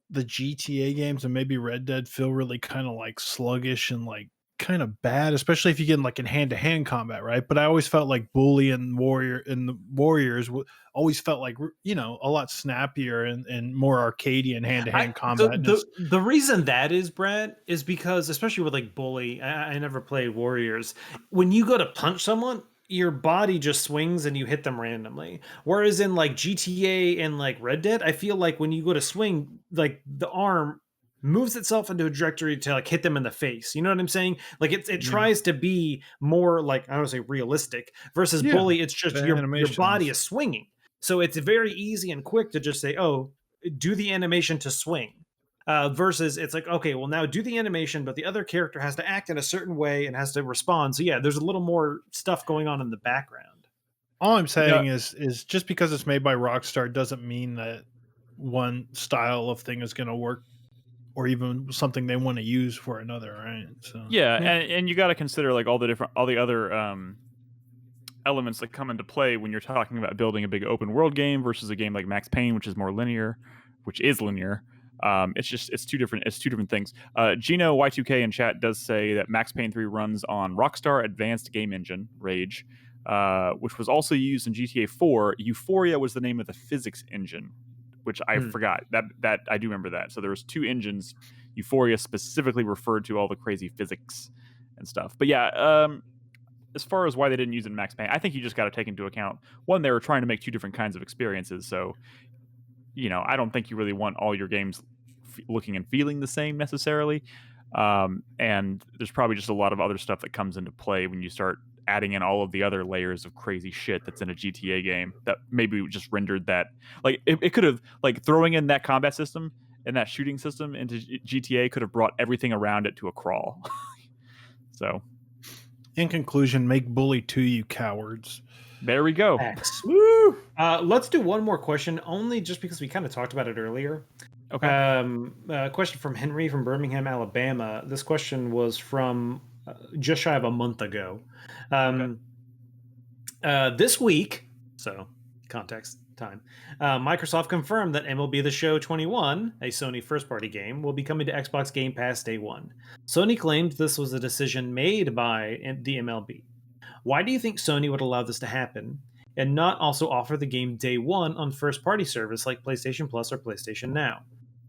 the GTA games and maybe Red Dead feel really kind of like sluggish and like kind of bad, especially if you get in like in hand to hand combat, right? But I always felt like Bully and the Warriors always felt like a lot snappier and more arcadey and hand to hand The, combat. And the the reason that is, Brad, is because especially with like Bully, I never played Warriors. When you go to punch someone, your body just swings and you hit them randomly. Whereas in like GTA and like Red Dead, I feel like when you go to swing, like the arm moves itself into a trajectory to like hit them in the face. You know what I'm saying? Like it yeah, tries to be more like, I don't want to say realistic, versus yeah, Bully, it's just the your body animations. is swinging. So it's very easy and quick to just say, oh, do the animation to swing. Versus it's like, okay, well, now do the animation, but the other character has to act in a certain way and has to respond. So yeah, there's a little more stuff going on in the background. All I'm You know, saying is just because it's made by Rockstar doesn't mean that one style of thing is going to work or even something they want to use for another, right? So yeah, Yeah. and you got to consider like all the other elements that come into play when you're talking about building a big open world game versus a game like Max Payne, which is more linear, which is linear. It's two different things. Gino Y2K in chat does say that Max Payne 3 runs on Rockstar Advanced Game Engine Rage, which was also used in GTA 4. Euphoria was the name of the physics engine, which I forgot. That I do remember that. So there was two engines. Euphoria specifically referred to all the crazy physics and stuff. But yeah, as far as why they didn't use it in Max Payne, I think you just got to take into account one, they were trying to make two different kinds of experiences. So, I don't think you really want all your games looking and feeling the same necessarily. And there's probably just a lot of other stuff that comes into play when you start adding in all of the other layers of crazy shit that's in a GTA game that maybe just rendered that. Like, it could have, like, throwing in that combat system and that shooting system into GTA could have brought everything around it to a crawl. So, in conclusion, make Bully 2, you cowards. there we go. X. Woo! Let's do one more question, only just because we kind of talked about it earlier. Okay. A question from Henry from Birmingham, Alabama. This question was from just shy of a month ago. This week, so context time, Microsoft confirmed that MLB The Show 21, a Sony first-party game, will be coming to Xbox Game Pass day one. Sony claimed this was a decision made by the MLB. Why do you think Sony would allow this to happen and not also offer the game day one on first-party service like PlayStation Plus or PlayStation Now?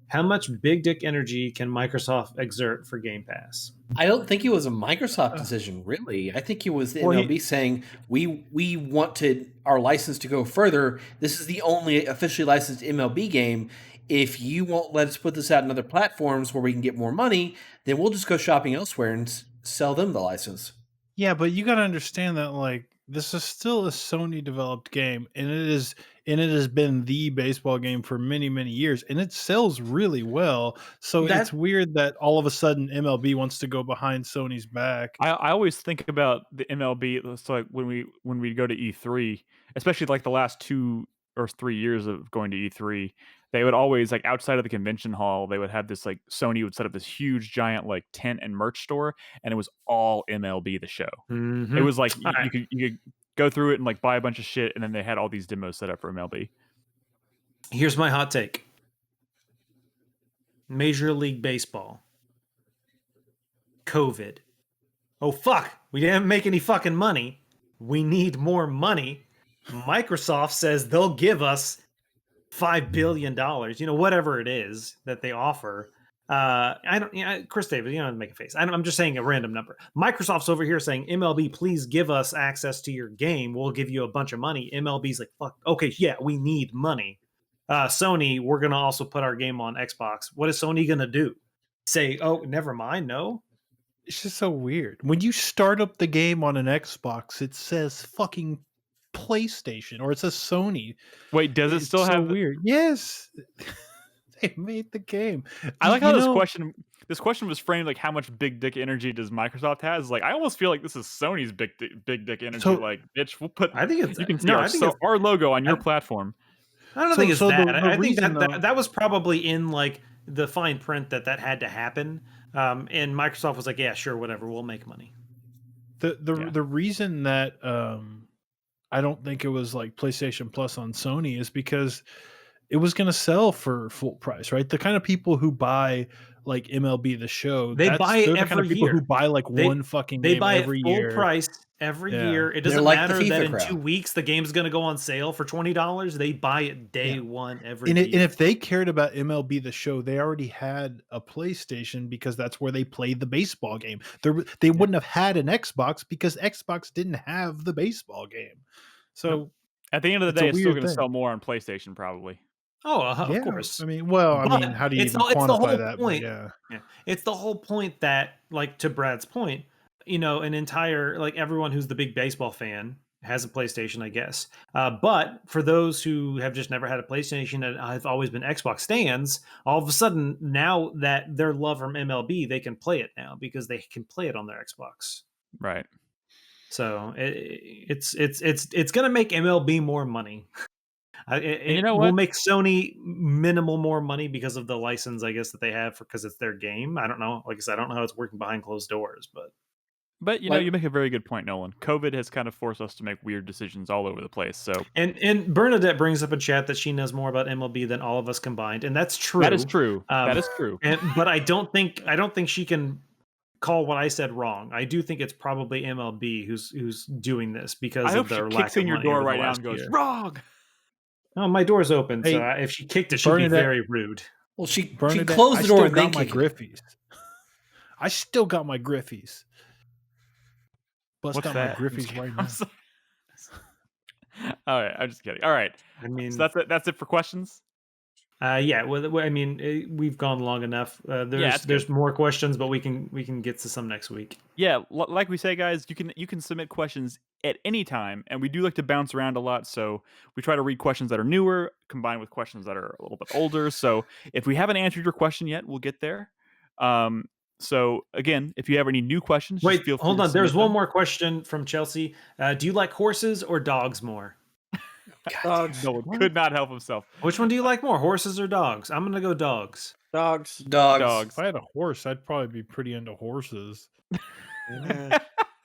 How much big dick energy can Microsoft exert for Game Pass? I don't think it was a Microsoft decision, really. I think it was the MLB saying we want our license to go further. This is the only officially licensed MLB game. If you won't let us put this out in other platforms where we can get more money, then we'll just go shopping elsewhere and sell them the license. Yeah, but you got to understand that like this is still a Sony developed game, and it has been the baseball game for many years, and it sells really well. So it's weird that all of a sudden MLB wants to go behind Sony's back. I always think about the MLB. It's like when we go to E3, especially like the last 2 or 3 years of going to E3, they would always, like, outside of the convention hall, they would have this, like, Sony would set up this huge giant like tent and merch store, and it was all MLB The Show. It was like you could go through it and like buy a bunch of shit, and then they had all these demos set up for MLB. Here's my hot take. Major League Baseball. COVID. Oh, fuck. We didn't make any fucking money. We need more money. Microsoft says they'll give us $5 billion, whatever it is that they offer. I don't, Chris Davis, you don't have to make a face. I'm just saying a random number. Microsoft's over here saying, MLB, please give us access to your game. We'll give you a bunch of money. MLB's like, fuck, okay, yeah, we need money. Sony, we're going to also put our game on Xbox. What is Sony going to do? Say, oh, never mind, no? It's just so weird. When you start up the game on an Xbox, it says fucking PlayStation or it says Sony. Wait, does it still have weird? Yes. They made the game. I like how this question was framed like how much big dick energy does Microsoft has? Like I almost feel like this is Sony's big dick energy. So, like, bitch, we'll put. I think it's you can see our logo on your platform. I don't think it's that. I think that was probably in like the fine print that had to happen. And Microsoft was like, yeah, sure, whatever, we'll make money. The reason that I don't think it was like PlayStation Plus on Sony is because it was going to sell for full price, right? The kind of people who buy like MLB The Show, they're the kind of people year. who buy like one fucking game every year. They buy it full price every year. It doesn't matter that in 2 weeks the game's going to go on sale for $20. They buy it day one every year. And if they cared about MLB The Show, they already had a PlayStation because that's where they played the baseball game. They wouldn't have had an Xbox because Xbox didn't have the baseball game. So at the end of the day, it's still going to sell more on PlayStation probably. Oh, of course. I mean, how do you even quantify that? Point. Yeah, it's the whole point that, like, to Brad's point, an entire, like, everyone who's the big baseball fan has a PlayStation, I guess. But for those who have just never had a PlayStation and have always been Xbox stands, all of a sudden, now that their love from MLB, they can play it now because they can play it on their Xbox. Right. So it's going to make MLB more money. It will make Sony minimal more money because of the license, I guess, that they have because it's their game. I don't know. Like I said, I don't know how it's working behind closed doors, but you make a very good point, Nolan. COVID has kind of forced us to make weird decisions all over the place. So and Bernadette brings up in chat that she knows more about MLB than all of us combined, and that's true. That is true. That is true. But I don't think she can call what I said wrong. I do think it's probably MLB who's doing this because of their lack of money. Kicks in your door right now and goes wrong. Oh, my door's open, so if she kicked it, she'd be very rude. Well, she closed the door and then kicked it. I still got my Griffies. Bust out my Griffies right now. All right, I'm just kidding. All right, I mean, so that's it for questions. Yeah. Well, I mean, we've gone long enough. There's more questions, but we can get to some next week. Yeah, like we say, guys, you can submit questions at any time, and we do like to bounce around a lot. So we try to read questions that are newer, combined with questions that are a little bit older. So if we haven't answered your question yet, we'll get there. So again, if you have any new questions, wait, hold on. There's one more question from Chelsea. Do you like horses or dogs more? Dogs. No one could not help himself. Which one do you like more, horses or dogs? I'm gonna go dogs. Dogs. If I had a horse, I'd probably be pretty into horses. Yeah.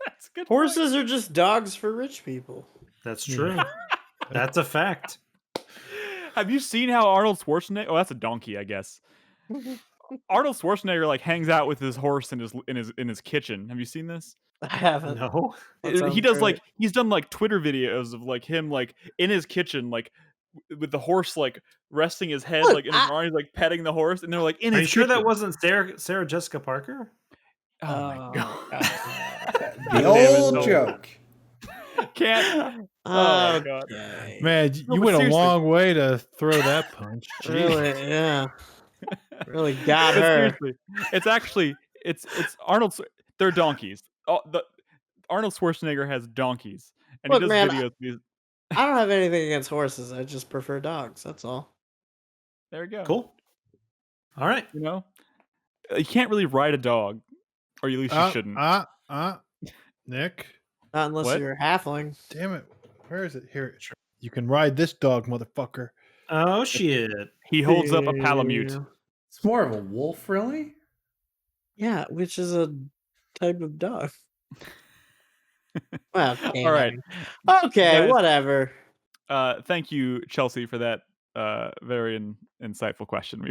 That's good. Horses are just dogs for rich people. That's true. That's a fact. Have you seen how Arnold Schwarzenegger? Oh, that's a donkey, I guess. Arnold Schwarzenegger like hangs out with his horse in his kitchen. Have you seen this? I haven't. No. He does great. He's done like Twitter videos of like him like in his kitchen like with the horse like resting his head like in his arms like petting the horse and they're like in his kitchen. Are you sure that wasn't Sarah Jessica Parker? Oh my god. The old joke. Can't. Oh my god. Man, you went a long way to throw that punch. Really, yeah. Really got her. Seriously, it's actually it's Arnold. They're donkeys. Arnold Schwarzenegger has donkeys, and Look, he does man, videos. I don't have anything against horses. I just prefer dogs. That's all. There you go. Cool. All right. You can't really ride a dog, or at least you shouldn't. Nick. Not unless you're a halfling. Damn it! Where is it? Here. You can ride this dog, motherfucker. Oh shit! He holds up a Palamute. It's more of a wolf, really. Yeah, which is a type of dog. Well, all right. Okay, guys, whatever. Thank you, Chelsea, for that very insightful question.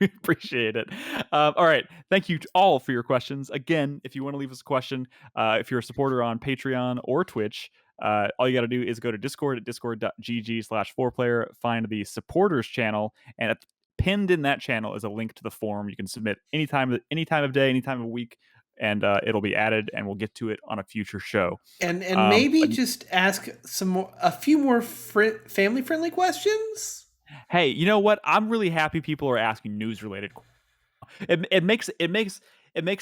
We appreciate it. All right. Thank you all for your questions. Again, if you want to leave us a question, if you're a supporter on Patreon or Twitch, all you got to do is go to Discord at discord.gg/4player, find the supporters channel, and pinned in that channel is a link to the forum. You can submit any time of day, any time of week, and it'll be added, and we'll get to it on a future show. And maybe just ask a few more family friendly questions. Hey, you know what? I'm really happy people are asking news related. It makes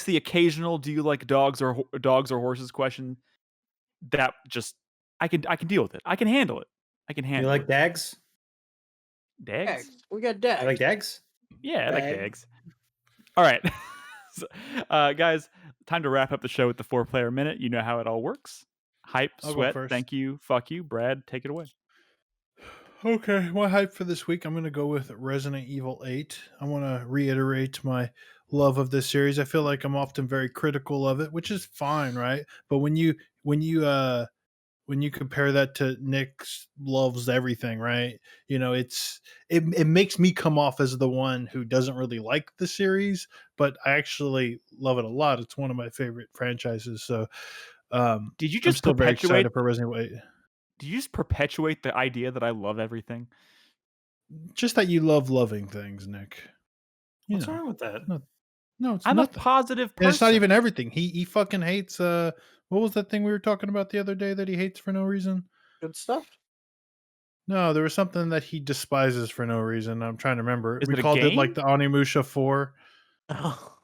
the occasional "Do you like dogs or horses?" question that just I can deal with it. I can handle it. You like dags? Dags? We got dags. You like dags? Yeah, I like dags. All right. So, guys, time to wrap up the show with the 4-player minute. You know how it all works. Hype, sweat, thank you, fuck you. Brad, take it away. Okay, my hype for this week, I'm going to go with Resident Evil 8. I want to reiterate my love of this series. I feel like I'm often very critical of it, which is fine, right? But when you compare that to Nick's loves everything, right? You know, it makes me come off as the one who doesn't really like the series, but I actually love it a lot. It's one of my favorite franchises. So, did you just I'm still very excited for Resident Evil 8. Do you just perpetuate the idea that I love everything? Just that you love loving things, Nick. What's wrong with that? No, it's I'm nothing. a positive person. And it's not even everything. He fucking hates what was that thing we were talking about the other day that he hates for no reason? Good stuff. No, there was something that he despises for no reason. I'm trying to remember. Is we it called game? it like the Onimusha 4. Oh.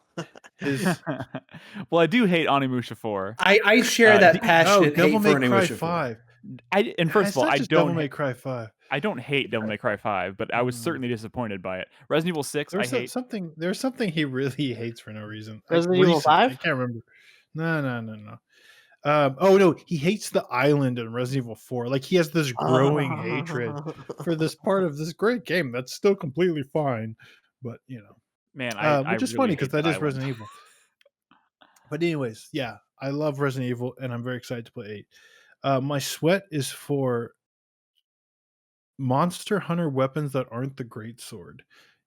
Well, I do hate Onimusha 4. I share that passionate hate for Onimusha 5. First of all, I don't Devil May Cry 5. I don't hate Devil May Cry 5, but I was certainly disappointed by it. Resident Evil 6, I hate. There's something he really hates for no reason. Resident Evil 5? I can't remember. No. Oh no, he hates the island in Resident Evil 4. Like he has this growing hatred for this part of this great game that's still completely fine, but you know, man, which is really funny because that is island. Resident Evil. But anyways, yeah, I love Resident Evil, and I'm very excited to play 8. My sweat is for Monster Hunter weapons that aren't the greatsword.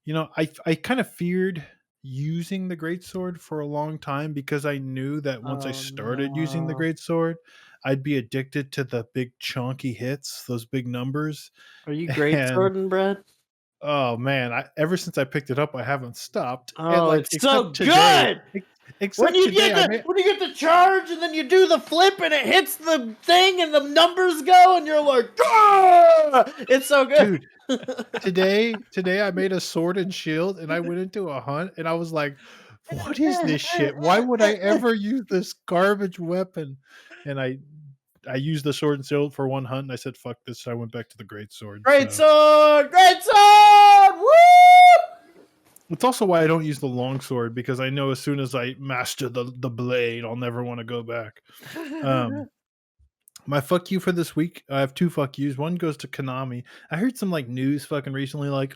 You know, I kind of feared using the greatsword for a long time because I knew that once I started using the greatsword, I'd be addicted to the big chunky hits, those big numbers. Are you greatswording, Brad? Oh man, ever since I picked it up, I haven't stopped. Oh, it's so good. When you get the charge and then you do the flip and it hits the thing and the numbers go and you're like, ah! It's so good. Dude, today I made a sword and shield and I went into a hunt and I was like, what is this shit? Why would I ever use this garbage weapon? And I used the sword and shield for one hunt and I said, fuck this. So I went back to the greatsword. Greatsword! Woo! It's also why I don't use the longsword because I know as soon as I master the blade, I'll never want to go back. My fuck you for this week, I have 2 fuck yous. One goes to Konami. I heard some like news fucking recently, like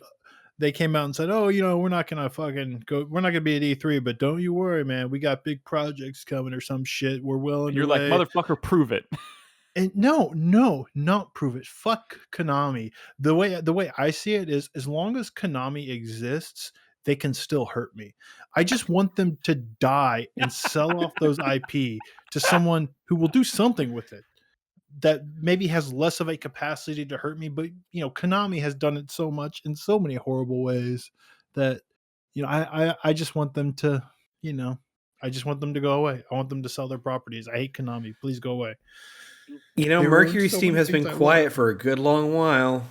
they came out and said, "Oh, you know, we're not gonna fucking go. We're not gonna be at E3, but don't you worry, man. We got big projects coming or some shit. We're willing." You're like, motherfucker, prove it. And no, not prove it. Fuck Konami. The way I see it is, as long as Konami exists, they can still hurt me. I just want them to die and sell off those IP to someone who will do something with it that maybe has less of a capacity to hurt me. But you know, Konami has done it so much in so many horrible ways that, you know, I just want them to, you know, I just want them to go away. I want them to sell their properties. I hate Konami. Please go away. You know, Mercury Steam has been quiet for a good long while.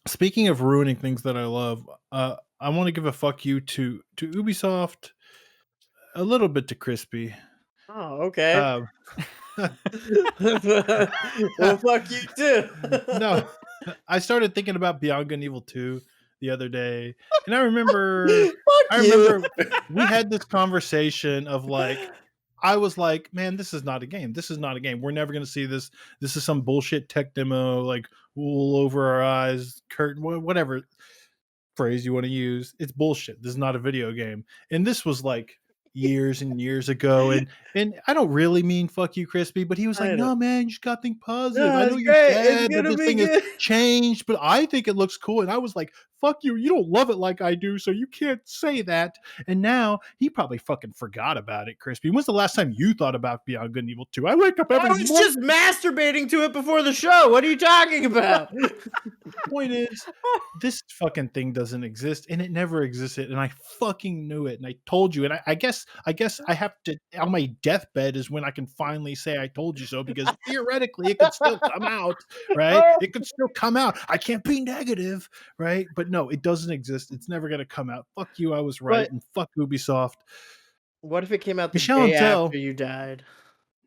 Speaking of ruining things that I love, I want to give a fuck you to Ubisoft, a little bit to Crispy. Oh, okay. Well, fuck you too. No, I started thinking about Beyond Good and Evil 2 the other day, and I remember we had this conversation of like, I was like, man, this is not a game. This is not a game. We're never going to see this. This is some bullshit tech demo, like wool over our eyes, curtain, whatever phrase you want to use. It's bullshit. This is not a video game. And this was like years and years ago. And I don't really mean fuck you, Crispy, but he was like, no, man, you just got to think positive. No, I know you're sad that this thing has changed, but I think it looks cool. And I was like, fuck you. You don't love it like I do, so you can't say that. And now he probably fucking forgot about it, Crispy. When's the last time you thought about Beyond Good and Evil 2? I wake up every morning. I was just masturbating to it before the show. What are you talking about? Point is, this fucking thing doesn't exist, and it never existed, and I fucking knew it, and I told you, and I guess I have to on my deathbed is when I can finally say I told you so, because theoretically it could still come out, right? It could still come out. I can't be negative, right? But no, it doesn't exist. It's never gonna come out. Fuck you, I was right, But and fuck Ubisoft. what if it came out the Michel day Ancel, after you died?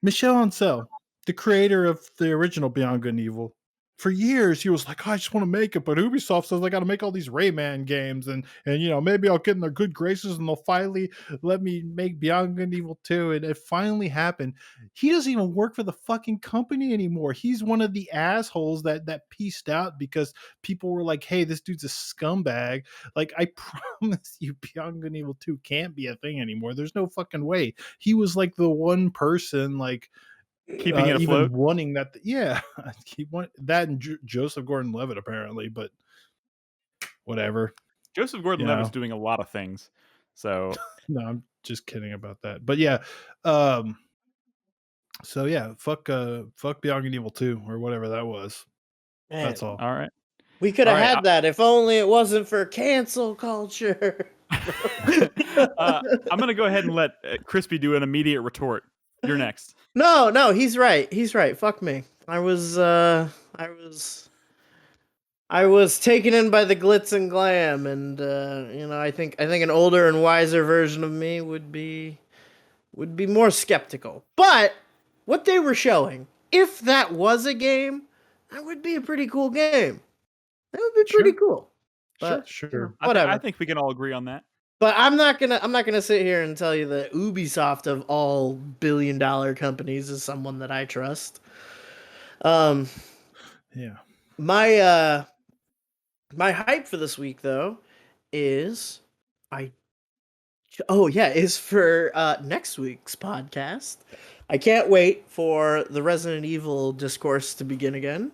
Michel Ancel, the creator of the original Beyond Good and Evil, for years he was like, "Oh, I just want to make it," but Ubisoft says I got to make all these Rayman games, and maybe I'll get in their good graces and they'll finally let me make Beyond Good and Evil 2, and it finally happened. He doesn't even work for the fucking company anymore. He's one of the assholes that pieced out because people were like, "Hey, this dude's a scumbag." Like, I promise you, Beyond Good and Evil 2 can't be a thing anymore. There's no fucking way. He was like the one person like Keeping it even afloat. wanting that. Yeah, he want that and Joseph Gordon-Levitt apparently, but whatever. Joseph You Gordon-Levitt's know, doing a lot of things. So no, I'm just kidding about that. But yeah, so yeah, fuck Beyond Good and Evil 2 or whatever that was. Man, That's all. all right. we could All have right. had that if only it wasn't for cancel culture. I'm gonna go ahead and let Crispy do an immediate retort. You're next. No, he's right. He's right. Fuck me. I was taken in by the glitz and glam, and I think an older and wiser version of me would be more skeptical. But what they were showing, if that was a game, that would be a pretty cool game. That would be pretty cool. But Sure. whatever. I think we can all agree on that. But I'm not gonna sit here and tell you that Ubisoft of all billion-dollar companies is someone that I trust. Yeah. My hype for this week though is for next week's podcast. I can't wait for the Resident Evil discourse to begin again.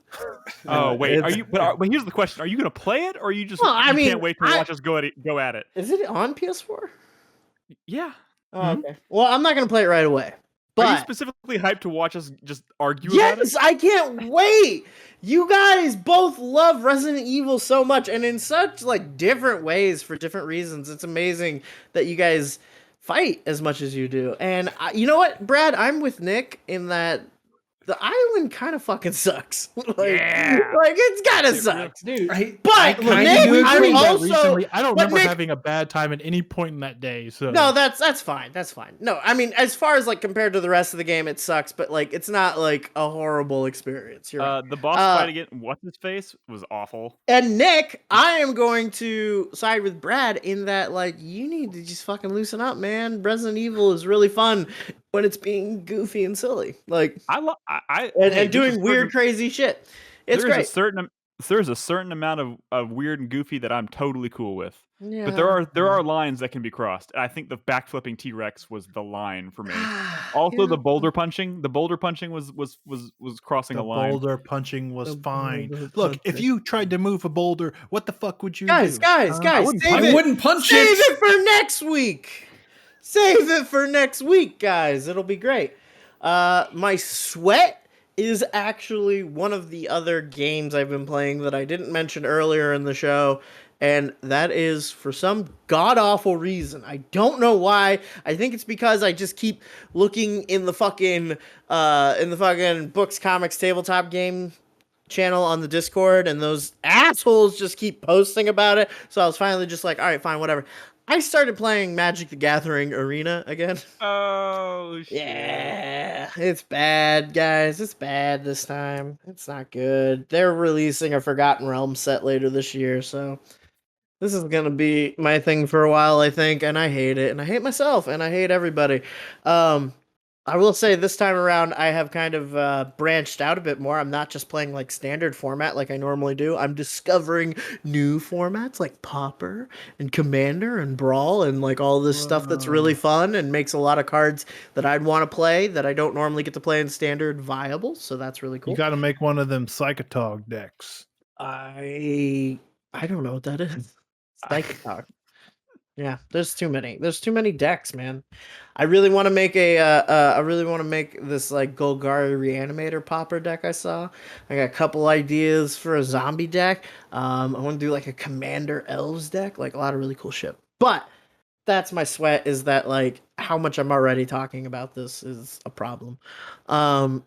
Oh wait, are you? But here's the question: are you going to play it, or are you just? Well, I mean, can't wait to watch us go at it. Is it on PS4? Yeah. Oh, okay. Well, I'm not going to play it right away. But are you specifically hyped to watch us just argue about it? Yes, I can't wait. You guys both love Resident Evil so much, and in such like different ways for different reasons. It's amazing that you guys fight as much as you do. And you know what, Brad? I'm with Nick in that the island kind of fucking sucks. like it's kind of sucks, dude. But Nick, I'm also I don't remember having a bad time at any point in that day. So no, that's fine. That's fine. No, I mean, as far as like compared to the rest of the game, it sucks. But like, it's not like a horrible experience. You're right. The boss fight against what's his face was awful. And Nick, I am going to side with Brad in that like you need to just fucking loosen up, man. Resident Evil is really fun when it's being goofy and silly, like and doing weird, crazy shit. It's great. There's a certain amount of weird and goofy that I'm totally cool with. Yeah. But there are lines that can be crossed. I think the backflipping T-Rex was the line for me. Also, the boulder punching was crossing a line. Boulder punching was fine. Look, if you tried to move a boulder, what the fuck would you do? Guys, I wouldn't punch it. Save it for next week. Save it for next week, guys. It'll be great. My sweat is actually one of the other games I've been playing that I didn't mention earlier in the show, and that is for some god-awful reason. I don't know why. I think it's because I just keep looking in the fucking books, comics, tabletop game channel on the Discord, and those assholes just keep posting about it. So I was finally just like, all right, fine, whatever. I started playing Magic the Gathering Arena again. Oh, shit. Yeah, it's bad, guys. It's bad this time. It's not good. They're releasing a Forgotten Realms set later this year, so this is going to be my thing for a while, I think, and I hate it, and I hate myself, and I hate everybody. I will say this time around, I have kind of branched out a bit more. I'm not just playing like standard format like I normally do. I'm discovering new formats like Pauper and Commander and Brawl and like all this stuff that's really fun and makes a lot of cards that I'd want to play that I don't normally get to play in standard viable. So that's really cool. You got to make one of them Psychotog decks. I don't know what that is. Psychotog. Yeah, there's too many. There's too many decks, man. I really want to make I really want to make this like Golgari Reanimator Popper deck I saw. I got a couple ideas for a zombie deck. I want to do like a Commander Elves deck, like a lot of really cool shit. But that's my sweat, is that like how much I'm already talking about this is a problem. My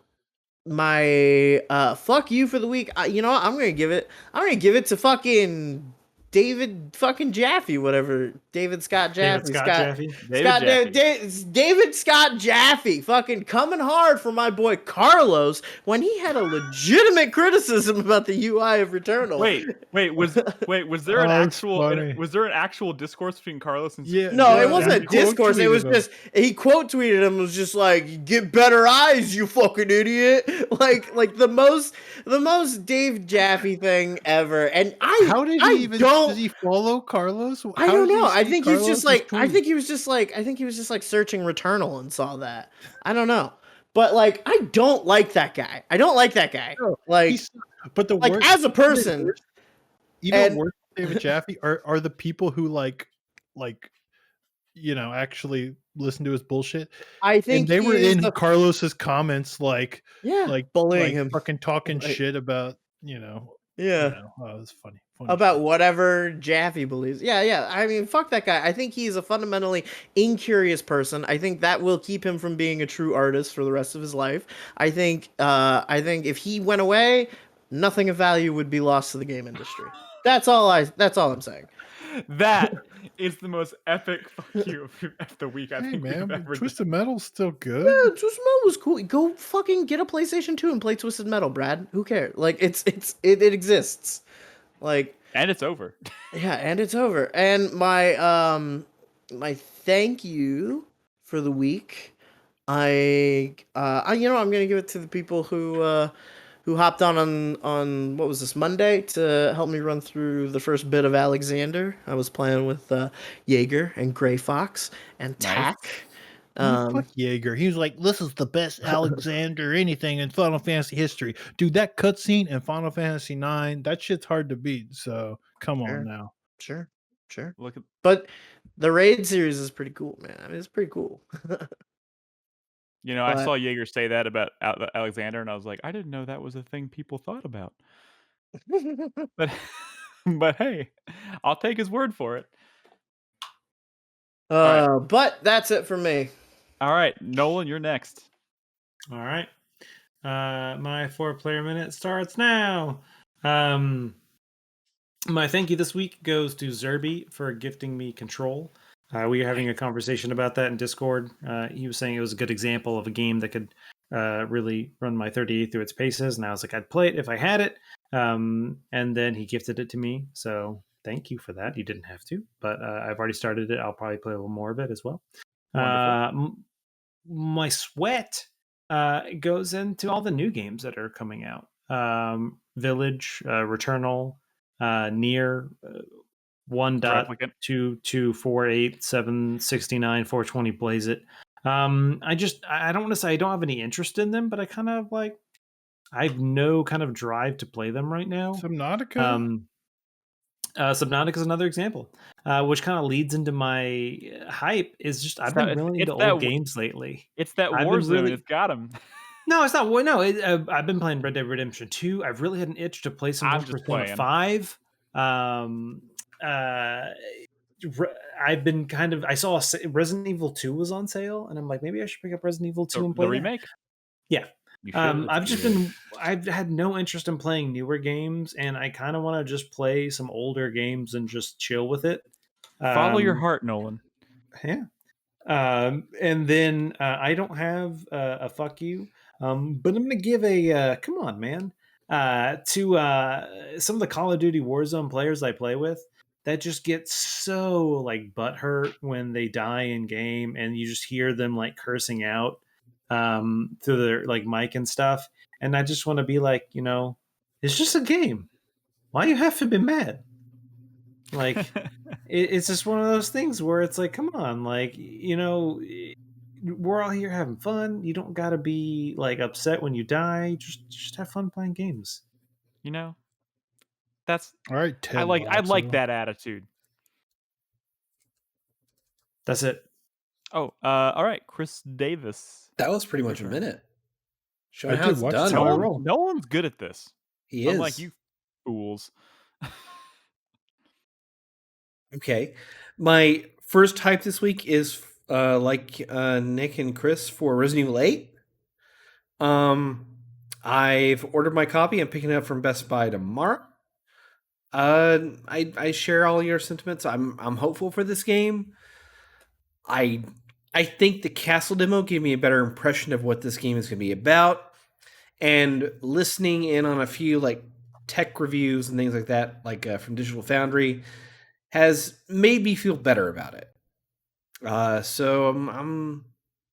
fuck you for the week. You know what? I'm gonna give it to fucking David fucking Jaffe, whatever. David Scott David Jaffe. Scott Jaffe. David Jaffe. David Scott Jaffe fucking coming hard for my boy Carlos when he had a legitimate criticism about the UI of Returnal. Was there was there an actual discourse between Carlos and No, it wasn't a discourse. It was just he quote tweeted him, was just like, "Get better eyes, you fucking idiot!" Like the most Dave Jaffe thing ever. And does he follow Carlos? I don't know. I think he's just like I think he was just like searching Returnal and saw that. I don't know. But like I don't like that guy. I don't like that guy. No, like but the like worst, as a person, even worse than David Jaffe are the people who like actually listen to his bullshit. I think and they were in Carlos's comments like bullying him, fucking talking shit about oh, it's funny about shit. Whatever Jaffe believes. Yeah. I mean, fuck that guy. I think he's a fundamentally incurious person. I think that will keep him from being a true artist for the rest of his life. I think if he went away, nothing of value would be lost to the game industry. That's all I'm saying. That is the most epic fuck you of the week. I think man, we've ever Twisted Metal's still good. Yeah, Twisted Metal was cool. Go fucking get a PlayStation 2 and play Twisted Metal, Brad. Who cares? Like it exists. Like, and it's over. Yeah, and it's over. And my thank you for the week. I'm gonna give it to the people who hopped on what was this, Monday, to help me run through the first bit of Alexander. I was playing with Jaeger and Gray Fox and Tack. Fuck Jaeger. He was like, "This is the best Alexander anything in Final Fantasy history." Dude, that cutscene in Final Fantasy 9, that shit's hard to beat. So come on now. Sure. But the raid series is pretty cool, man. I mean, it's pretty cool. I saw Jaeger say that about Alexander, and I was like, I didn't know that was a thing people thought about. But hey, I'll take his word for it. Right. But that's it for me. All right, Nolan, you're next. All right. My 4-player minute starts now. My thank you this week goes to Zerby for gifting me Control. We were having a conversation about that in Discord. He was saying it was a good example of a game that could really run my 38 through its paces, and I was like, I'd play it if I had it. And then he gifted it to me, so thank you for that. You didn't have to, but I've already started it. I'll probably play a little more of it as well. My sweat goes into all the new games that are coming out. Village, Returnal, Near, 1.2248769 420 plays it. I don't want to say I don't have any interest in them, but I kind of like, I have no kind of drive to play them right now. Subnautica? Subnautica is another example, which kind of leads into my hype. Is just I've been really into old games lately. It's that Warzone. It's got them. No, it's not. No, I've been playing Red Dead Redemption 2. I've really had an itch to play some more Persona 5. I've been I saw Resident Evil 2 was on sale, and I'm like, maybe I should pick up Resident Evil 2 and play the remake. Yeah. I've had no interest in playing newer games, and I kind of want to just play some older games and just chill with it. Follow your heart, Nolan. Yeah. And then I don't have a fuck you, but I'm going to give a come on, man, to some of the Call of Duty Warzone players I play with that just get so like butthurt when they die in game, and you just hear them like cursing out through their like mic and stuff. And I just want to be like, it's just a game. Why you have to be mad? Like, it's just one of those things where it's like, come on, like, we're all here having fun. You don't got to be like upset when you die. Just have fun playing games. That's all right. Ted I like that attitude. That's it. Oh, all right, Chris Davis. That was pretty much a minute. I did watch it. Nolan's good at this. He Unlike is. you fools. Okay. My first hype this week is like Nick and Chris for Resident Evil 8. I've ordered my copy. I'm picking it up from Best Buy tomorrow. I share all your sentiments. I'm hopeful for this game. I think the castle demo gave me a better impression of what this game is going to be about, and listening in on a few like tech reviews and things like that, like from Digital Foundry, has made me feel better about it. So I'm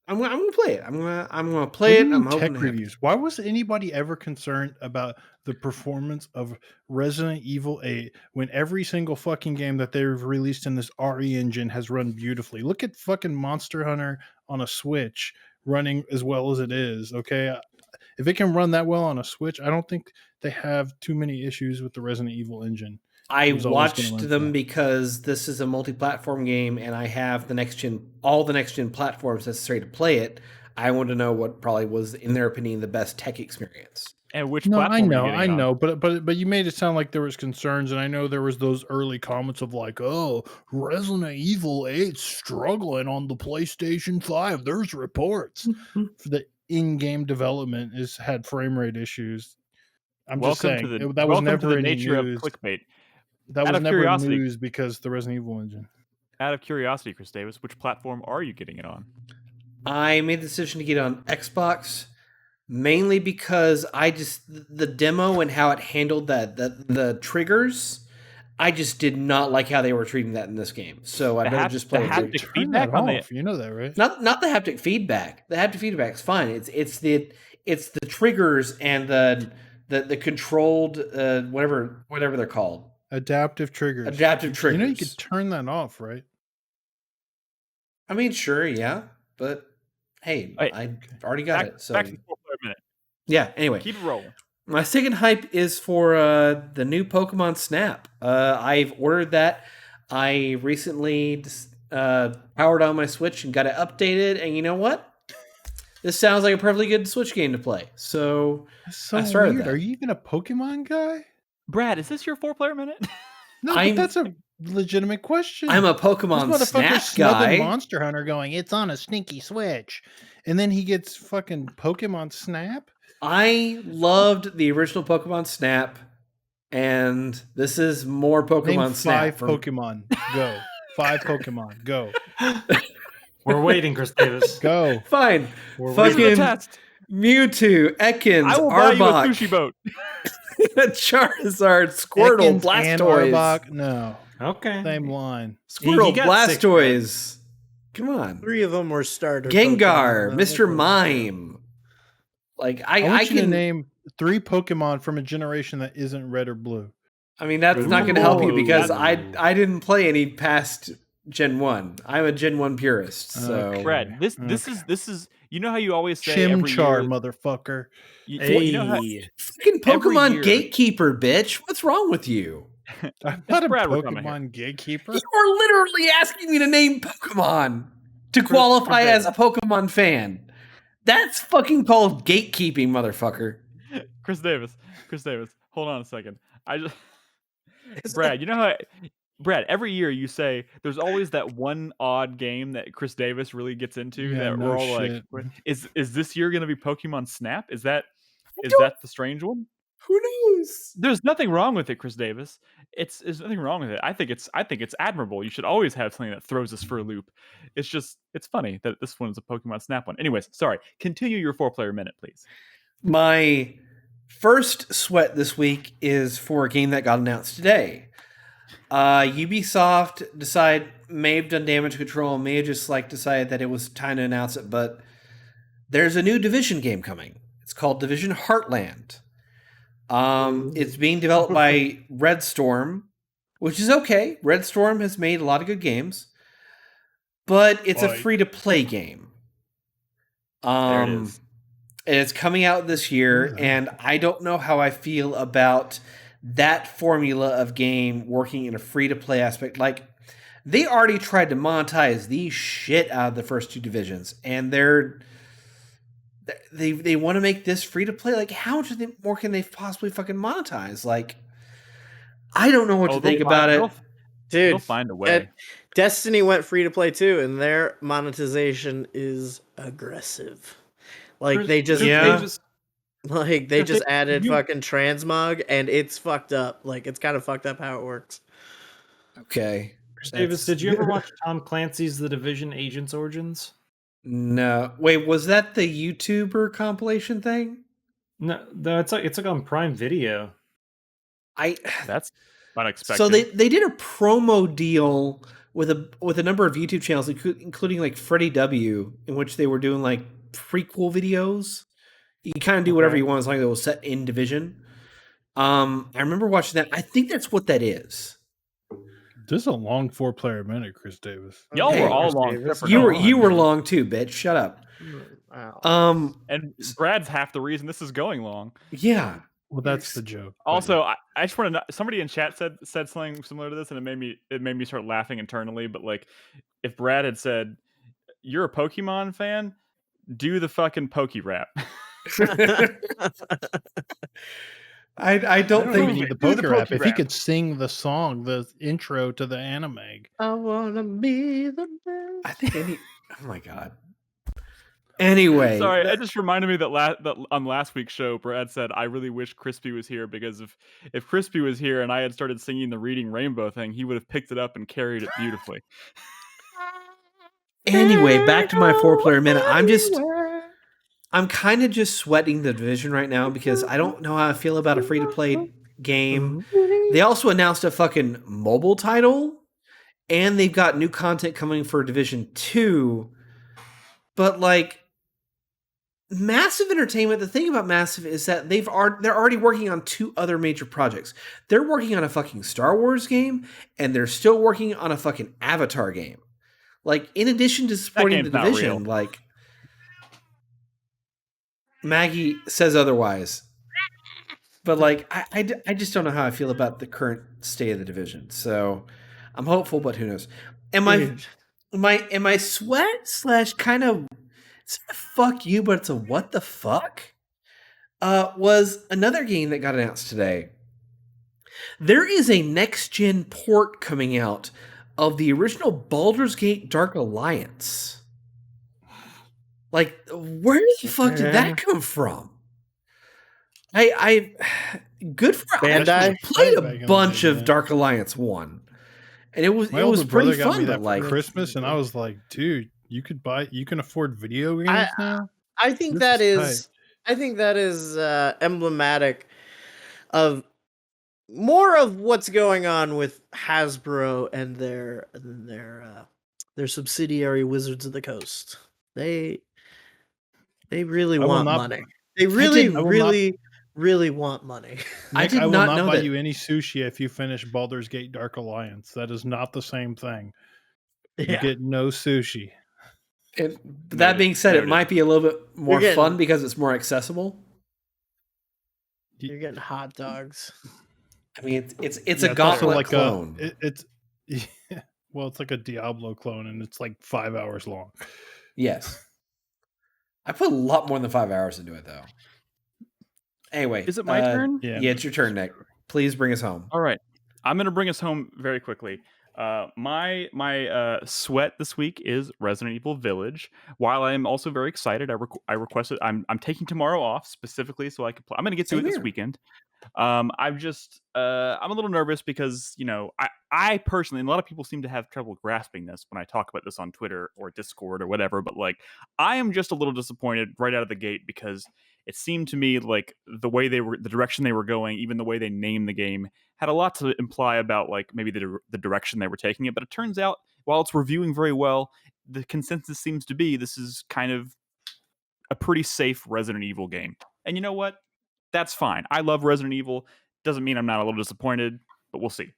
gonna play it. I'm gonna play it. I'm hoping tech reviews. Why was anybody ever concerned about the performance of Resident Evil 8 when every single fucking game that they've released in this RE engine has run beautifully? Look at fucking Monster Hunter on a Switch running as well as it is. Okay, if it can run that well on a Switch, I don't think they have too many issues with the Resident Evil engine. I watched them because this is a multi-platform game, and I have all the next gen platforms necessary to play it. I want to know what probably was, in their opinion, the best tech experience. And which platform? I know, but you made it sound like there was concerns, and I know there was those early comments of like, "Oh, Resident Evil 8 struggling on the PlayStation 5." There's reports for the in-game development had frame rate issues. I'm just saying that was never any nature news. Of clickbait. That was never news because the Resident Evil engine. Out of curiosity, Chris Davis, which platform are you getting it on? I made the decision to get it on Xbox, mainly because the demo and how it handled the triggers, I just did not like how they were treating that in this game. So I'd rather just play the haptic feedback on it. You know that, right? Not the haptic feedback. The haptic feedback's fine. It's the triggers and the controlled whatever they're called. Adaptive triggers. Adaptive triggers. You know you could turn that off, right? I mean, sure, yeah, but hey, I already got it. So back to 4-player minute. Yeah. Anyway, keep it rolling. My second hype is for the new Pokemon Snap. I've ordered that. I recently powered on my Switch and got it updated, and you know what? This sounds like a perfectly good Switch game to play. So I started weird. that. Are you even a Pokemon guy? Brad, is this your 4-player minute? No, but that's a legitimate question. I'm a Pokemon Snap guy. Monster Hunter going, it's on a sneaky Switch. And then he gets fucking Pokemon Snap? I loved the original Pokemon Snap, and this is more Pokemon Snap. 5 Pokemon. Go. 5 Pokemon. Go. We're waiting, Chris Davis. Go. Fine. Fucking Mewtwo, Ekans, I will Arbok. buy you a sushi boat. Charizard, Squirtle, Ekans Blastoise. And Arbok? No. Okay. Same line. Squirtle, Blastoise. Come on. 3 of them were starters. Gengar, Mr. Mime. Like I want you to name 3 Pokemon from a generation that isn't red or blue. I mean, that's not going to help you because I didn't play any past Gen 1. I'm a Gen 1 purist. So Brad, this is you know how you always say Chimchar, motherfucker. You know how, fucking Pokemon Gatekeeper, bitch. What's wrong with you? I'm not a Pokemon Gatekeeper. You are literally asking me to name Pokemon to qualify as a Pokemon fan. That's fucking called gatekeeping, motherfucker. Chris Davis, hold on a second. Brad, you know how Brad, every year you say there's always that one odd game that Chris Davis really gets into that we're all like, is this year going to be Pokemon Snap? Is that the strange one? Who knows? There's nothing wrong with it, Chris Davis. There's nothing wrong with it. I think it's admirable. You should always have something that throws us for a loop. It's funny that this one is a Pokemon Snap one. Anyways, sorry. Continue your 4-player minute, please. My first sweat this week is for a game that got announced today. Ubisoft may have done damage control, may have just decided that it was time to announce it, but there's a new Division game coming. It's called Division Heartland. It's being developed by Red Storm, which is okay. Red Storm has made a lot of good games, but it's a free-to-play game. There it is. And it's coming out this year, and I don't know how I feel about that formula of game working in a free-to-play aspect. Like, they already tried to monetize the shit out of the first 2 divisions, and they want to make this free to play. Like, how much more can they possibly fucking monetize? Like, I don't know what to think about it. Dude, they'll find a way. Destiny went free to play too, and their monetization is aggressive. Like they just added fucking transmog, and it's fucked up. Like it's kind of fucked up how it works. Okay. Chris Davis, did you ever watch Tom Clancy's The Division Agents Origins? No. Wait, was that the YouTuber compilation thing? No, it's like on Prime Video. That's unexpected. So they did a promo deal with a number of YouTube channels, including like Freddie W, in which they were doing like prequel videos. You can kind of do whatever you want as long as it was set in Division. I remember watching that. I think that's what that is. This is a long 4-player minute, Chris Davis. Y'all were all long. You were long too, bitch. Shut up. Wow. And Brad's half the reason this is going long. Yeah. Well, that's the joke. Also, I just want to know, somebody in chat said something similar to this, and it made me start laughing internally. But like, if Brad had said, "You're a Pokemon fan," do the fucking Poke rap. I don't think we need the poker rap. If he could sing the song, the intro to the anime. I wanna be the best. I think oh my god. Anyway, sorry, it just reminded me that on last week's show, Brad said, "I really wish Crispy was here because if Crispy was here and I had started singing the Reading Rainbow thing, he would have picked it up and carried it beautifully." Anyway, back to my 4-player minute. I'm kind of just sweating the Division right now because I don't know how I feel about a free-to-play game. They also announced a fucking mobile title, and they've got new content coming for Division 2. But like, Massive Entertainment, the thing about Massive is that they're already working on 2 other major projects. They're working on a fucking Star Wars game, and they're still working on a fucking Avatar game. Like, in addition to supporting the Division, like, Maggie says otherwise. But like, I just don't know how I feel about the current state of the Division. So I'm hopeful, but who knows? And my sweat / kind of, it's a fuck you, but it's a what the fuck? Was another game that got announced today. There is a next-gen port coming out of the original Baldur's Gate Dark Alliance. Like, where the fuck did that come from? I good for Bandai. I played a bunch of Dark Alliance 1. And it was pretty fun, but like Christmas, and I was like, dude, you can afford video games now? I think that is emblematic of more of what's going on with Hasbro and their subsidiary Wizards of the Coast. They really want money. They really want money. Nick, I will not buy you any sushi if you finish Baldur's Gate Dark Alliance. That is not the same thing. You get no sushi. That being said, it might be a little bit more fun because it's more accessible. You're getting hot dogs. I mean, it's a Gauntlet clone. Well, it's like a Diablo clone, and it's like 5 hours long. Yes. I put a lot more than 5 hours into it, though. Anyway. Is it my turn? Yeah, it's your turn, Nick. Please bring us home. All right. I'm going to bring us home very quickly. My sweat this week is Resident Evil Village. While I am also very excited, I requested. I'm taking tomorrow off specifically so I can play. I'm going to get to it this weekend. I'm a little nervous because I personally, and a lot of people seem to have trouble grasping this when I talk about this on Twitter or Discord or whatever. But like, I am just a little disappointed right out of the gate because it seemed to me like the direction they were going, even the way they named the game, had a lot to imply about like maybe the direction they were taking it. But it turns out, while it's reviewing very well, the consensus seems to be this is kind of a pretty safe Resident Evil game. And you know what? That's fine. I love Resident Evil. Doesn't mean I'm not a little disappointed, but we'll see.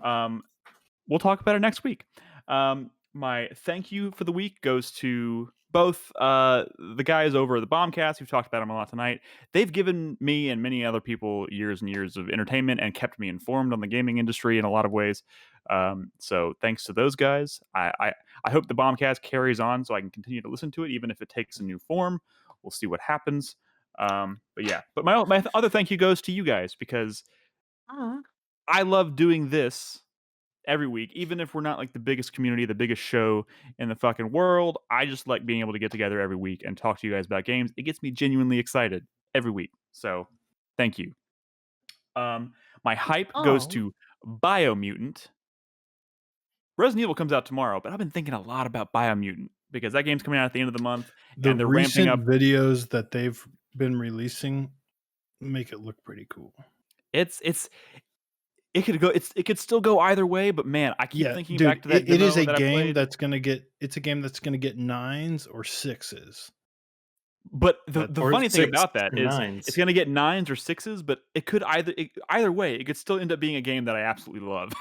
We'll talk about it next week. My thank you for the week goes to both the guys over at the Bombcast, we've talked about them a lot tonight. They've given me and many other people years and years of entertainment and kept me informed on the gaming industry in a lot of ways. So thanks to those guys. I hope the Bombcast carries on so I can continue to listen to it, even if it takes a new form. We'll see what happens. But my other thank you goes to you guys, because I love doing this every week, even if we're not like the biggest community, the biggest show in the fucking world. I just like being able to get together every week and talk to you guys about games. It gets me genuinely excited every week. So thank you. My hype goes to Biomutant. Resident Evil comes out tomorrow, but I've been thinking a lot about Biomutant because that game's coming out at the end of the month, and they're ramping up. Videos that they've been releasing make it look pretty cool. It could still go either way, but man, I keep thinking back to that. It is a game that's gonna get 9s or 6s. But the funny thing about that is it's gonna get 9s or 6s, but it could either way, it could still end up being a game that I absolutely love.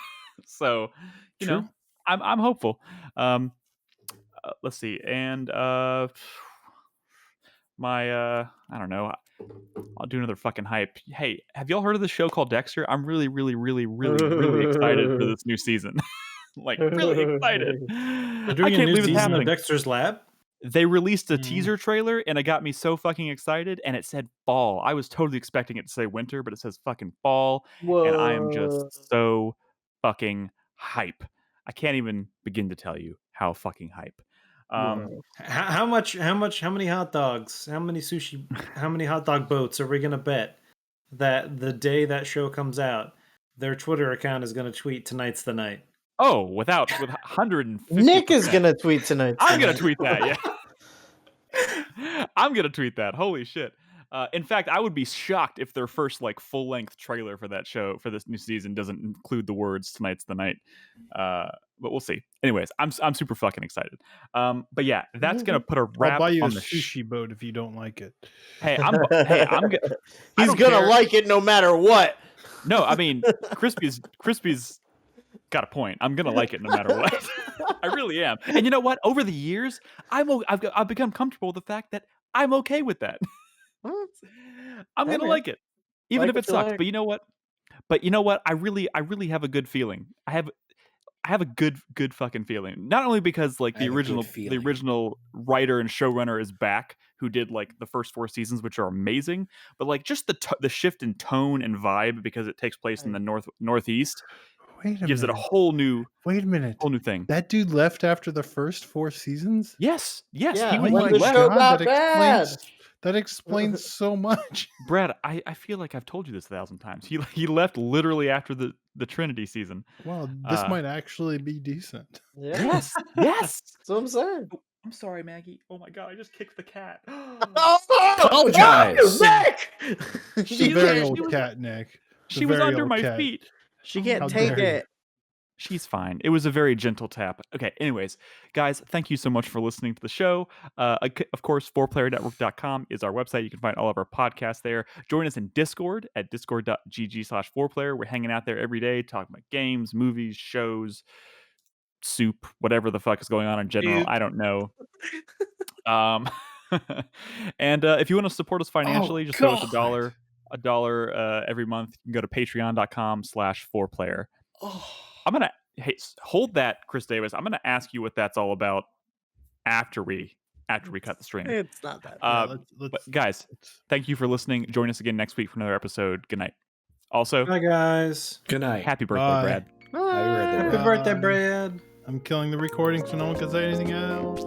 So you know, I'm hopeful. Let's see, and I don't know. I'll do another fucking hype. Hey, have y'all heard of this show called Dexter? I'm really, really, really, really, really excited for this new season. Like, really excited. They're doing a new season of Dexter's Lab? They released a teaser trailer, and it got me so fucking excited, and it said fall. I was totally expecting it to say winter, but it says fucking fall. Whoa. And I am just so fucking hype. I can't even begin to tell you how fucking hype. How many hot dogs, how many sushi, how many hot dog boats are we gonna bet that the day that show comes out, their Twitter account is gonna tweet "Tonight's the night"? Oh, with 150. Nick is gonna tweet tonight. I'm gonna tweet that. Yeah, I'm gonna tweet that. Holy shit! In fact, I would be shocked if their first like full length trailer for that show for this new season doesn't include the words "Tonight's the night." But we'll see. Anyways, I'm super fucking excited. But yeah, that's gonna put a wrap. I'll buy you on a the sushi boat if you don't like it. Hey, he's gonna like it no matter what. No, I mean, Crispy's got a point. I'm gonna like it no matter what. I really am. And you know what? Over the years, I've become comfortable with the fact that I'm okay with that. I'm gonna like it, even if it sucks. Like. But you know what? I really have a good feeling. I have a good fucking feeling. Not only because like the original writer and showrunner is back, who did like the first 4 seasons, which are amazing, but like just the shift in tone and vibe because it takes place in the northeast. Gives it a whole new. Wait a minute. Whole new thing. That dude left after the first 4 seasons? Yes. Yeah, he left. That explains so much. Brad, I feel like I've told you this 1,000 times. He left literally after the Trinity season. Well, this might actually be decent. Yeah. Yes. That's what I'm saying. Oh, I'm sorry, Maggie. Oh my god, I just kicked the cat. Apologize. She's a very old cat, Nick. She was under my feet. She can't take it. She's fine. It was a very gentle tap. Okay, anyways, guys, thank you so much for listening to the show. Of course, 4playernetwork.com is our website. You can find all of our podcasts there. Join us in Discord at discord.gg/4player. We're hanging out there every day, talking about games, movies, shows, soup, whatever the fuck is going on in general. I don't know. And if you want to support us financially, just throw us a dollar every month. You can go to patreon.com/4player. I'm gonna hold that, Chris Davis. I'm gonna ask you what that's all about after we cut the string. It's not that. But guys, thank you for listening. Join us again next week for another episode. Good night. Also, bye guys. Good night. Happy birthday, Brad. Happy birthday, Brad. I'm killing the recording so no one can say anything else.